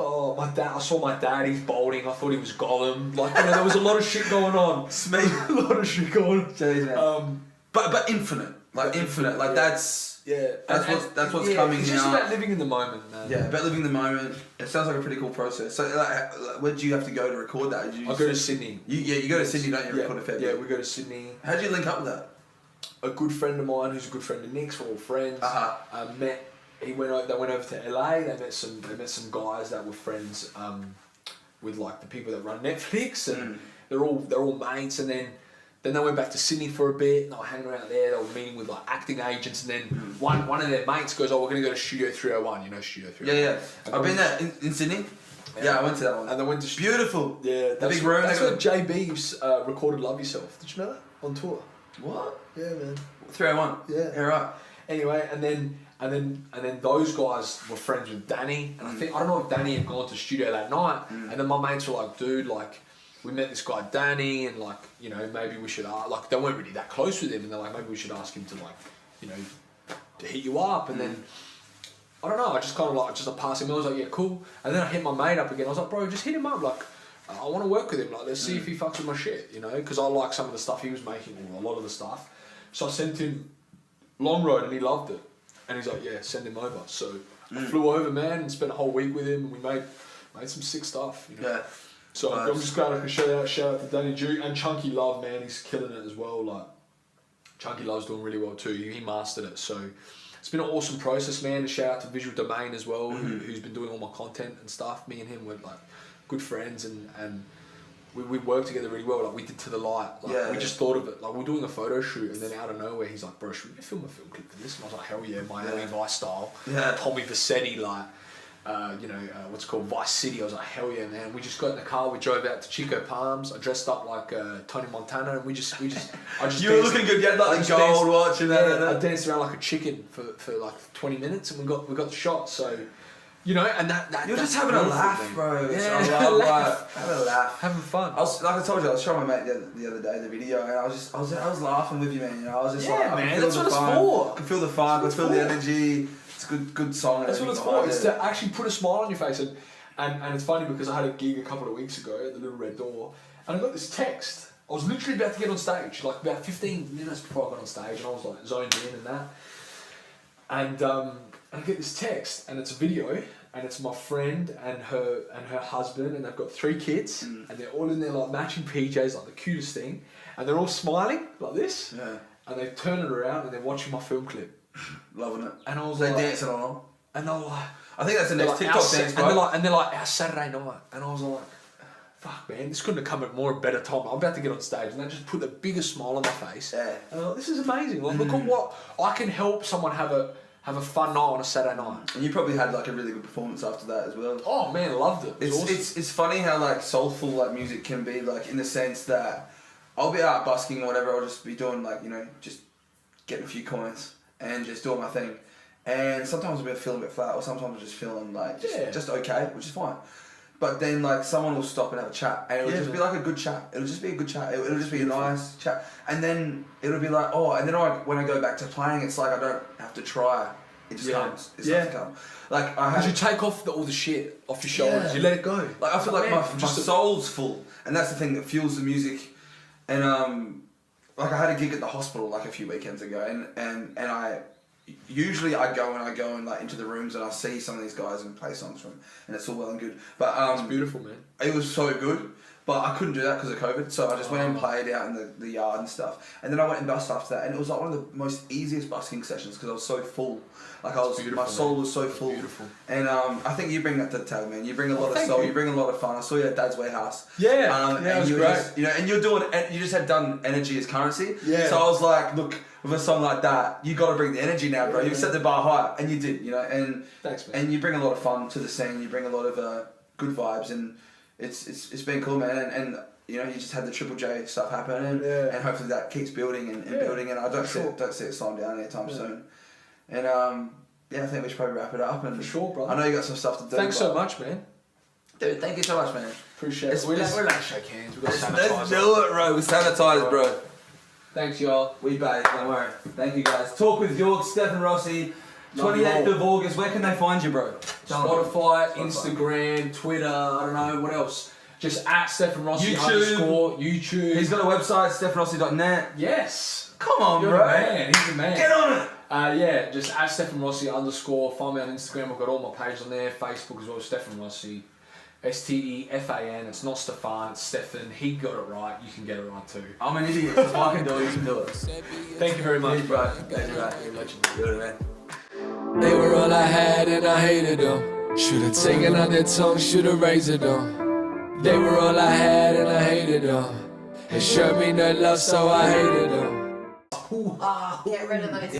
Oh, my dad! I saw my dad. He's balding. I thought he was Gollum. Like, you know, there was a lot of shit going on. A lot of shit going on. Jeez, man. But infinite, like infinite, like that's that's what's coming. It's just about living in the moment, man. Yeah, about living the moment. It sounds like a pretty cool process. So, like, where do you have to go to record that? I go to Sydney. You go to Sydney, don't you? Record a fair bit. Yeah, we go to Sydney. How did you link up with that? A good friend of mine, who's a good friend of Nick's, we're all friends. They went over to LA. They met some guys that were friends with like the people that run Netflix, and they're all mates. And then they went back to Sydney for a bit, and they were hanging around there. They were meeting with like acting agents, and then one of their mates goes, "Oh, we're gonna go to Studio 301." You know Studio 301? Yeah. I've been there in Sydney. Yeah, I went to that one. And they went to beautiful. Yeah, the big room. That's where JB recorded "Love Yourself." Did you know that on tour? What? Yeah, man. 301. Yeah. Yeah, right. Anyway, and then those guys were friends with Danny, and I don't know if Danny had gone to studio that night, and then my mates were like, dude, like, we met this guy Danny, and like, you know, maybe we should like, they weren't really that close with him, and they're like, maybe we should ask him to like, you know, to hit you up, and then I don't know, I just kind of like, just a passing, I was like, yeah, cool, and then I hit my mate up again, I was like, bro, just hit him up, like, I want to work with him, like, let's see if he fucks with my shit, you know, because I like some of the stuff he was making, or a lot of the stuff, so I sent him Long Road, and he loved it. And he's like, yeah, send him over. So I flew over, man, and spent a whole week with him, and we made some sick stuff. You know? Yeah. So I'm just glad I can shout out to Danny Jew and Chunky Love, man. He's killing it as well. Like Chunky Love's doing really well too. He mastered it. So it's been an awesome process, man. A shout out to Visual Domain as well, who's been doing all my content and stuff. Me and him were like good friends, and we worked together really well. Like we did To The Light. Like we just thought of it. Like we were doing a photo shoot, and then out of nowhere, he's like, "Bro, should we film a film clip for this?" And I was like, "Hell yeah, Miami Vice style." Yeah. Tommy Vassetti, like, what's it called, Vice City. I was like, "Hell yeah, man!" We just got in the car. We drove out to Chico Palms. I dressed up like Tony Montana, and I just. You were looking good. You had like the gold watch and that. Yeah, I danced around like a chicken for like 20 minutes, and we got the shot. So. You know, and that you're just having a laugh, bro. Yeah, having a laugh, having fun. I was, like I told you, I was showing my mate the other day the video, and I was laughing with you, man. You know, I was just like, man, that's what it's for. I can feel the fun, I can feel the energy. It's a good song. That's what it's for. It's to actually put a smile on your face, and it's funny because I had a gig a couple of weeks ago at the Little Red Door, and I got this text. I was literally about to get on stage, like about 15 minutes before I got on stage, and I was like zoned in and that, and I get this text, and it's a video. And it's my friend and her husband, and they've got 3 kids, and they're all in their like matching PJs, like the cutest thing, and they're all smiling like this, and they turn it around and they're watching my film clip, loving it. And I was like, like, dancing along, and they're like, I think that's the next like, TikTok dance, bro. And they're like, our Saturday night, and I was like, fuck man, this couldn't have come at more better time. I'm about to get on stage, and they just put the biggest smile on my face. Yeah. And I'm like, this is amazing. Like, look at what I can help someone have a fun night on a Saturday night. And you probably had like a really good performance after that as well. Oh man, I loved it. It's funny how like soulful like music can be, like in the sense that I'll be out busking or whatever, I'll just be doing like, you know, just getting a few coins and just doing my thing. And sometimes I'll be feeling a bit flat, or sometimes I'm just feeling like just okay, which is fine. But then like someone will stop and have a chat, and it'll just be like a good chat. It'll just be a good chat. It'll just be a nice chat. And then it'll be like, and then when I go back to playing, it's like I don't have to try. It just comes. It starts to come. Like because you take off all the shit off your shoulders. Yeah. You let it go. Like I feel like my soul's full, and that's the thing that fuels the music. And like I had a gig at the hospital like a few weekends ago, and I usually I go and like into the rooms and I see some of these guys and play songs from them, and it's all well and good. But it's beautiful, man. It was so good. But I couldn't do that because of COVID, so I just went and played out in the yard and stuff. And then I went and busked after that, and it was like one of the most easiest busking sessions because I was so full. Like my soul was so full. Beautiful. And I think you bring that to the table, man. You bring a lot of soul. You bring a lot of fun. I saw you at Dad's Warehouse. Yeah. And it was great. Just, you know, and you just had done energy as currency. Yeah. So I was like, look, with a song like that, you got to bring the energy now, bro. You set the bar high, and you did. You know, and thanks, man. And you bring a lot of fun to the scene. You bring a lot of good vibes, and it's been cool, man. And you know, you just had the Triple J stuff happen, and hopefully that keeps building and building. And I don't see it slowing down anytime soon. And I think we should probably wrap it up. And for sure, bro. I know you got some stuff to do. Thanks so much, man. Dude, thank you so much, man. Appreciate it. We're allowed to shake hands. We've got sanitizer. Let's do it, bro. We sanitize, bro. Thanks, y'all. We bathe. Don't worry. Thank you, guys. Talk with Yorke, Stefan Rossi. 28th of August. Where can they find you, bro? Spotify, Instagram, Twitter. I don't know what else. Just at Stefan Rossi YouTube. He's got a website, stefanrossi.net. Yes. Come on, You're bro. a man. He's a man. Get on it. Just at Stefan Rossi _. Find me on Instagram. I've got all my pages on there. Facebook as well, Stefan Rossi. STEFAN. It's not Stefan, it's Stefan. He got it right. You can get it right too. I'm an idiot. If I can do it, you can do it. Thank you very much, bro. Thank you, right. You're a legend. You're a man. They were all I had and I hated them. Should've taken out their tongue, should've raised them. They were all I had and I hated them. It showed me no love, so I hated them. Get rid of those.